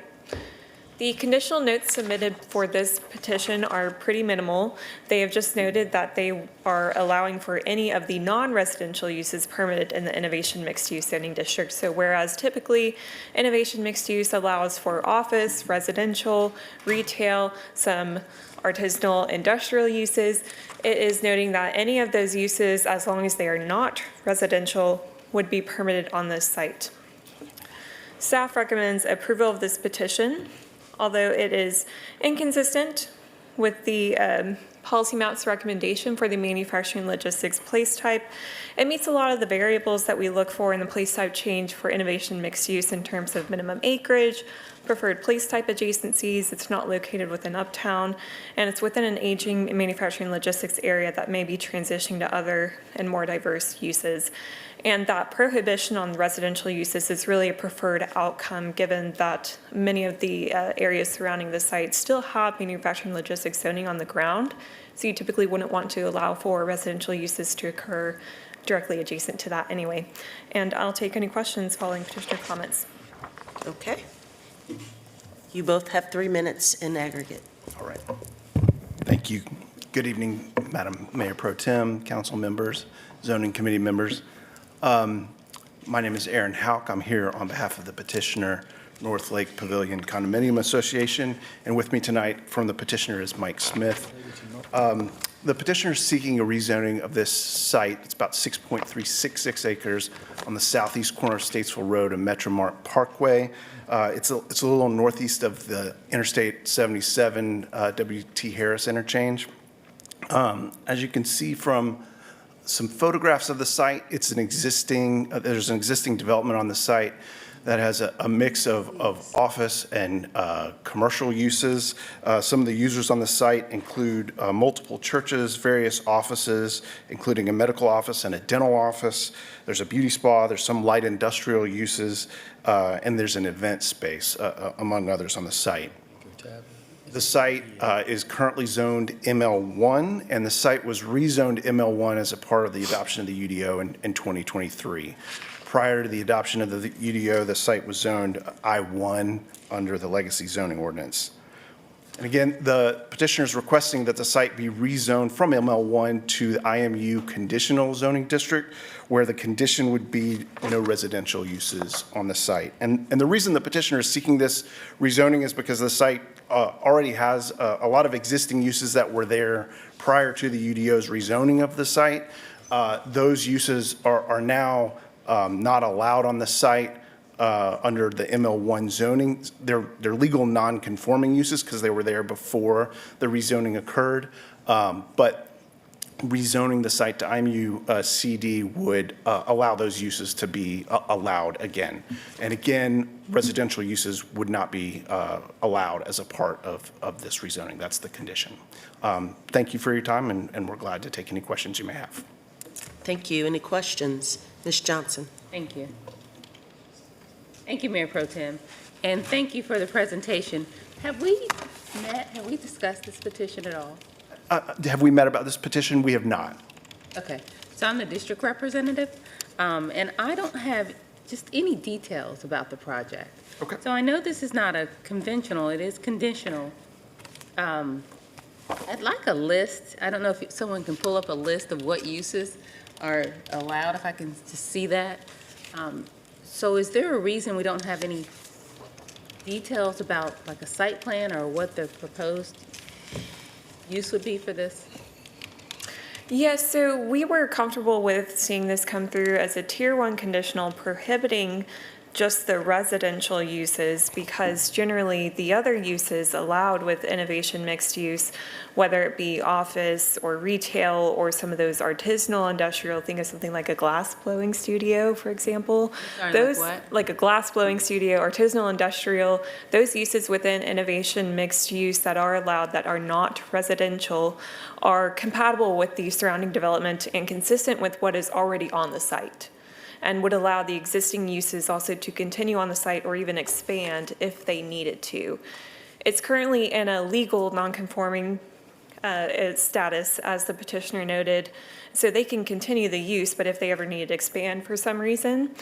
The conditional notes submitted for this petition are pretty minimal. They have just noted that they are allowing for any of the non-residential uses permitted in the Innovation Mixed Use Zoning District. So whereas typically Innovation Mixed Use allows for office, residential, retail, some artisanal industrial uses, it is noting that any of those uses, as long as they are not residential, would be permitted on this site. Staff recommends approval of this petition, although it is inconsistent with the policy map's recommendation for the manufacturing logistics place type. It meets a lot of the variables that we look for in the place type change for innovation mixed use in terms of minimum acreage, preferred place type adjacencies, it's not located within uptown, and it's within an aging manufacturing logistics area that may be transitioning to other and more diverse uses. And that prohibition on residential uses is really a preferred outcome, given that many of the areas surrounding the site still have manufacturing logistics zoning on the ground. So you typically wouldn't want to allow for residential uses to occur directly adjacent to that anyway. And I'll take any questions following petitioner comments. Okay. You both have 3 minutes in aggregate. All right. Thank you. Good evening, Madam Mayor Pro Tem, council members, zoning committee members. My name is Aaron Hauk. I'm here on behalf of the petitioner, North Lake Pavilion Condominium Association, and with me tonight from the petitioner is Mike Smith. The petitioner is seeking a rezoning of this site. It's about 6.366 acres on the southeast corner of Statesville Road and Metromart Parkway. It's a little northeast of the Interstate 77 W.T. Harris interchange. As you can see from some photographs of the site, it's an existing, there's an existing development on the site that has a mix of office and commercial uses. Some of the users on the site include multiple churches, various offices, including a medical office and a dental office. There's a beauty spa, there's some light industrial uses, and there's an event space, among others, on the site. The site is currently zoned ML1, and the site was rezoned ML1 as a part of the adoption of the UDO in 2023. Prior to the adoption of the UDO, the site was zoned I1 under the legacy zoning ordinance. And again, the petitioner is requesting that the site be rezoned from ML1 to the IMU conditional zoning district, where the condition would be no residential uses on the site. And the reason the petitioner is seeking this rezoning is because the site already has a lot of existing uses that were there prior to the UDO's rezoning of the site. Those uses are now not allowed on the site under the ML1 zoning. They're legal non-conforming uses because they were there before the rezoning occurred. But rezoning the site to IMU CD would allow those uses to be allowed again. And again, residential uses would not be allowed as a part of this rezoning. That's the condition. Thank you for your time, and we're glad to take any questions you may have. Thank you. Any questions? Ms. Johnson? Thank you. Thank you, Mayor Pro Tem, and thank you for the presentation. Have we met, have we discussed this petition at all? Have we met about this petition? We have not. Okay, so I'm the district representative, and I don't have just any details about the project. Okay. So I know this is not a conventional, it is conditional. I'd like a list. I don't know if someone can pull up a list of what uses are allowed, if I can just see that. So is there a reason we don't have any details about like a site plan or what the proposed use would be for this? Yes, so we were comfortable with seeing this come through as a Tier 1 conditional prohibiting just the residential uses, because generally the other uses allowed with innovation mixed use, whether it be office or retail or some of those artisanal industrial, think of something like a glass blowing studio, for example. Sorry, Those, like what? like a glass blowing studio, artisanal industrial, those uses within innovation mixed use that are allowed that are not residential are compatible with the surrounding development and consistent with what is already on the site, and would allow the existing uses also to continue on the site or even expand if they needed to. It's currently in a legal non-conforming status, as the petitioner noted, so they can continue the use, but if they ever needed to expand for some reason,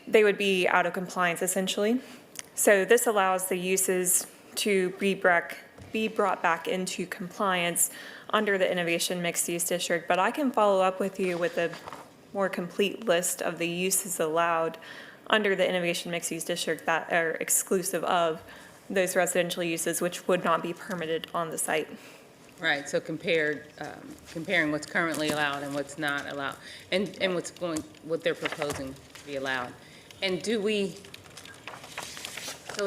they would be out of compliance essentially. So this allows the uses to be brought back into compliance under the Innovation Mixed Use District, but I can follow up with you with a more complete list of the uses allowed under the Innovation Mixed Use District that are exclusive of those residential uses, which would not be permitted on the site. Right, so comparing what's currently allowed and what's not allowed, and what they're proposing to be allowed. And so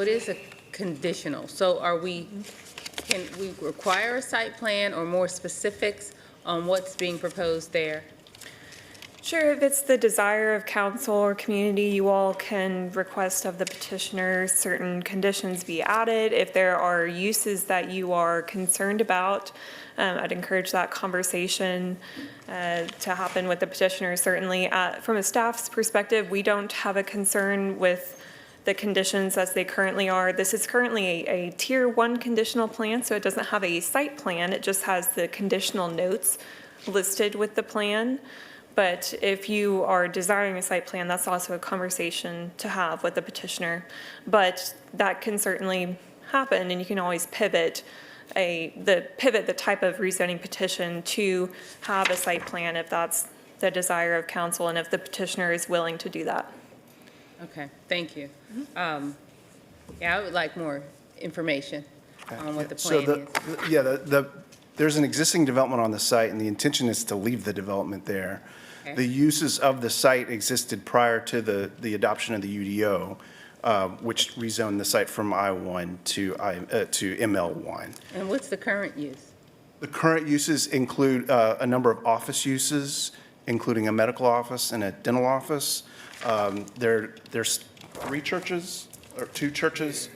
it is a conditional, so can we require a site plan or more specifics on what's being proposed there? Sure, if it's the desire of council or community, you all can request of the petitioner certain conditions be added. If there are uses that you are concerned about, I'd encourage that conversation to happen with the petitioner, certainly. From a staff's perspective, we don't have a concern with the conditions as they currently are. This is currently a Tier 1 conditional plan, so it doesn't have a site plan. It just has the conditional notes listed with the plan. But if you are desiring a site plan, that's also a conversation to have with the petitioner. But that can certainly happen, and you can always pivot the type of rezoning petition to have a site plan if that's the desire of council and if the petitioner is willing to do that. Okay, thank you. Yeah, I would like more information on what the plan is. Yeah, there's an existing development on the site, and the intention is to leave the development there. Okay. The uses of the site existed prior to the adoption of the UDO, which rezoned the site from I-1 to ML1. And what's the current use? The current uses include a number of office uses, including a medical office and a dental office. There's three churches, or two churches.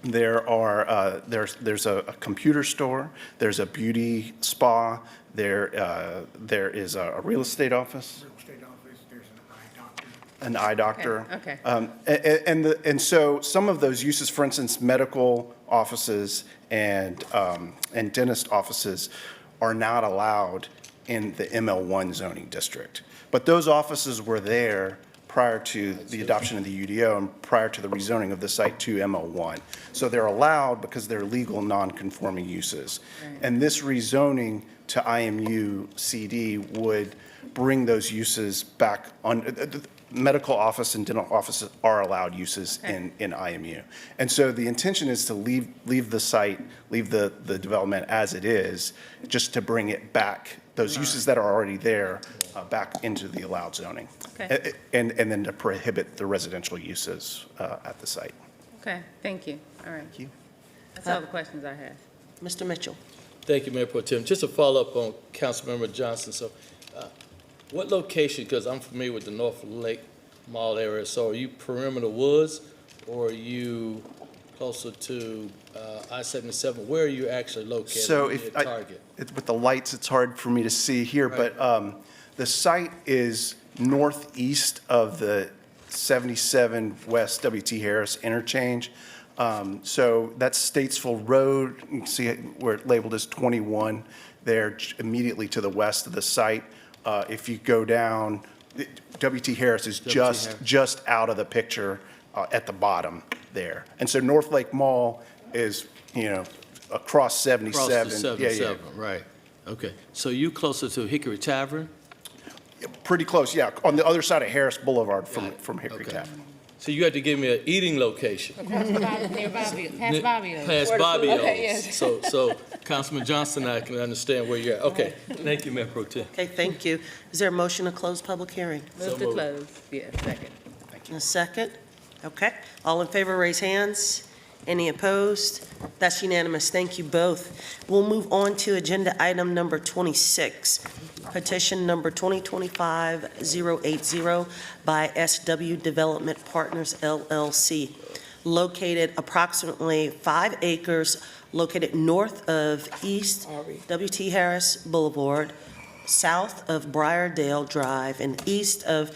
There's a computer store, there's a beauty spa, there is a real estate office. An eye doctor. Okay. And so some of those uses, for instance, medical offices and dentist offices are not allowed in the ML1 zoning district. But those offices were there prior to the adoption of the UDO and prior to the rezoning of the site to ML1. So they're allowed because they're legal non-conforming uses. And this rezoning to IMU CD would bring those uses back on. Medical office and dental offices are allowed uses in IMU. And so the intention is to leave the site, leave the development as it is, just to bring it back, those uses that are already there, back into the allowed zoning. Okay. And then to prohibit the residential uses at the site. Okay, thank you. All right. Thank you. That's all the questions I have. Mr. Mitchell. Thank you, Mayor Pro Tem. Just to follow up on Councilmember Johnson, so what location, because I'm familiar with the North Lake Mall area, so are you perimeter woods or are you closer to I-77? Where are you actually located? So Where's if your target? with the lights, it's hard for me to see here, but the site is northeast of the 77 West W.T. Harris interchange. So that's Statesville Road. You can see it where it's labeled as 21 there, immediately to the west of the site. If you go down, W.T. Harris is just out of the picture at the bottom there. And so North Lake Mall is, across 77. Across the 77, right. Okay. So you closer to Hickory Tavern? Pretty close, yeah. On the other side of Harris Boulevard from Hickory Tavern. So you had to give me an eating location. Past Bobbio's. Past Bobbio's. Okay, yes. So Councilman Johnson and I can understand where you're at. Okay, thank you, Mayor Pro Tem. Okay, thank you. Is there a motion to close public hearing? Move to close. Yeah, second. A second? Okay. All in favor, raise hands. Any opposed? That's unanimous. Thank you both. We'll move on to agenda item number 26, petition number 2025-080 by SW Development Partners LLC, located approximately 5 acres, located north of East W.T. Harris Boulevard, south of Briardale Drive, and east of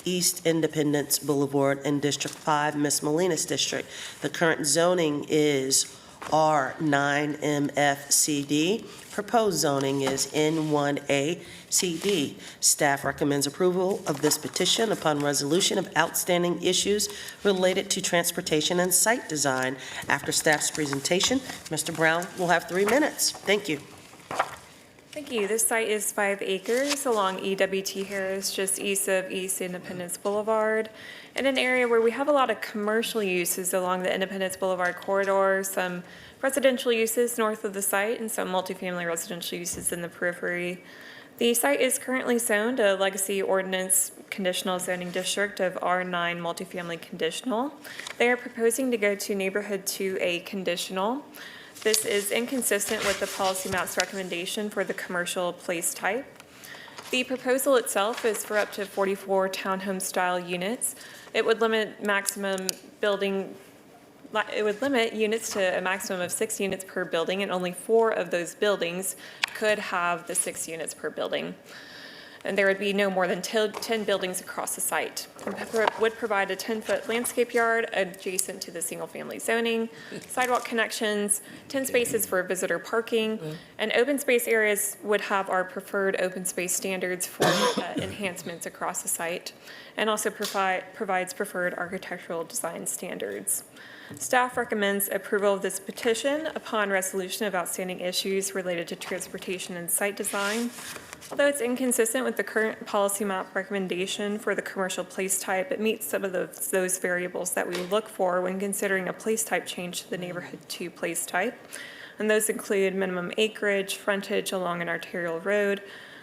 East Independence Boulevard in District 5, Miss Molina's district. The current zoning is R9MFCD. Proposed zoning is N1ACD. Staff recommends approval of this petition upon resolution of outstanding issues related to transportation and site design. After staff's presentation, Mr. Brown will have 3 minutes. Thank you. Thank you. This site is 5 acres along EWT Harris, just east of East Independence Boulevard, in an area where we have a lot of commercial uses along the Independence Boulevard corridor, some residential uses north of the site, and some multifamily residential uses in the periphery. The site is currently zoned a Legacy Ordinance Conditional Zoning District of R9 Multifamily Conditional. They are proposing to go to Neighborhood 2A Conditional. This is inconsistent with the policy map's recommendation for the commercial place type. The proposal itself is for up to 44 townhome-style units. It would limit units to a maximum of 6 units per building, and only 4 of those buildings could have the 6 units per building. And there would be no more than 10 buildings across the site. It would provide a 10-foot landscape yard adjacent to the single-family zoning, sidewalk connections, 10 spaces for visitor parking, and open space areas would have our preferred open space standards for enhancements across the site, and also provides preferred architectural design standards. Staff recommends approval of this petition upon resolution of outstanding issues related to transportation and site design. Although it's inconsistent with the current policy map recommendation for the commercial place type, it meets some of those variables that we look for when considering a place type change to the neighborhood 2 place type. And those include minimum acreage, frontage along an arterial road,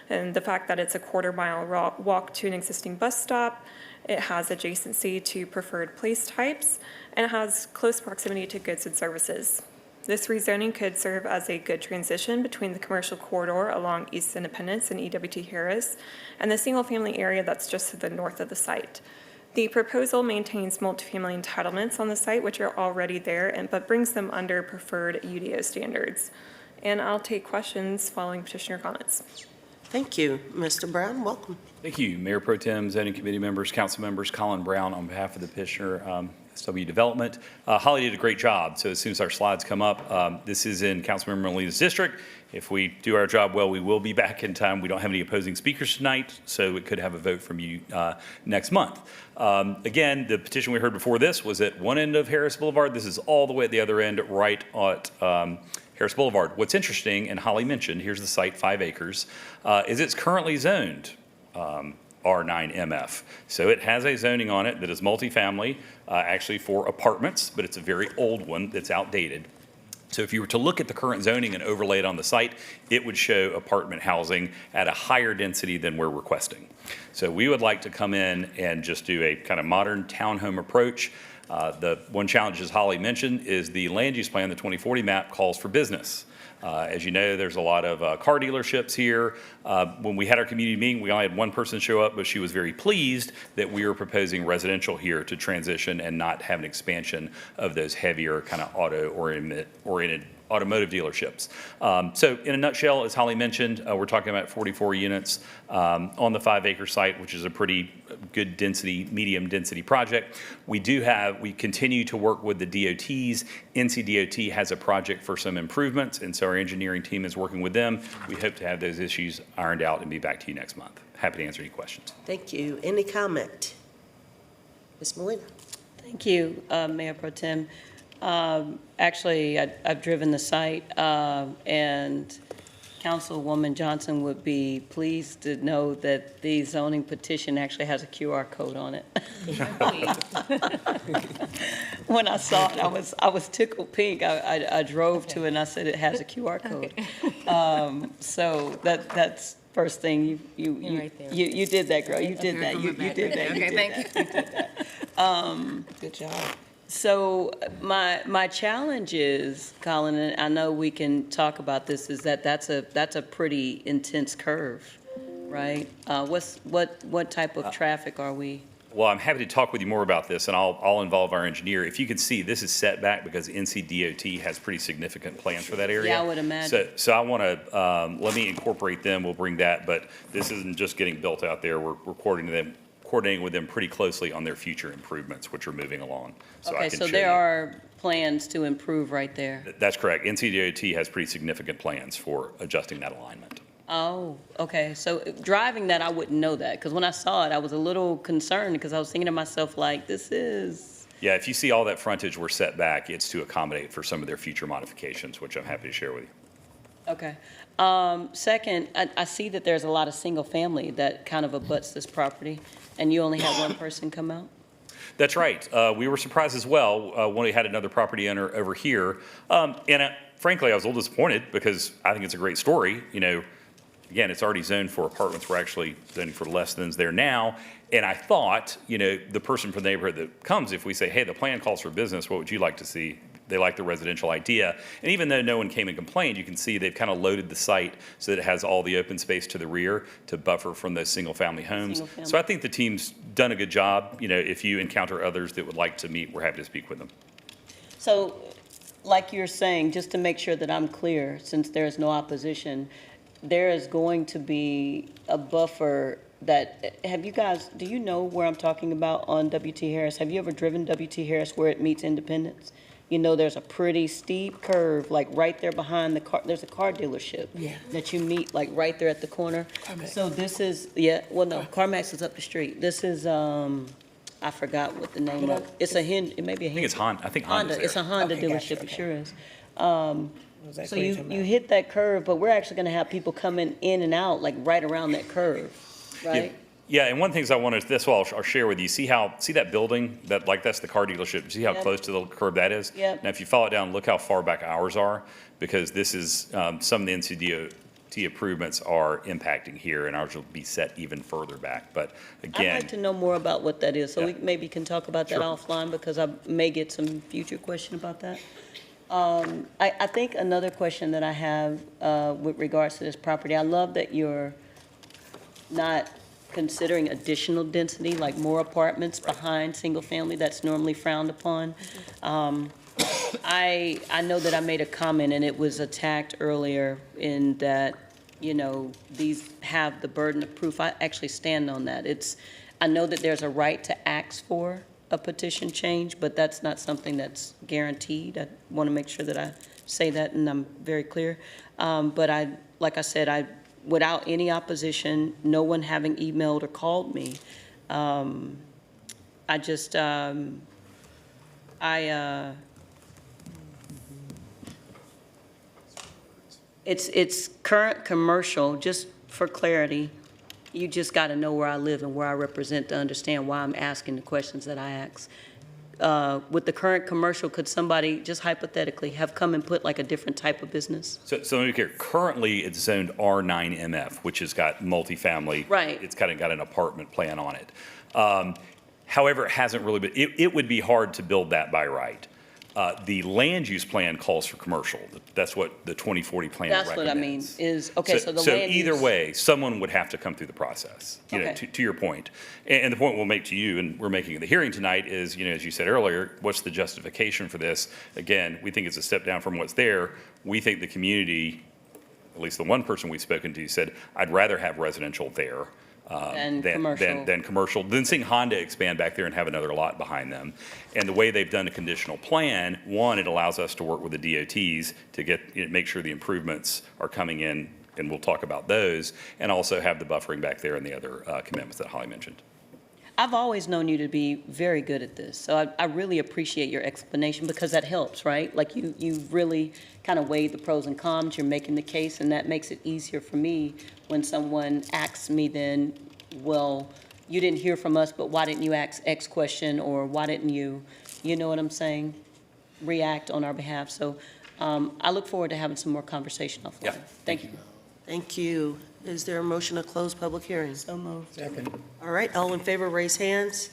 and the fact that it's a quarter-mile walk to an existing bus stop. It has adjacency to preferred place types, and it has close proximity to goods and services. This rezoning could serve as a good transition between the commercial corridor along East Independence and EWT Harris and the single-family area that's just to the north of the site. The proposal maintains multifamily entitlements on the site, which are already there, but brings them under preferred UDO standards. And I'll take questions following petitioner comments. Thank you. Mr. Brown, welcome. Thank you, Mayor Pro Tem, Zoning Committee members, council members. Colin Brown on behalf of the petitioner, SW Development. Holly did a great job, so as soon as our slides come up, this is in Councilmember Molina's district. If we do our job well, we will be back in time. We don't have any opposing speakers tonight, so we could have a vote from you next month. Again, the petition we heard before this was at one end of Harris Boulevard. This is all the way at the other end, right at Harris Boulevard. What's interesting, and Holly mentioned, here's the site, 5 acres, is it's currently zoned R9MF. So it has a zoning on it that is multifamily, actually for apartments, but it's a very old one that's outdated. So if you were to look at the current zoning and overlay it on the site, it would show apartment housing at a higher density than we're requesting. So we would like to come in and just do a kind of modern townhome approach. The one challenge, as Holly mentioned, is the land use plan, the 2040 map, calls for business. As you know, there's a lot of car dealerships here. When we had our community meeting, we only had one person show up, but she was very pleased that we were proposing residential here to transition and not have an expansion of those heavier kind of auto-oriented automotive dealerships. So in a nutshell, as Holly mentioned, we're talking about 44 units on the 5-acre site, which is a pretty good density, medium density project. We continue to work with the DOTs. NCDOT has a project for some improvements, and so our engineering team is working with them. We hope to have those issues ironed out and be back to you next month. Happy to answer any questions. Thank you. Any comment? Ms. Molina? Thank you, Mayor Pro Tem. Actually, I've driven the site, and Councilwoman Johnson would be pleased to know that the zoning petition actually has a QR code on it. When I saw it, I was tickled pink. I drove to it and I said it has a QR code. So that's first thing you did that, girl. You did that. You did that. Okay, thank you. Good job. So my challenge is, Colin, and I know we can talk about this, is that that's a pretty intense curve, right? What type of traffic are we? Well, I'm happy to talk with you more about this, and I'll involve our engineer. If you can see, this is set back because NCDOT has pretty significant plans for that area. Yeah, I would imagine. So I want to, let me incorporate them, we'll bring that, but this isn't just getting built out there. We're coordinating with them pretty closely on their future improvements, which are moving along. So Okay, so there are plans to improve right there. That's correct. NCDOT has pretty significant plans for adjusting that alignment. Oh, okay. So driving that, I wouldn't know that, because when I saw it, I was a little concerned, because I was thinking to myself, like, this is... Yeah, if you see all that frontage we're set back, it's to accommodate for some of their future modifications, which I'm happy to share with you. Okay. Second, I see that there's a lot of single family that kind of abuts this property, and you only had one person come out? That's right. We were surprised as well when we had another property owner over here. Frankly, I was a little disappointed because I think it's a great story. You know, again, it's already zoned for apartments. We're actually zoning for less than is there now. And I thought, you know, the person from the neighborhood that comes, if we say, hey, the plan calls for business, what would you like to see? They like the residential idea. And even though no one came and complained, you can see they've kind of loaded the site so that it has all the open space to the rear to buffer from those single-family homes. So I think the team's done a good job. You know, if you encounter others that would like to meet, we're happy to speak with them. So, like you're saying, just to make sure that I'm clear, since there's no opposition, there is going to be a buffer that, do you know where I'm talking about on W.T. Harris? Have you ever driven W.T. Harris where it meets Independence? You know, there's a pretty steep curve, like right there behind the car, there's a car dealership that you meet, like right there at the corner. CarMax. So this is, CarMax is up the street. This is, I forgot what the name of, it's a it may be a I think it's Honda. I think Honda's there. It's a Honda Okay, dealership, gotcha, it sure is. Exactly So what you're talking you about. hit that curve, but we're actually gonna have people coming in and out, like right around that curve, right? Yeah, and one thing I wanted, I'll share with you. See that building, that's the car dealership. See how Yep. close to the curb that is? Yep. Now, if you follow it down, look how far back ours are, because this is, some of the NCDOT improvements are impacting here, and ours will be set even further back. But I'd again, like to know more about what that is, so Yeah. we maybe can talk about that Sure. offline, because I may get some future question about that. I think another question that I have with regards to this property, I love that you're not considering additional density, like more apartments behind single family, that's normally frowned upon. I know that I made a comment and it was attacked earlier in that these have the burden of proof. I actually stand on that. I know that there's a right to ask for a petition change, but that's not something that's guaranteed. I want to make sure that I say that and I'm very clear. But like I said, without any opposition, no one having emailed or called me, it's current commercial, just for clarity. You just got to know where I live and where I represent to understand why I'm asking the questions that I ask. With the current commercial, could somebody, just hypothetically, have come and put like a different type of business? So let me be clear. Currently, it's zoned R9MF, which has got multifamily. Right. It's kind of got an apartment plan on it. However, it hasn't really been, it would be hard to build that by right. The land use plan calls for commercial. That's what the 2040 plan recommends. That's what I mean, okay, so the land either use. way, someone would have to come through the process, Okay. to your point. And the point we'll make to you, and we're making at the hearing tonight, is, as you said earlier, what's the justification for this? Again, we think it's a step down from what's there. We think the community, at least the one person we've spoken to, said, I'd rather have residential there. Than commercial. Than commercial, than seeing Honda expand back there and have another lot behind them. And the way they've done a conditional plan, one, it allows us to work with the DOTs to make sure the improvements are coming in, and we'll talk about those, and also have the buffering back there and the other commitments that Holly mentioned. I've always known you to be very good at this, so I really appreciate your explanation because that helps, right? Like you really kind of weighed the pros and cons, you're making the case, and that makes it easier for me when someone asks me then, well, you didn't hear from us, but why didn't you ask X question, or why didn't you know what I'm saying, react on our behalf. So I look forward to having some more conversation offline. Yeah. Thank you. Thank you. Is there a motion to close public hearings? So moved. Second. All right, all in favor, raise hands.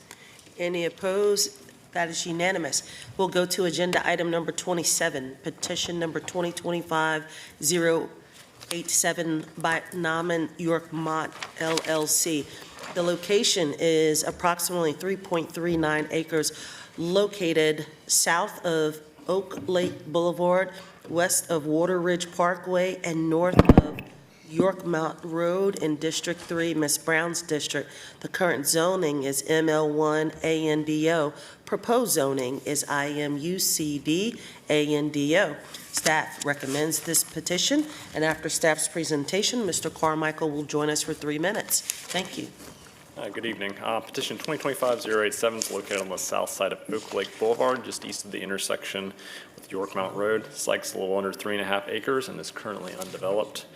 Any opposed? That is unanimous. We'll go to agenda item number 27, petition number 2025-087 by Naaman Yorkmont LLC. The location is approximately 3.39 acres located south of Oak Lake Boulevard, west of Water Ridge Parkway, and north of Yorkmont Road in District 3, Ms. Brown's district. The current zoning is ML1 ANDO. Proposed zoning is IMUCD ANDO. Staff recommends this petition, and after staff's presentation, Mr. Carmichael will join us for 3 minutes. Thank you. Good evening. Petition 2025-087 is located on the south side of Oak Lake Boulevard, just east of the intersection with Yorkmont Road. The site's a little under 3.5 acres and is currently undeveloped.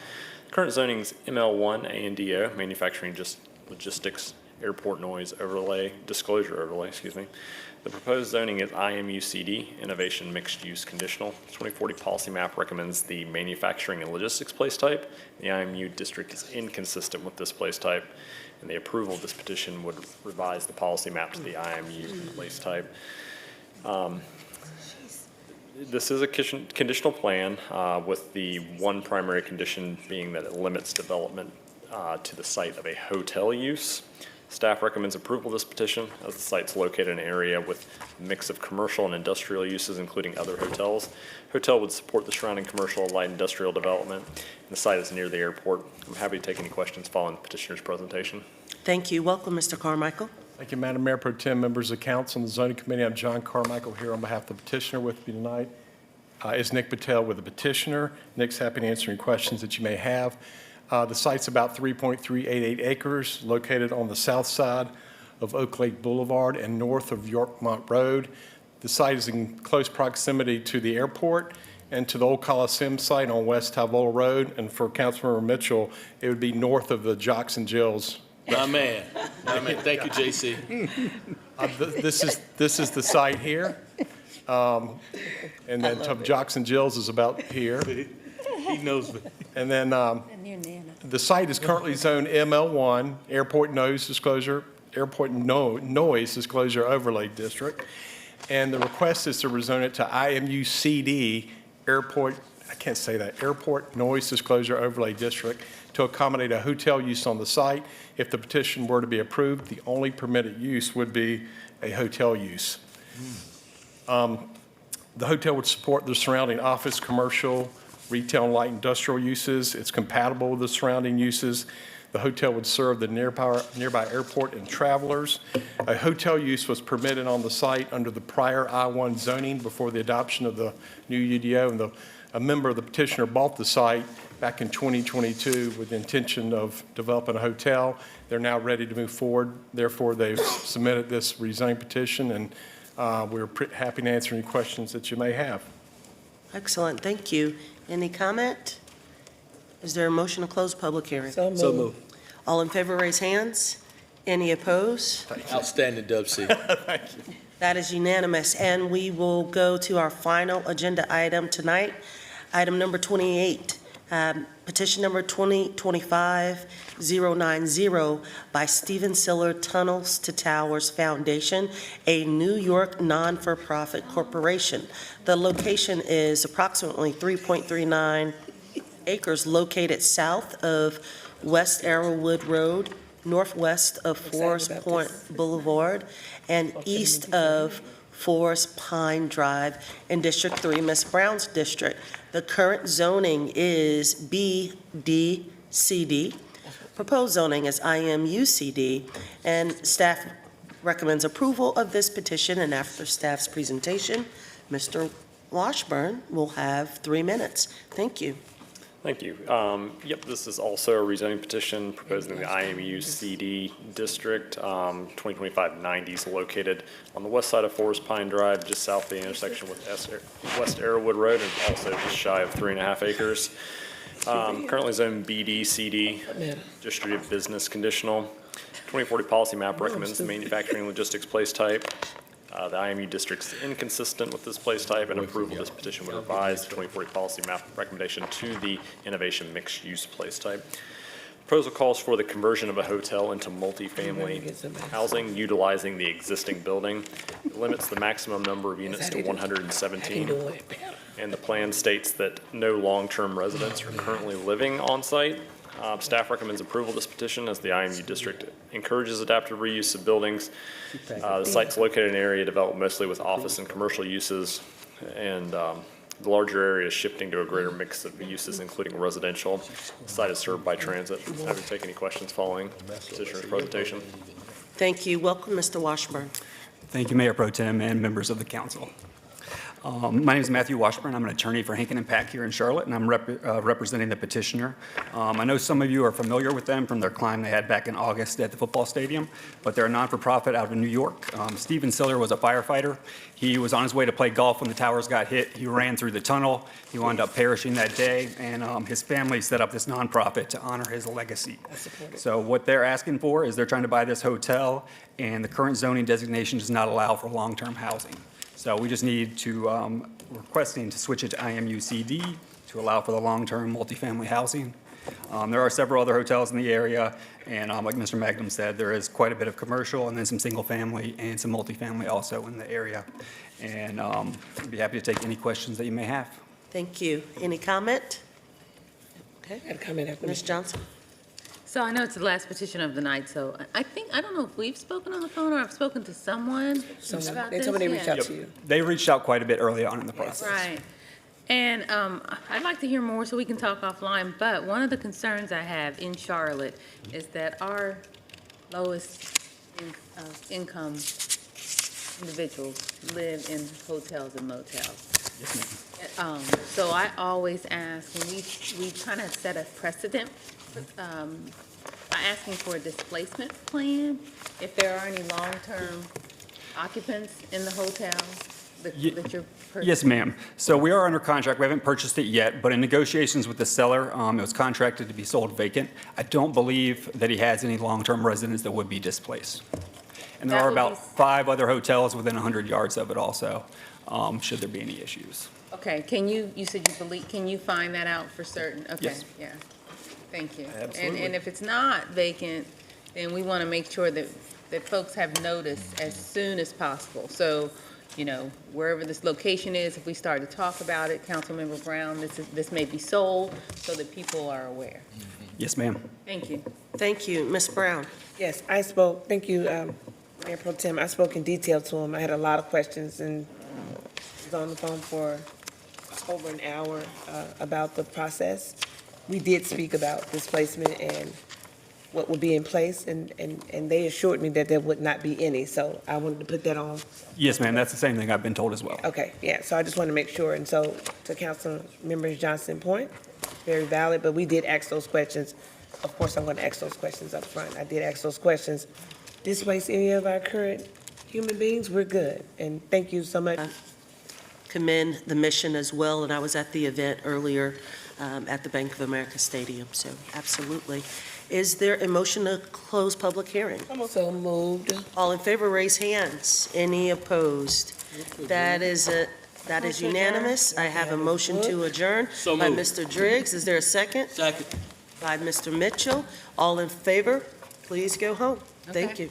Current zoning is ML1 ANDO, manufacturing just logistics, airport noise overlay, disclosure overlay, excuse me. The proposed zoning is IMUCD, innovation mixed use conditional. 2040 policy map recommends the manufacturing and logistics place type. The IMU district is inconsistent with this place type, and the approval of this petition would revise the policy map to the IMU place type. This is a conditional plan with the one primary condition being that it limits development to the site of a hotel use. Staff recommends approval of this petition as the site's located in an area with a mix of commercial and industrial uses, including other hotels. Hotel would support the surrounding commercial and light industrial development, and the site is near the airport. I'm happy to take any questions following the petitioner's presentation. Thank you. Welcome, Mr. Carmichael. Thank you, Madam Mayor Pro Tem, members of council and the zoning committee. I'm John Carmichael here on behalf of the petitioner. With me tonight is Nick Patel with the petitioner. Nick's happy to answer any questions that you may have. The site's about 3.388 acres, located on the south side of Oak Lake Boulevard and north of Yorkmont Road. The site is in close proximity to the airport and to the old Coliseum site on West Tyvola Road. And for Councilmember Mitchell, it would be north of the Jocks and Jills. My man. Thank you, JC. This is the site here. And then Jocks and Jills is about here. He knows me. And then the site is currently zoned ML1, Airport Noise Disclosure Overlay District. And the request is to rezone it to IMUCD, Airport Noise Disclosure Overlay District, to accommodate a hotel use on the site. If the petition were to be approved, the only permitted use would be a hotel use. The hotel would support the surrounding office, commercial, retail and light industrial uses. It's compatible with the surrounding uses. The hotel would serve the nearby airport and travelers. A hotel use was permitted on the site under the prior I-1 zoning before the adoption of the new UDO, and a member of the petitioner bought the site back in 2022 with the intention of developing a hotel. They're now ready to move forward. Therefore, they've submitted this rezoning petition, and we're happy to answer any questions that you may have. Excellent, thank you. Any comment? Is there a motion to close public hearing? So So moved. moved. All in favor, raise hands. Any opposed? Outstanding, Dub C. That is unanimous, and we will go to our final agenda item tonight. Item number 28, petition number 2025-090 by Stephen Siller Tunnels to Towers Foundation, a New York non-for-profit corporation. The location is approximately 3.39 acres located south of West Arrowwood Road, northwest of Forest Point Boulevard, and east of Forest Pine Drive in District 3, Ms. Brown's district. The current zoning is BDCD. Proposed zoning is IMUCD, and staff recommends approval of this petition. And after staff's presentation, Mr. Washburn will have 3 minutes. Thank you. Thank you. Yep, this is also a rezoning petition proposing the IMU CD district. 2025-90 is located on the west side of Forest Pine Drive, just south of the intersection with West Arrowwood Road, and also just shy of 3.5 acres. Currently zoned BD, CD, distributed business conditional. 2040 policy map recommends the manufacturing logistics place type. The IMU district is inconsistent with this place type, and approval of this petition would revise the 2040 policy map recommendation to the innovation mixed-use place type. Proposal calls for the conversion of a hotel into multifamily housing utilizing the existing building. It limits the maximum number of units to 117. And the plan states that no long-term residents are currently living on site. Staff recommends approval of this petition as the IMU district encourages adaptive reuse of buildings. The site's located in an area developed mostly with office and commercial uses, and the larger area is shifting to a greater mix of uses, including residential. The site is served by transit. Happy to take any questions following petitioner's presentation. Thank you. Welcome, Mr. Washburn. Thank you, Mayor Pro Tem and members of the council. My name is Matthew Washburn. I'm an attorney for Hankin and Pack here in Charlotte, and I'm representing the petitioner. I know some of you are familiar with them from their climb they had back in August at the football stadium, but they're a non-for-profit out of New York. Stephen Siller was a firefighter. He was on his way to play golf when the towers got hit. He ran through the tunnel. He wound up perishing that day, and his family set up this nonprofit to honor his legacy. So what they're asking for is they're trying to buy this hotel, and the current zoning designation does not allow for long-term housing. So we just need to, requesting to switch it to IMUCD to allow for the long-term multifamily housing. There are several other hotels in the area, and like Mr. Magnum said, there is quite a bit of commercial and then some single-family and some multifamily also in the area. And I'd be happy to take any questions that you may have. Thank you. Any comment? Okay. Got a comment after Ms. Johnson? So I know it's the last petition of the night, so I don't know if we've spoken on the phone or I've spoken to someone about this. Somebody reached out Yeah. to you. They reached out quite a bit early on in the process. Right. And I'd like to hear more so we can talk offline, but one of the concerns I have in Charlotte is that our lowest income individuals live in hotels and motels. So I always ask, and we kind of set a precedent by asking for a displacement plan, if there are any long-term occupants in the hotel that you're purchasing. Yes, ma'am. So we are under contract. We haven't purchased it yet, but in negotiations with the seller, it was contracted to be sold vacant. I don't believe that he has any long-term residents that would be displaced. And there That are would about be- 5 other hotels within 100 yards of it also, should there be any issues. Okay, you said you believe, can you find that out for certain? Okay, Yes. yeah, thank you. Absolutely. And if it's not vacant, then we want to make sure that folks have notice as soon as possible. So, you know, wherever this location is, if we start to talk about it, Councilmember Brown, this may be sold, so that people are aware. Yes, ma'am. Thank you. Thank you. Ms. Brown? Yes, I spoke, thank you, Mayor Pro Tem. I spoke in detail to him. I had a lot of questions and was on the phone for over an hour about the process. We did speak about displacement and what would be in place, and they assured me that there would not be any, so I wanted to put that on. Yes, ma'am, that's the same thing I've been told as well. Okay, yeah, so I just want to make sure, and so to Council Members Johnson point, very valid, but we did ask those questions. Of course, I'm going to ask those questions up front. I did ask those questions. Displace any of our current human beings, we're good, and thank you so much. Commend the mission as well, and I was at the event earlier at the Bank of America Stadium, so absolutely. Is there a motion to close public hearing? So moved. All in favor, raise hands. Any opposed? That is unanimous. I have a motion to adjourn So by moved. Mr. Driggs. Is there a second? Second. By Mr. Mitchell. All in favor, please go home. Thank you.